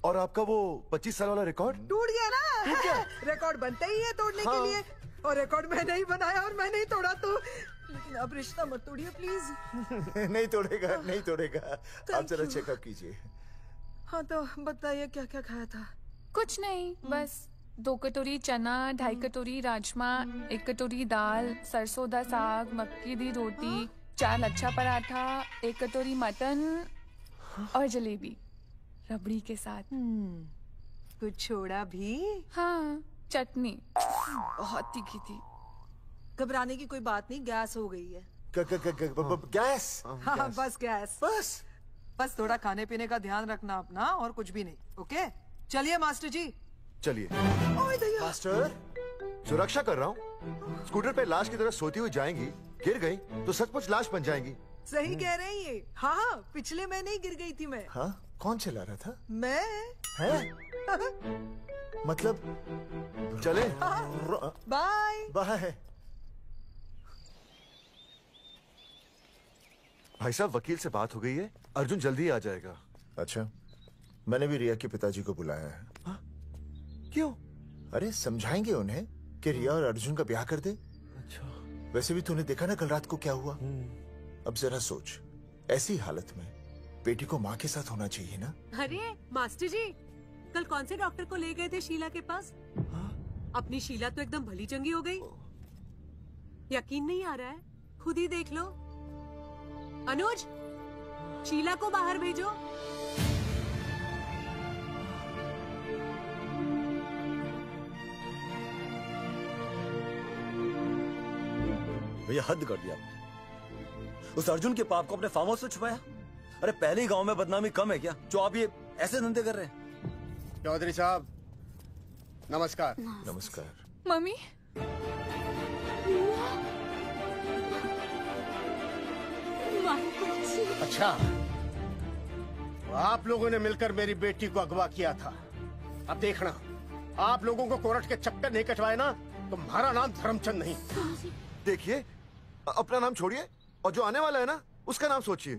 [SPEAKER 16] और आपका वो 25 साल वाला रिकॉर्ड
[SPEAKER 9] टूट गया ना? रिकॉर्ड बनते ही है तोड़ने के लिए, और रिकॉर्ड मैंने ही बनाया और मैंने ही तोड़ा। तो लेकिन अब रिश्ता मत तोड़िए प्लीज।
[SPEAKER 2] नहीं तोड़ेगा, नहीं तोड़ेगा। आप जरा चेकअप कीजिए।
[SPEAKER 9] हाँ तो बताइए क्या क्या खाया था?
[SPEAKER 3] कुछ नहीं, बस 2 कटोरी चना, 2.5 कटोरी राजमा, 1 कटोरी दाल, सरसों दा साग, मक्की दी रोटी, 4 लच्छा पराठा, 1 कटोरी मटन और जलेबी रबड़ी के साथ।
[SPEAKER 9] कुछ छोड़ा भी?
[SPEAKER 3] हाँ चटनी बहुत तीखी थी।
[SPEAKER 9] घबराने की कोई बात नहीं, गैस हो गई है।
[SPEAKER 2] गैस?
[SPEAKER 9] हाँ बस गैस। बस थोड़ा खाने पीने का ध्यान रखना अपना, और कुछ भी नहीं। ओके चलिए मास्टर जी।
[SPEAKER 16] चलिए।
[SPEAKER 2] मास्टर,
[SPEAKER 16] सुरक्षा कर रहा हूँ। स्कूटर पे लाश की तरह सोती हुई जाएंगी, गिर गई तो सचमुच लाश बन जाएंगी।
[SPEAKER 9] सही कह रहे हैं ये। हाँ पिछले महीने ही गिर गई थी मैं।
[SPEAKER 2] हाँ कौन चला रहा था?
[SPEAKER 9] मैं।
[SPEAKER 2] है? मतलब
[SPEAKER 16] चले।
[SPEAKER 9] Bye
[SPEAKER 2] bye.
[SPEAKER 16] भाई साहब, वकील से बात हो गई है, अर्जुन जल्दी ही आ जाएगा।
[SPEAKER 2] अच्छा, मैंने भी रिया के पिताजी को बुलाया है।
[SPEAKER 16] क्यों?
[SPEAKER 2] अरे समझाएंगे उन्हें कि रिया और अर्जुन का ब्याह कर दे।
[SPEAKER 16] अच्छा।
[SPEAKER 2] वैसे भी तूने देखा ना कल रात को क्या हुआ। अब जरा सोच, ऐसी हालत में बेटी को माँ के साथ होना चाहिए ना।
[SPEAKER 1] अरे मास्टर जी, कल कौन से डॉक्टर को ले गए थे शीला के पास? अपनी शीला तो एकदम भली चंगी हो गई। यकीन नहीं आ रहा है? खुद ही देख लो। अनुज, शीला को बाहर भेजो।
[SPEAKER 23] भैया हद कर दिया आपने। उस अर्जुन के पाप को अपने फार्म हाउस से छुपाया। अरे पहले ही गांव में बदनामी कम है क्या, जो आप ये ऐसे धंधे कर रहे हैं?
[SPEAKER 21] चौधरी साहब नमस्कार।
[SPEAKER 2] नमस्कार।
[SPEAKER 3] मम्मी।
[SPEAKER 21] अच्छा, तो आप लोगों ने मिलकर मेरी बेटी को अगवा किया था। अब देखना, आप लोगों को कोर्ट के चक्कर नहीं कटवाए ना, तो हमारा नाम धर्मचंद नहीं।
[SPEAKER 16] देखिए, अपना नाम छोड़िए और जो आने वाला है ना, उसका नाम सोचिए।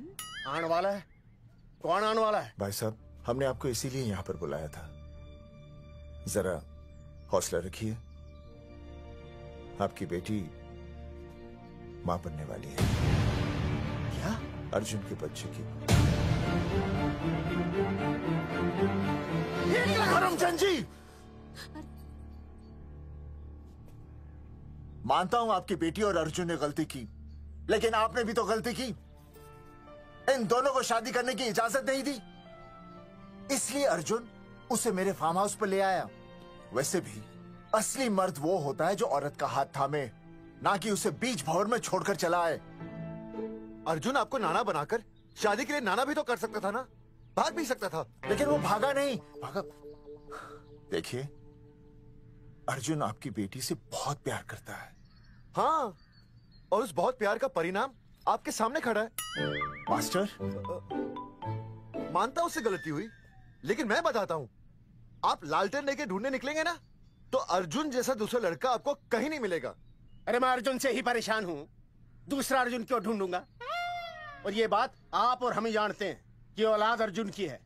[SPEAKER 21] आने वाला है? कौन आने वाला है?
[SPEAKER 2] भाई साहब, हमने आपको इसीलिए यहाँ पर बुलाया था। जरा हौसला रखिए, आपकी बेटी मां बनने वाली है।
[SPEAKER 16] क्या?
[SPEAKER 2] अर्जुन के बच्चे की। करमचंद जी, मानता हूं आपकी बेटी और अर्जुन ने गलती की, लेकिन आपने भी तो गलती की। इन दोनों को शादी करने की इजाजत नहीं दी, इसलिए अर्जुन उसे मेरे फार्म हाउस पर ले आया। वैसे भी असली मर्द वो होता है जो औरत का हाथ थामे, ना कि उसे बीच भंवर में छोड़कर चला आए।
[SPEAKER 16] अर्जुन आपको नाना बनाकर शादी के लिए नाना भी तो कर सकता था ना, भाग भी सकता था।
[SPEAKER 2] लेकिन वो भागा नहीं। भागा। देखिए, अर्जुन आपकी बेटी से बहुत प्यार करता है।
[SPEAKER 16] हाँ, और उस बहुत प्यार का परिणाम आपके सामने खड़ा है।
[SPEAKER 2] मास्टर,
[SPEAKER 16] मानता हूं उससे गलती हुई, लेकिन मैं बताता हूं, आप लालटेन लेके ढूंढने निकलेंगे ना, तो अर्जुन जैसा दूसरा लड़का आपको कहीं नहीं मिलेगा।
[SPEAKER 21] अरे मैं अर्जुन से ही परेशान हूँ, दूसरा अर्जुन क्यों ढूंढूंगा? और ये बात आप और हम ही जानते हैं कि औलाद अर्जुन की है,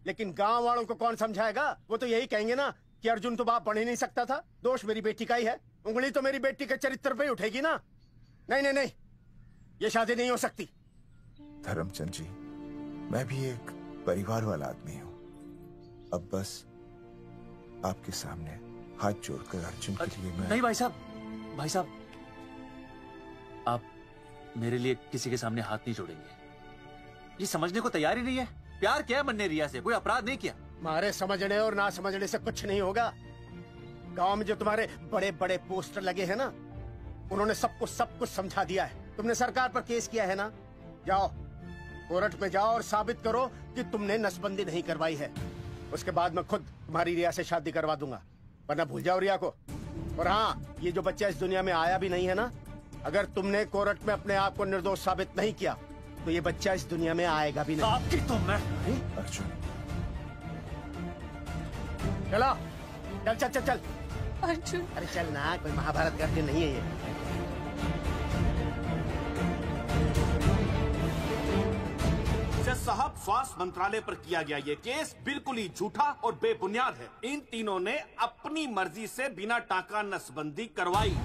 [SPEAKER 21] लेकिन गांव वालों को कौन समझाएगा? वो तो यही कहेंगे ना कि अर्जुन तो बाप बन ही नहीं सकता था, दोष मेरी बेटी का ही है। उंगली तो मेरी बेटी के चरित्र पे ही उठेगी ना। नहीं नहीं नहीं, ये शादी नहीं हो सकती।
[SPEAKER 2] धर्मचंद जी, मैं भी एक परिवार वाला आदमी हूँ। अब बस आपके सामने हाथ जोड़कर अर्जुन के लिए मैं...
[SPEAKER 4] नहीं भाई साहब, भाई साहब, आप मेरे लिए किसी के सामने हाथ नहीं जोड़ेंगे। ये समझने को तैयार ही नहीं है। प्यार किया मन ने रिया से, कोई अपराध नहीं किया।
[SPEAKER 21] तुम्हारे समझने और ना समझने से कुछ नहीं होगा। गांव में जो तुम्हारे बड़े बड़े पोस्टर लगे हैं ना, उन्होंने सब कुछ समझा दिया है। तुमने सरकार पर केस किया है ना, जाओ कोर्ट में जाओ और साबित करो कि तुमने नसबंदी नहीं करवाई है। उसके बाद मैं खुद तुम्हारी रिया से शादी करवा दूंगा, वरना भूल जाओ रिया को। और हाँ, ये जो बच्चा इस दुनिया में आया भी नहीं है ना, अगर तुमने कोर्ट में अपने आप को निर्दोष साबित नहीं किया तो ये बच्चा इस दुनिया में आएगा भी नहीं।
[SPEAKER 4] आपकी तो मैं
[SPEAKER 2] अर्जुन,
[SPEAKER 21] चलो चल चल चल चल।
[SPEAKER 3] अर्जुन,
[SPEAKER 21] अरे चल ना, कोई महाभारत का अर्जुन नहीं है ये।
[SPEAKER 19] जज साहब, स्वास्थ्य मंत्रालय पर किया गया ये केस बिल्कुल ही झूठा और बेबुनियाद है। इन तीनों ने अपनी मर्जी से बिना टाका नसबंदी करवाई।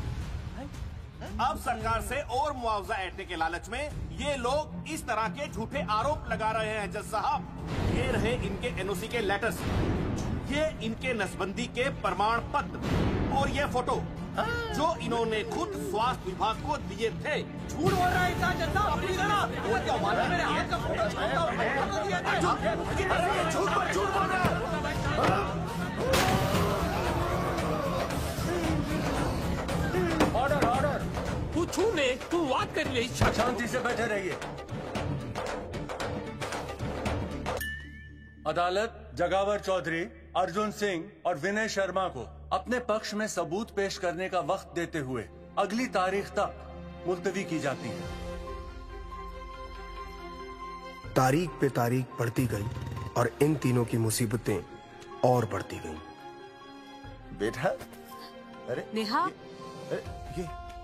[SPEAKER 19] अब सरकार से और मुआवजा ऐंठने के लालच में ये लोग इस तरह के झूठे आरोप लगा रहे हैं। जज साहब, ये रहे इनके एनओसी के लेटर्स, ये इनके नसबंदी के प्रमाण पत्र और ये फोटो जो इन्होंने खुद स्वास्थ्य विभाग को दिए थे।
[SPEAKER 8] झूठ बोल रहा है इंसान जनता, अपनी तरह। वो क्या मालूम मेरे हाथ का फोटो छापा
[SPEAKER 2] झूठ बोल रहा है।
[SPEAKER 7] ऑर्डर ऑर्डर, तू छूने तू बात कर ले।
[SPEAKER 23] शांति से बैठे रहिए। अदालत जगावर चौधरी, अर्जुन सिंह और विनय शर्मा को अपने पक्ष में सबूत पेश करने का वक्त देते हुए अगली तारीख तक मुलतवी की जाती है।
[SPEAKER 6] तारीख पे तारीख बढ़ती गई और इन तीनों की मुसीबतें और बढ़ती गईं।
[SPEAKER 2] बेटा, अरे
[SPEAKER 1] नेहा,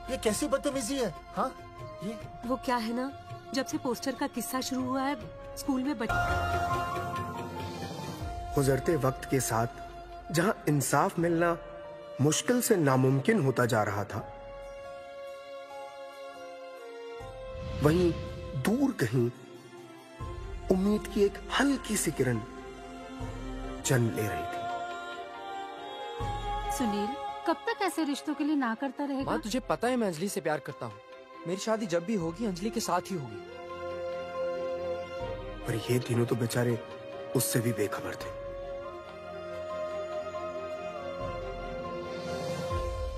[SPEAKER 2] ये कैसी बदतमीजी है? हाँ, ये
[SPEAKER 1] वो क्या है ना, जब से पोस्टर का किस्सा शुरू हुआ है स्कूल में
[SPEAKER 6] गुजरते वक्त के साथ जहां इंसाफ मिलना मुश्किल से नामुमकिन होता जा रहा था, वहीं दूर कहीं उम्मीद की एक हल्की सी किरण जन्म ले रही थी।
[SPEAKER 12] सुनील, कब तक ऐसे रिश्तों के लिए ना करता रहेगा?
[SPEAKER 15] माँ, तुझे पता है मैं अंजलि से प्यार करता हूँ। मेरी शादी जब भी होगी अंजलि के साथ ही होगी।
[SPEAKER 6] पर ये तीनों तो बेचारे उससे भी बेखबर थे।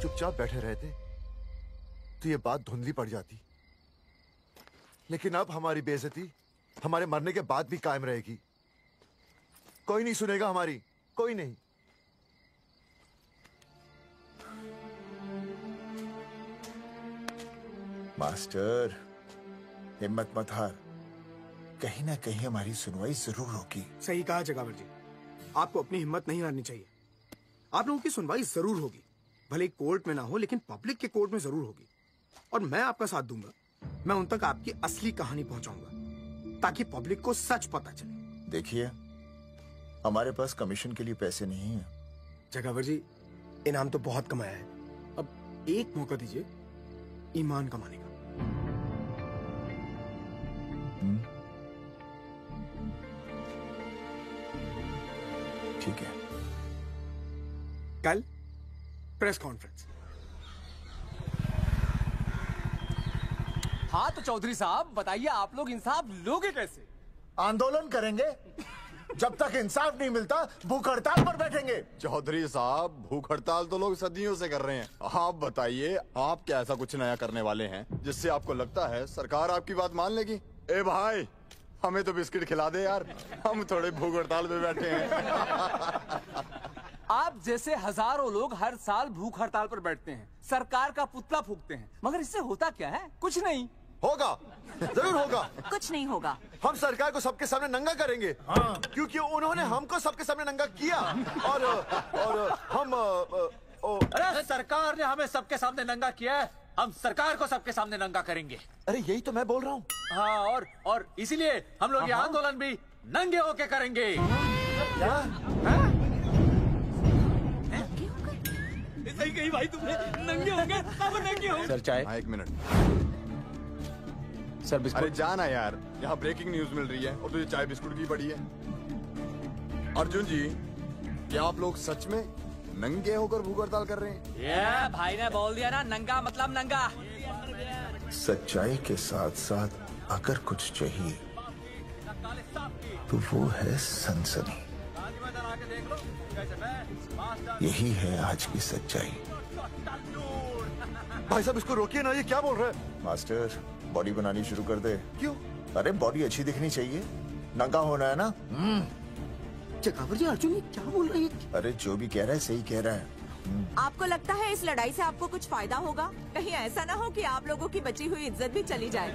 [SPEAKER 16] चुपचाप बैठे रहते तो ये बात धुंधली पड़ जाती, लेकिन अब हमारी बेइज्जती हमारे मरने के बाद भी कायम रहेगी। कोई नहीं सुनेगा हमारी, कोई नहीं।
[SPEAKER 2] मास्टर, हिम्मत मत हार, कहीं ना कहीं हमारी सुनवाई जरूर होगी।
[SPEAKER 21] सही कहा जगावर जी, आपको अपनी हिम्मत नहीं हारनी चाहिए। आप लोगों की सुनवाई जरूर होगी, भले कोर्ट में ना हो लेकिन पब्लिक के कोर्ट में जरूर होगी। और मैं आपका साथ दूंगा, मैं उन तक आपकी असली कहानी पहुंचाऊंगा ताकि पब्लिक को सच पता चले।
[SPEAKER 2] देखिए, हमारे पास कमीशन के लिए पैसे नहीं है।
[SPEAKER 21] जगावर जी,
[SPEAKER 6] इनाम तो बहुत कमाया है, अब एक मौका दीजिए ईमान कमाने का।
[SPEAKER 2] ठीक है,
[SPEAKER 6] कल प्रेस कॉन्फ्रेंस।
[SPEAKER 15] हाँ तो चौधरी साहब बताइए, आप लोग इंसाफ लोगे कैसे?
[SPEAKER 2] आंदोलन करेंगे, जब तक इंसाफ नहीं मिलता भूख हड़ताल पर बैठेंगे।
[SPEAKER 13] चौधरी साहब, भूख हड़ताल तो लोग सदियों से कर रहे हैं। आप बताइए, आप क्या ऐसा कुछ नया करने वाले हैं जिससे आपको लगता है सरकार आपकी बात मान लेगी? ए भाई, हमें तो बिस्किट खिला दे यार, हम थोड़े भूख हड़ताल पे बैठे हैं।
[SPEAKER 15] आप जैसे हजारों लोग हर साल भूख हड़ताल पर बैठते हैं, सरकार का पुतला फूंकते हैं, मगर इससे होता क्या है? कुछ नहीं
[SPEAKER 16] होगा, जरूर होगा।
[SPEAKER 10] कुछ नहीं होगा।
[SPEAKER 16] हम सरकार को सबके सामने नंगा करेंगे। हाँ। क्योंकि उन्होंने हमको सबके सामने नंगा किया और हम
[SPEAKER 4] अरे सरकार ने हमें सबके सामने नंगा किया है, हम सरकार को सबके सामने नंगा करेंगे।
[SPEAKER 16] अरे यही तो मैं बोल रहा हूँ।
[SPEAKER 4] हाँ, और इसीलिए हम लोग ये आंदोलन भी नंगे होके करेंगे।
[SPEAKER 18] सही कही भाई तुमने, नंगे होंगे अब नंगे होंगे।
[SPEAKER 13] सर चाय। हाँ, 1 मिनट
[SPEAKER 15] सर। बिस्कुट।
[SPEAKER 13] अरे जाना यार, यहाँ ब्रेकिंग न्यूज मिल रही है और तुझे चाय बिस्कुट की पड़ी है। अर्जुन जी, क्या आप लोग सच में नंगे होकर भूख हड़ताल कर रहे हैं?
[SPEAKER 18] ये भाई ने बोल दिया ना, नंगा मतलब नंगा।
[SPEAKER 2] सच्चाई के साथ साथ अगर कुछ चाहिए तो वो है सनसनी। यही है आज की सच्चाई।
[SPEAKER 16] भाई साहब इसको रोकिए ना, ये क्या बोल रहे हैं?
[SPEAKER 2] मास्टर, बॉडी बनानी शुरू कर दे।
[SPEAKER 16] क्यों?
[SPEAKER 2] अरे बॉडी अच्छी दिखनी चाहिए, नंगा होना है ना।
[SPEAKER 6] जगावर जी, अर्जुन ये क्या बोल रही है?
[SPEAKER 2] अरे जो भी कह रहा है सही कह रहा है।
[SPEAKER 10] आपको लगता है इस लड़ाई से आपको कुछ फायदा होगा? कहीं ऐसा ना हो कि आप लोगों की बची हुई इज्जत भी चली जाए।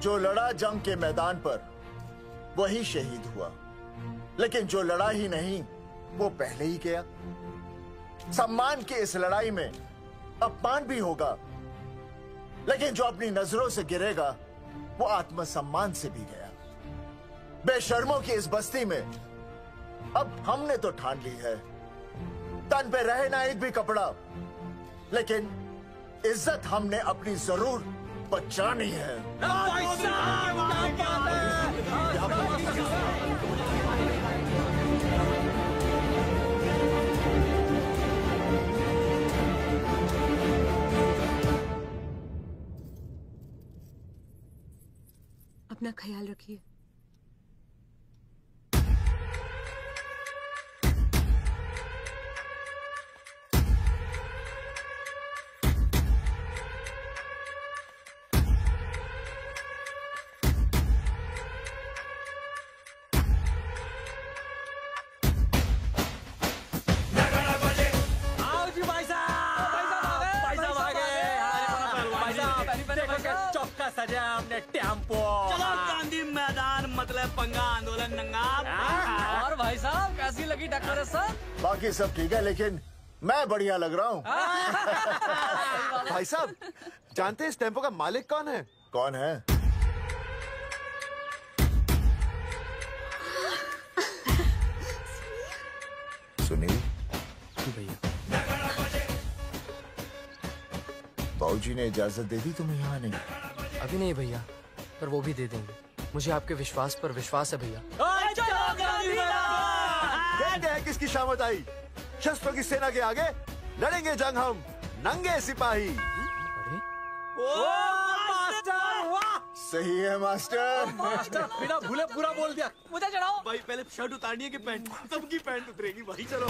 [SPEAKER 2] जो लड़ा जंग के मैदान पर वही शहीद हुआ, लेकिन जो लड़ा ही नहीं वो पहले ही गया। सम्मान की इस लड़ाई में अपमान भी होगा, लेकिन जो अपनी नजरों से गिरेगा वो आत्मसम्मान से भी गया। बेशर्मों की इस बस्ती में अब हमने तो ठान ली है, तन पे रहे ना एक भी कपड़ा, लेकिन इज्जत हमने अपनी जरूर बचानी है।
[SPEAKER 1] अपना ख्याल रखिए।
[SPEAKER 4] सजा हमने टेम्पो।
[SPEAKER 8] चलो गांधी मैदान, मतलब पंगा आंदोलन नंगा।
[SPEAKER 18] और भाई साहब कैसी लगी टक्कर सर?
[SPEAKER 2] बाकी सब ठीक है, लेकिन मैं बढ़िया लग रहा हूँ।
[SPEAKER 16] भाई साहब जानते हैं इस टेम्पो का मालिक कौन है?
[SPEAKER 2] कौन है? सुनील
[SPEAKER 15] भैया।
[SPEAKER 2] बाबूजी ने इजाजत दे दी तुम्हें यहाँ आने की?
[SPEAKER 15] अभी नहीं भैया, पर वो भी दे देंगे। मुझे आपके विश्वास पर विश्वास है भैया।
[SPEAKER 16] कहते हैं किसकी शामत आई, शस्त्रों की सेना के आगे लड़ेंगे जंग हम नंगे सिपाही।
[SPEAKER 2] सही है मास्टर।
[SPEAKER 18] बिना भूले पूरा बोल दिया। मुझे चढ़ाओ
[SPEAKER 8] भाई, पहले शर्ट उतारनी है कि पैंट? सबकी पैंट उतरेगी भाई। चलो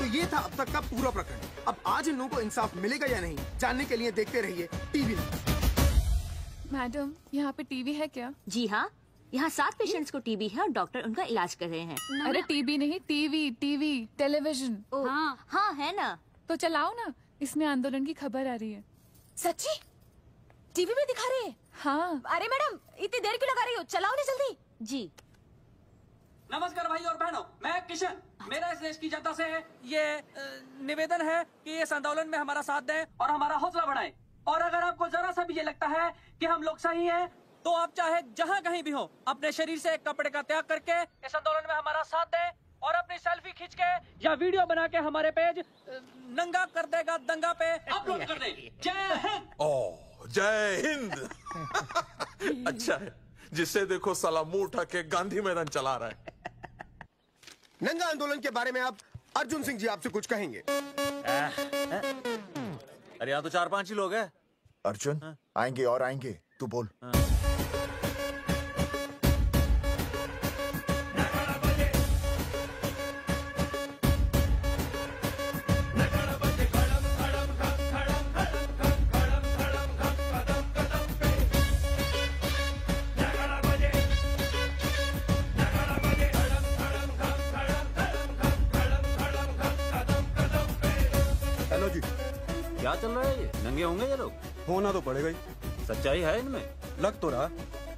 [SPEAKER 6] ये था अब तक का पूरा प्रकरण। अब आज इन लोगों को इंसाफ मिलेगा या नहीं, जानने के लिए देखते रहिए टीवी।
[SPEAKER 3] मैडम, यहाँ पे टीवी है क्या?
[SPEAKER 10] जी हाँ, यहाँ 7 पेशेंट्स को टीबी है और डॉक्टर उनका इलाज कर रहे हैं।
[SPEAKER 3] अरे टीबी नहीं, टीवी, टेलीविजन।
[SPEAKER 10] हाँ है ना।
[SPEAKER 3] तो चलाओ ना, इसमें आंदोलन की खबर आ रही है।
[SPEAKER 10] सच्ची? टीवी में दिखा रहे हैं?
[SPEAKER 3] हाँ।
[SPEAKER 10] अरे मैडम, इतनी देर क्यों लगा रही हो? चलाओ ना जल्दी। जी।
[SPEAKER 18] नमस्कार भाई और बहनों, मैं किशन। मेरा इस देश की जनता से ये निवेदन है कि इस आंदोलन में हमारा साथ दें और हमारा हौसला बढ़ाएं। और अगर आपको जरा सा भी ये लगता है कि हम लोग सही हैं, तो आप चाहे जहाँ कहीं भी हो अपने शरीर से कपड़े का त्याग करके इस आंदोलन में हमारा साथ दें और अपनी सेल्फी खींच के या वीडियो बना के हमारे पेज नंगा कर देगा दंगा पे अपलोड कर दें। जय हिंद।
[SPEAKER 11] ओह जय हिंद। अच्छा है, जिससे देखो साला मुंह उठा के गांधी मैदान चला रहा है।
[SPEAKER 6] नंगा आंदोलन के बारे में आप अर्जुन सिंह जी आपसे कुछ कहेंगे।
[SPEAKER 4] अरे यहाँ तो 4-5 ही लोग हैं।
[SPEAKER 2] अर्जुन आएंगे और आएंगे, तू बोल।
[SPEAKER 6] हेलो जी,
[SPEAKER 4] क्या चल रहा है? ये नंगे होंगे ये लोग?
[SPEAKER 6] होना तो पड़ेगा ही।
[SPEAKER 4] सच्चाई है इनमें?
[SPEAKER 6] लग तो रहा।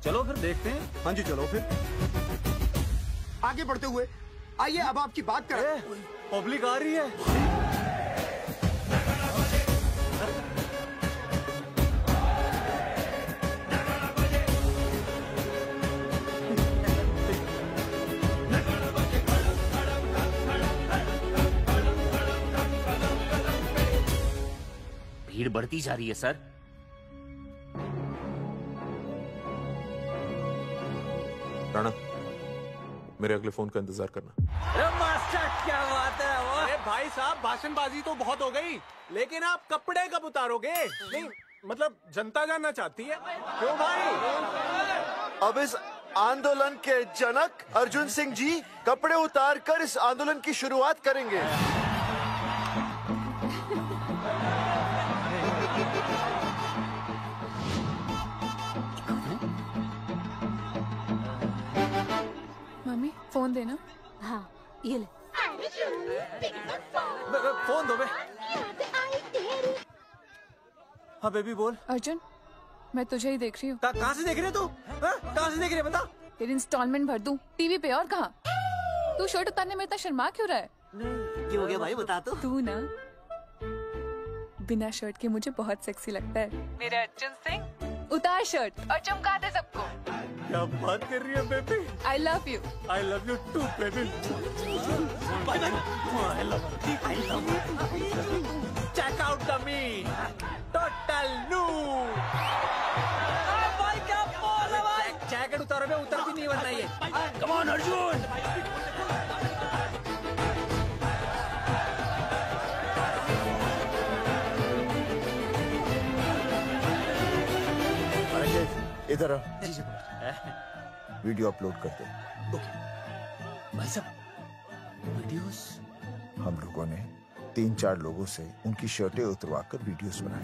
[SPEAKER 4] चलो फिर देखते हैं।
[SPEAKER 6] हाँ जी चलो फिर। आगे बढ़ते हुए आइए अब आपकी बात करें।
[SPEAKER 4] पब्लिक आ रही है।
[SPEAKER 8] भीड़ बढ़ती जा रही है सर।
[SPEAKER 11] राणा, मेरे अगले फोन का इंतजार करना।
[SPEAKER 18] अरे मास्टर क्या बात है वो।
[SPEAKER 14] अरे भाई साहब, भाषणबाजी तो बहुत हो गई, लेकिन आप कपड़े कब उतारोगे? नहीं मतलब जनता जानना चाहती है। क्यों भाई?
[SPEAKER 16] अब इस आंदोलन के जनक अर्जुन सिंह जी कपड़े उतार कर इस आंदोलन की शुरुआत करेंगे।
[SPEAKER 3] मम्मी फोन देना।
[SPEAKER 12] हाँ ये ले।
[SPEAKER 4] फोन दो बे। हाँ बेबी बोल।
[SPEAKER 3] अर्जुन मैं तुझे ही देख रही हूँ।
[SPEAKER 4] कहाँ से देख रही है तू? कहाँ से देख रही है बता?
[SPEAKER 3] तेरी इंस्टॉलमेंट भर दूं टीवी पे और कहाँ? तू शर्ट उतारने में इतना शर्मा क्यों रहा है?
[SPEAKER 8] क्यों हो गया भाई, बता तो।
[SPEAKER 3] तू ना बिना शर्ट के मुझे बहुत सेक्सी लगता है। मेरे अर्जुन सिंह, उतार शर्ट और चमका दे सबको।
[SPEAKER 4] क्या बात कर रही है baby?
[SPEAKER 3] I love you.
[SPEAKER 4] I love you too baby. Check out the me total new.
[SPEAKER 18] भाई क्या बोल है भाई?
[SPEAKER 4] जैकेट उतारो बे, उतर भी नहीं बनना ये।
[SPEAKER 18] Come on Arjun.
[SPEAKER 2] इधर आ। वीडियो अपलोड कर दे।
[SPEAKER 4] भाई साहब वीडियोस?
[SPEAKER 2] हम लोगों ने 3-4 लोगों से उनकी शर्टें उतरवाकर वीडियोस बनाए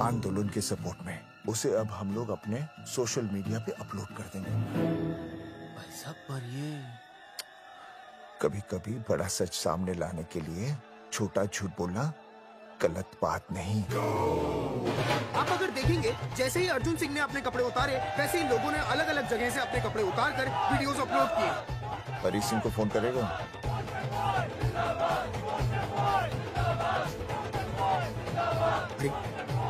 [SPEAKER 2] आंदोलन के सपोर्ट में। उसे अब हम लोग अपने सोशल मीडिया पे अपलोड कर देंगे।
[SPEAKER 4] भाई साहब पर ये
[SPEAKER 2] कभी कभी बड़ा सच सामने लाने के लिए छोटा झूठ बोलना गलत बात नहीं।
[SPEAKER 6] आप अगर देखेंगे जैसे ही अर्जुन सिंह ने अपने कपड़े उतारे, वैसे ही लोगों ने अलग अलग जगह से अपने कपड़े उतार कर वीडियोस अपलोड किए।
[SPEAKER 2] हरी सिंह को फोन करेगा?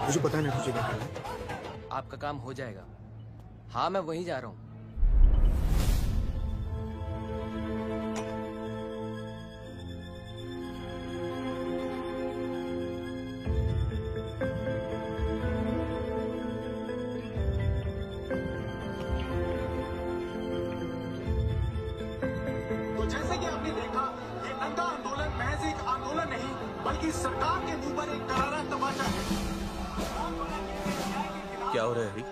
[SPEAKER 6] मुझे पता नहीं तुझे क्या करना है।
[SPEAKER 17] आपका काम हो जाएगा। हाँ मैं वहीं जा रहा हूँ।
[SPEAKER 21] जैसे कि आपने देखा, ये नंगा आंदोलन महज एक आंदोलन नहीं बल्कि सरकार के मुंह पर एक करारा तमाचा है।
[SPEAKER 23] क्या हो रहा है हरी?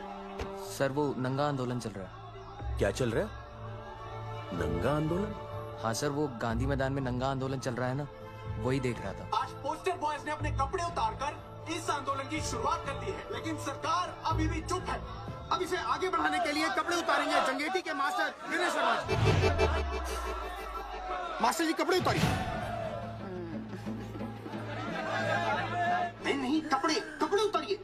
[SPEAKER 17] सर वो नंगा आंदोलन चल रहा है।
[SPEAKER 23] क्या चल रहा है? नंगा आंदोलन?
[SPEAKER 17] हाँ सर, वो गांधी मैदान में नंगा आंदोलन चल रहा है ना, वही देख रहा था।
[SPEAKER 21] आज पोस्टर बॉयज ने अपने कपड़े उतारकर इस आंदोलन की शुरुआत कर दी है, लेकिन सरकार अभी भी चुप है।
[SPEAKER 6] अब इसे आगे बढ़ाने के लिए कपड़े उतारेंगे जंगेटी के मास्टर विनय शर्मा जी। मास्टर जी कपड़े उतारिए। नहीं कपड़े कपड़े उतारिए।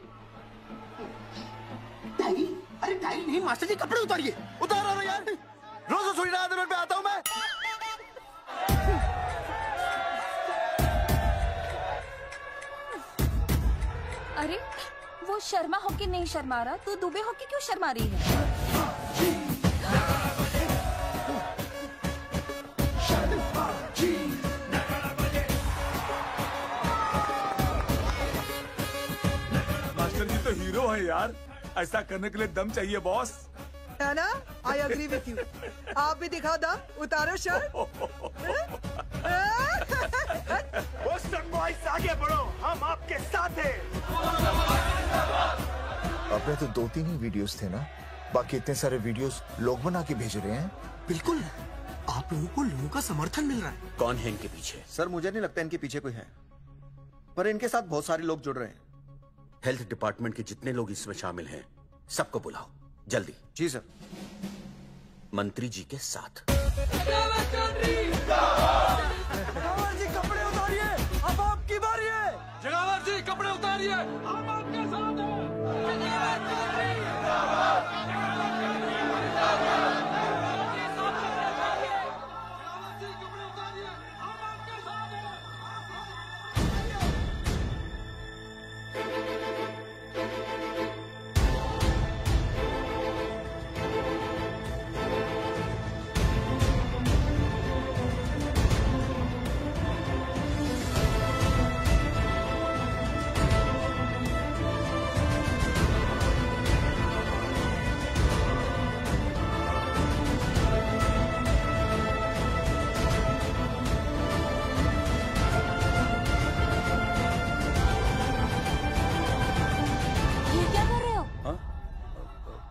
[SPEAKER 6] डायरी? अरे डायरी नहीं मास्टर जी, कपड़े उतारिए।
[SPEAKER 16] उतारो यार, रोज थोड़ी ना आंदोलन पे आता हूँ मैं।
[SPEAKER 10] वो शर्मा होके नहीं शर्मा रहा, तू दुबे होके क्यों शर्मा रही है?
[SPEAKER 5] मास्टर जी तो हीरो है यार, ऐसा करने के लिए दम चाहिए बॉस।
[SPEAKER 9] है ना? I agree with you. आप भी दिखाओ दम, उतारो शर्ट।
[SPEAKER 6] बॉयज आगे बढ़ो, हम आपके साथ हैं।
[SPEAKER 2] अपने तो 2-3 ही वीडियोस थे ना, बाकी इतने सारे वीडियोस लोग बना के भेज रहे हैं।
[SPEAKER 6] बिल्कुल, आप लोगों को लोगों का समर्थन मिल रहा है।
[SPEAKER 8] कौन है इनके पीछे?
[SPEAKER 16] सर मुझे नहीं लगता इनके पीछे कोई है, पर इनके साथ बहुत सारे लोग जुड़ रहे हैं।
[SPEAKER 8] हेल्थ डिपार्टमेंट के जितने लोग इसमें शामिल हैं, सबको बुलाओ जल्दी।
[SPEAKER 16] जी सर।
[SPEAKER 8] मंत्री जी के साथ।
[SPEAKER 6] जगावर जी कपड़े उतारिए, अब आपकी बारी है।
[SPEAKER 15] जगावर जी कपड़े उतारिए, हम आपके साथ हैं।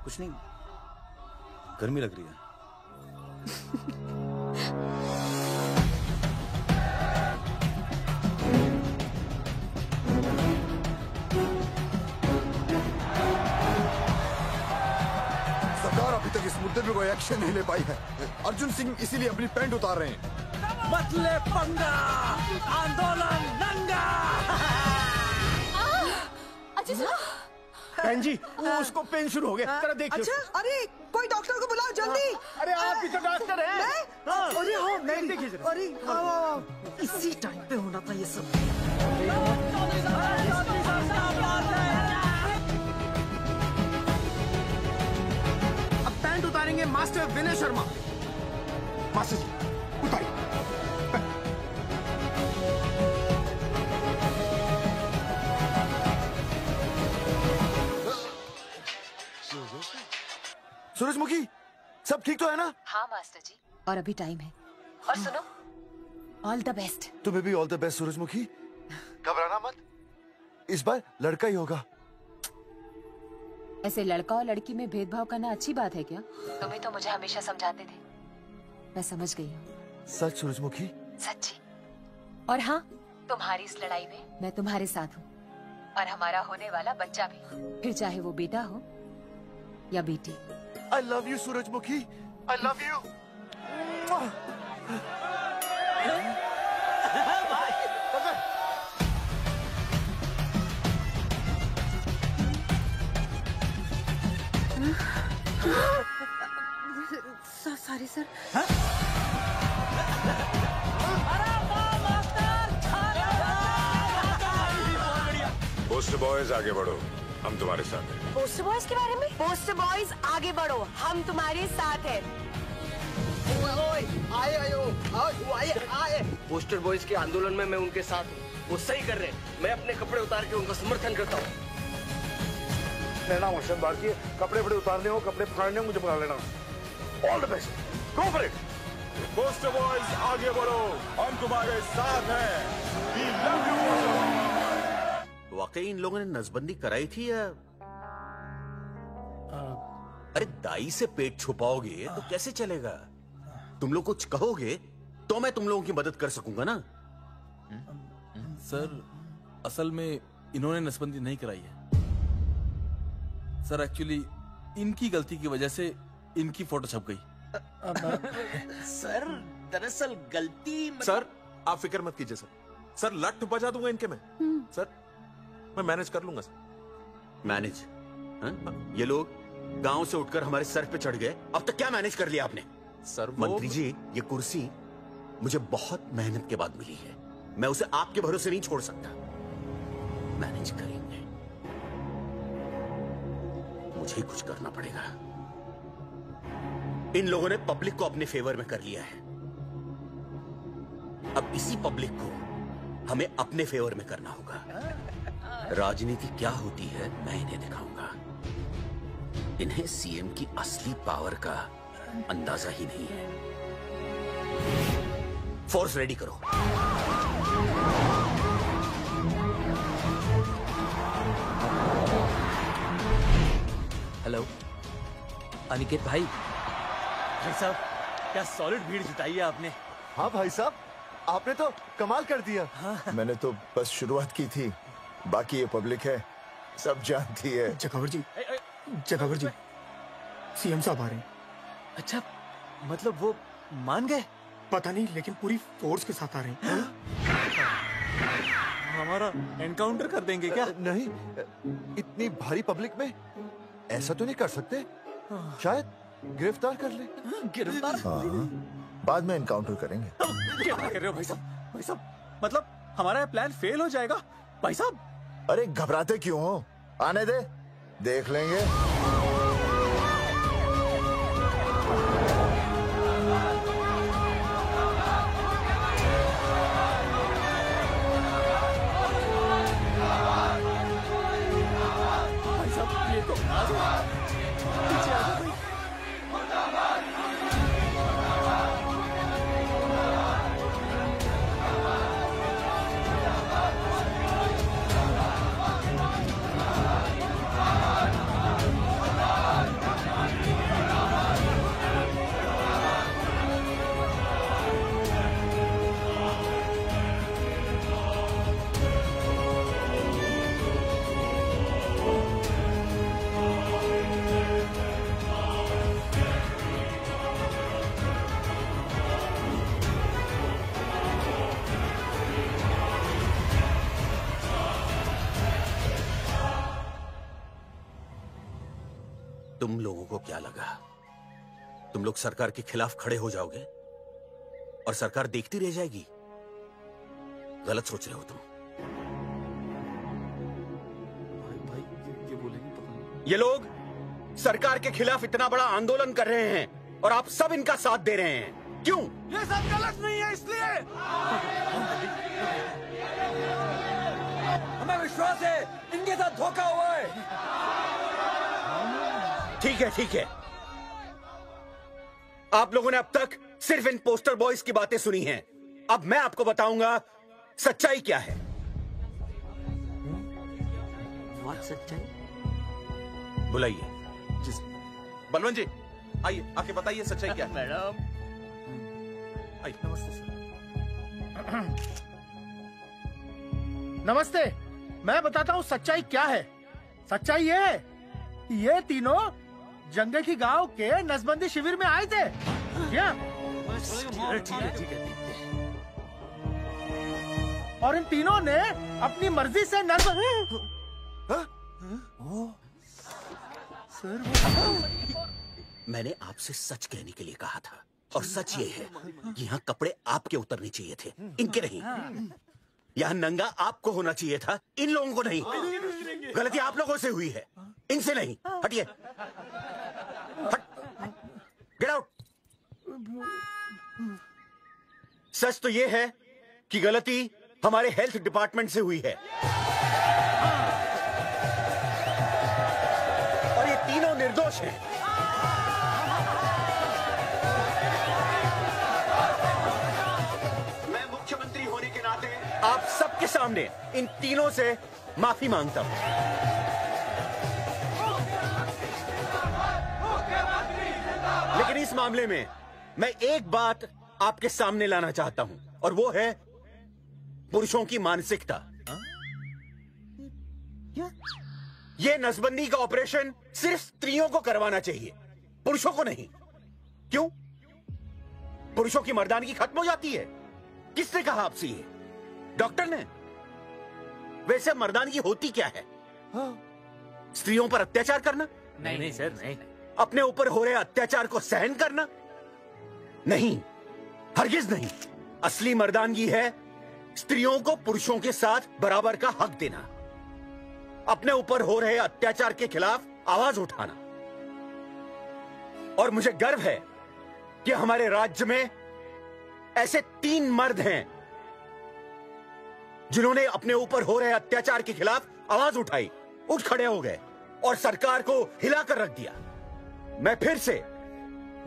[SPEAKER 8] कुछ नहीं, गर्मी लग रही है।
[SPEAKER 13] सरकार अभी तक इस मुद्दे पे कोई एक्शन नहीं ले पाई है। अर्जुन सिंह इसीलिए अपनी पैंट उतार रहे हैं।
[SPEAKER 6] मत ले पंगा, आंदोलन नंगा। बहन जी, वो उसको पेन शुरू हो गया, जरा देखिए।
[SPEAKER 9] अच्छा, अरे कोई डॉक्टर को बुलाओ जल्दी।
[SPEAKER 6] अरे आप ही तो डॉक्टर हैं।
[SPEAKER 9] अरे हाँ, मैं
[SPEAKER 6] देखिए जरा।
[SPEAKER 9] अरे इसी टाइम पे होना था ये सब।
[SPEAKER 21] अब पैंट उतारेंगे मास्टर विनय शर्मा। मास्टर जी उतारिए।
[SPEAKER 16] सूरजमुखी, सब ठीक तो है ना?
[SPEAKER 10] हाँ मास्टर जी, और अभी टाइम है। और सुनो, ऑल द बेस्ट।
[SPEAKER 16] तुम्हें भी ऑल द बेस्ट सूरजमुखी। घबराना मत, इस बार लड़का ही होगा।
[SPEAKER 10] ऐसे लड़का और लड़की में भेदभाव करना अच्छी बात है क्या? तुम ही तो मुझे हमेशा समझाते थे। मैं समझ गई हूँ।
[SPEAKER 16] सच सूरजमुखी?
[SPEAKER 10] सच्ची। और हाँ, तुम्हारी इस लड़ाई में मैं तुम्हारे साथ हूँ, और हमारा होने वाला बच्चा भी, फिर चाहे वो बेटा हो या बेटी।
[SPEAKER 16] I love you, सूरजमुखी। I love you.
[SPEAKER 1] Sorry sir.
[SPEAKER 20] Post boys आगे बढ़ो, हम तुम्हारे साथ हैं।
[SPEAKER 10] पोस्टर बॉयज के बारे में? पोस्टर बॉयज आगे बढ़ो, हम तुम्हारे साथ हैं।
[SPEAKER 6] आए। पोस्टर बॉयज के आंदोलन में मैं उनके साथ हूँ, वो सही कर रहे हैं। मैं अपने कपड़े उतार के उनका समर्थन करता हूँ।
[SPEAKER 19] मेरा नाम अर्शद बाकी है, कपड़े बड़े उतारने हो, कपड़े फाड़ने हो, मुझे बुला लेना। All the best, go for it.
[SPEAKER 20] Post boys आगे बढ़ो, हम तुम्हारे साथ हैं। We love you.
[SPEAKER 8] वाकई इन लोगों ने नसबंदी कराई थी या? अरे दाई से पेट छुपाओगे तो कैसे चलेगा? तुम लोग कुछ कहोगे तो मैं तुम लोगों की मदद कर सकूंगा ना।
[SPEAKER 22] सर, असल में इन्होंने नसबंदी नहीं कराई है सर। एक्चुअली इनकी गलती की वजह से इनकी फोटो छप गई।
[SPEAKER 11] सर दरअसल गलती सर आप फिक्र मत कीजिए सर। सर लट बजा दूंगा इनके में। सर मैं मैनेज कर लूंगा सर।
[SPEAKER 8] मैनेज? ये लोग गांव से उठकर हमारे सर पे चढ़ गए, अब तक क्या मैनेज कर लिया आपने?
[SPEAKER 11] सर
[SPEAKER 8] मंत्री जी, ये कुर्सी मुझे बहुत मेहनत के बाद मिली है, मैं उसे आपके भरोसे नहीं छोड़ सकता। मैनेज करेंगे। मुझे कुछ करना पड़ेगा। इन लोगों ने पब्लिक को अपने फेवर में कर लिया है। अब इसी पब्लिक को हमें अपने फेवर में करना होगा। राजनीति क्या होती है मैं इन्हें दिखाऊंगा। इन्हें सीएम की असली पावर का अंदाजा ही नहीं है। फोर्स रेडी करो।
[SPEAKER 17] हेलो अनिकेत भाई।
[SPEAKER 23] भाई साहब क्या सॉलिड भीड़ जुटाई है आपने।
[SPEAKER 16] हाँ भाई साहब, आपने तो कमाल कर दिया।
[SPEAKER 2] मैंने तो बस शुरुआत की थी, बाकी ये पब्लिक है, सब जानती है।
[SPEAKER 21] जगावर जी, जगावर जी, सीएम साहब आ रहे हैं।
[SPEAKER 23] अच्छा, मतलब वो मान गए?
[SPEAKER 21] पता नहीं, लेकिन पूरी फोर्स के साथ आ रहे हैं।
[SPEAKER 23] हमारा एनकाउंटर कर देंगे क्या?
[SPEAKER 16] नहीं, इतनी भारी पब्लिक में ऐसा तो नहीं कर सकते। शायद गिरफ्तार कर ले।
[SPEAKER 23] गिरफ्तार?
[SPEAKER 2] हाँ, बाद में एनकाउंटर करेंगे।
[SPEAKER 23] क्या कर रहे हो भाई साहब? भाई साहब, मतलब हमारा प्लान फेल हो जाएगा भाई साहब?
[SPEAKER 2] अरे घबराते क्यों हो? आने दे, देख लेंगे।
[SPEAKER 23] भाई साहब ये तो पीछे आ जाओ भाई।
[SPEAKER 8] तुम लोगों को क्या लगा तुम लोग सरकार के खिलाफ खड़े हो जाओगे और सरकार देखती रह जाएगी? गलत सोच रहे हो तुम।
[SPEAKER 23] भाई ये बोलेंगे पता नहीं।
[SPEAKER 8] ये लोग सरकार के खिलाफ इतना बड़ा आंदोलन कर रहे हैं और आप सब इनका साथ दे रहे हैं, क्यों?
[SPEAKER 23] ये सब गलत नहीं है इसलिए। हमें विश्वास है इनके साथ धोखा हुआ है।
[SPEAKER 8] ठीक है, ठीक है। आप लोगों ने अब तक सिर्फ इन पोस्टर बॉयज की बातें सुनी हैं। अब मैं आपको बताऊंगा सच्चाई क्या है।
[SPEAKER 23] सच्चाई?
[SPEAKER 8] बुलाइए।
[SPEAKER 11] बलवंत जी आइए, आके बताइए सच्चाई क्या है।
[SPEAKER 23] मैडम
[SPEAKER 11] आइए। नमस्ते सर।
[SPEAKER 21] नमस्ते, मैं बताता हूँ सच्चाई क्या है। सच्चाई ये है, ये तीनों जंगे की गांव के नसबंदी शिविर में आए थे। क्या?
[SPEAKER 23] ठीक है।
[SPEAKER 21] और इन तीनों ने अपनी मर्जी से
[SPEAKER 8] मैंने आपसे सच कहने के लिए कहा था और सच ये है कि यहाँ कपड़े आपके उतरने चाहिए थे, इनके नहीं। यहाँ नंगा आपको होना चाहिए था, इन लोगों को नहीं। गलती आप लोगों से हुई है, इनसे नहीं। हटिए, गेट आउट। सच तो ये है कि गलती हमारे हेल्थ डिपार्टमेंट से हुई है और ये तीनों निर्दोष हैं। मैं मुख्यमंत्री होने के नाते आप सबके सामने इन तीनों से माफी मांगता हूं। लेकिन इस मामले में मैं एक बात आपके सामने लाना चाहता हूं और वो है पुरुषों की मानसिकता। ये नसबंदी का ऑपरेशन सिर्फ स्त्रियों को करवाना चाहिए, पुरुषों को नहीं। क्यों? पुरुषों की मर्दानगी खत्म हो जाती है? किसने कहा आपसे ये? डॉक्टर ने? वैसे मर्दानगी होती क्या है? स्त्रियों पर अत्याचार करना?
[SPEAKER 4] नहीं सर, नहीं।
[SPEAKER 8] अपने ऊपर हो रहे अत्याचार को सहन करना? नहीं, हरगिज नहीं। असली मर्दानगी है स्त्रियों को पुरुषों के साथ बराबर का हक देना, अपने ऊपर हो रहे अत्याचार के खिलाफ
[SPEAKER 7] आवाज उठाना। और मुझे गर्व है कि हमारे राज्य में ऐसे 3 मर्द हैं जिन्होंने अपने ऊपर हो रहे अत्याचार के खिलाफ आवाज उठाई, उठ खड़े हो गए और सरकार को हिलाकर रख दिया। मैं फिर से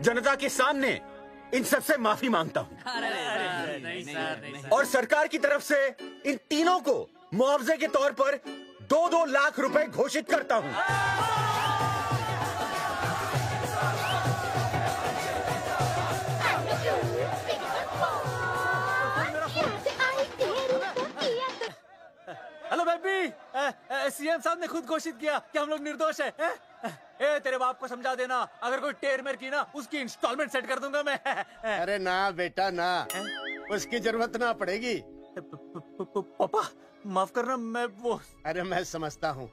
[SPEAKER 7] जनता के सामने इन सबसे माफी मांगता हूं और सरकार की तरफ से इन तीनों को मुआवजे के तौर पर 2-2 लाख रुपए घोषित करता हूं।
[SPEAKER 4] हेलो बेबी, सीएम साहब ने खुद घोषित किया कि हम लोग निर्दोष हैं। ए तेरे बाप को समझा देना, अगर कोई टेर मेर की ना उसकी इंस्टॉलमेंट सेट कर दूंगा मैं।
[SPEAKER 21] अरे ना बेटा ना, उसकी जरूरत ना पड़ेगी।
[SPEAKER 4] पापा माफ करना, मैं वो।
[SPEAKER 21] अरे मैं समझता हूँ,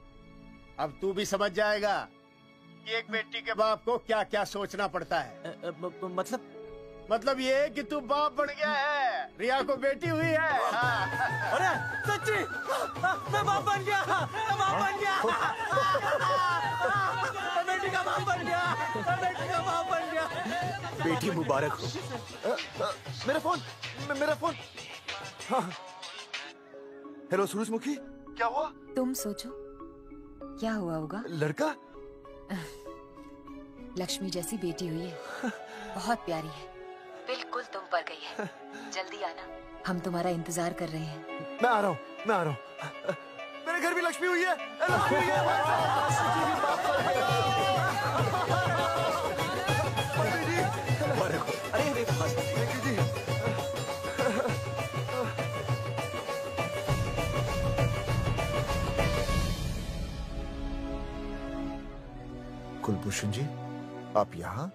[SPEAKER 21] अब तू भी समझ जाएगा कि एक बेटी के बाप को क्या क्या सोचना पड़ता है। मतलब ये कि तू बाप बन गया है, रिया को बेटी हुई है।
[SPEAKER 4] अरे सच्ची, मैं बाप बन गया, मैं बाप बन गया, मैं बेटी का बाप बन गया, मैं बेटी का बाप बन गया।
[SPEAKER 7] बेटी मुबारक हो।
[SPEAKER 16] मेरा फोन। हाँ। हेलो सूरजमुखी, क्या हुआ?
[SPEAKER 10] तुम सोचो क्या हुआ होगा।
[SPEAKER 16] लड़का?
[SPEAKER 10] लक्ष्मी जैसी बेटी हुई है, बहुत प्यारी है, बिल्कुल तुम पर गई है। जल्दी आना, हम तुम्हारा इंतजार कर रहे हैं।
[SPEAKER 16] मैं आ रहा हूँ। मेरे घर भी लक्ष्मी हुई है। लक्ष्मी हुई है।
[SPEAKER 2] कुलभूषण जी, आप यहाँ?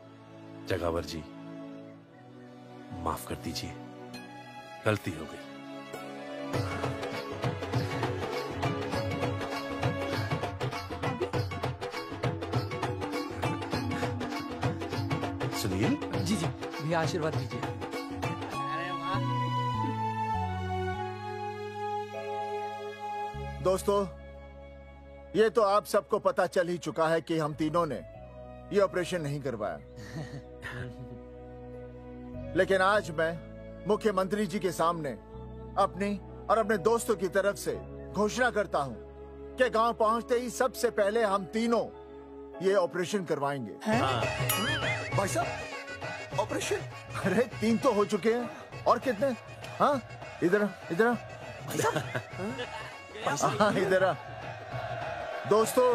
[SPEAKER 19] जगावर जी, माफ कर दीजिए, गलती हो गई। सुनील
[SPEAKER 12] जी भैया आशीर्वाद दीजिए।
[SPEAKER 2] दोस्तों, ये तो आप सबको पता चल ही चुका है कि हम तीनों ने ये ऑपरेशन नहीं करवाया। लेकिन आज मैं मुख्यमंत्री जी के सामने अपनी और अपने दोस्तों की तरफ से घोषणा करता हूं कि गांव पहुंचते ही सबसे पहले हम तीनों ये ऑपरेशन करवाएंगे।
[SPEAKER 16] भाई साहब, ऑपरेशन?
[SPEAKER 2] अरे 3 तो हो चुके हैं, और कितने? हाँ, इधर आ। दोस्तों,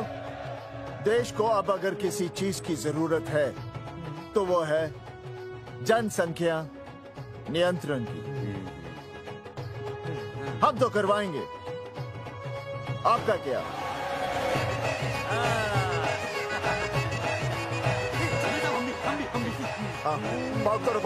[SPEAKER 2] देश को अब अगर किसी चीज की जरूरत है तो वो है जनसंख्या नियंत्रण की। हम तो करवाएंगे, आपका क्या? हाँ, पाव करो।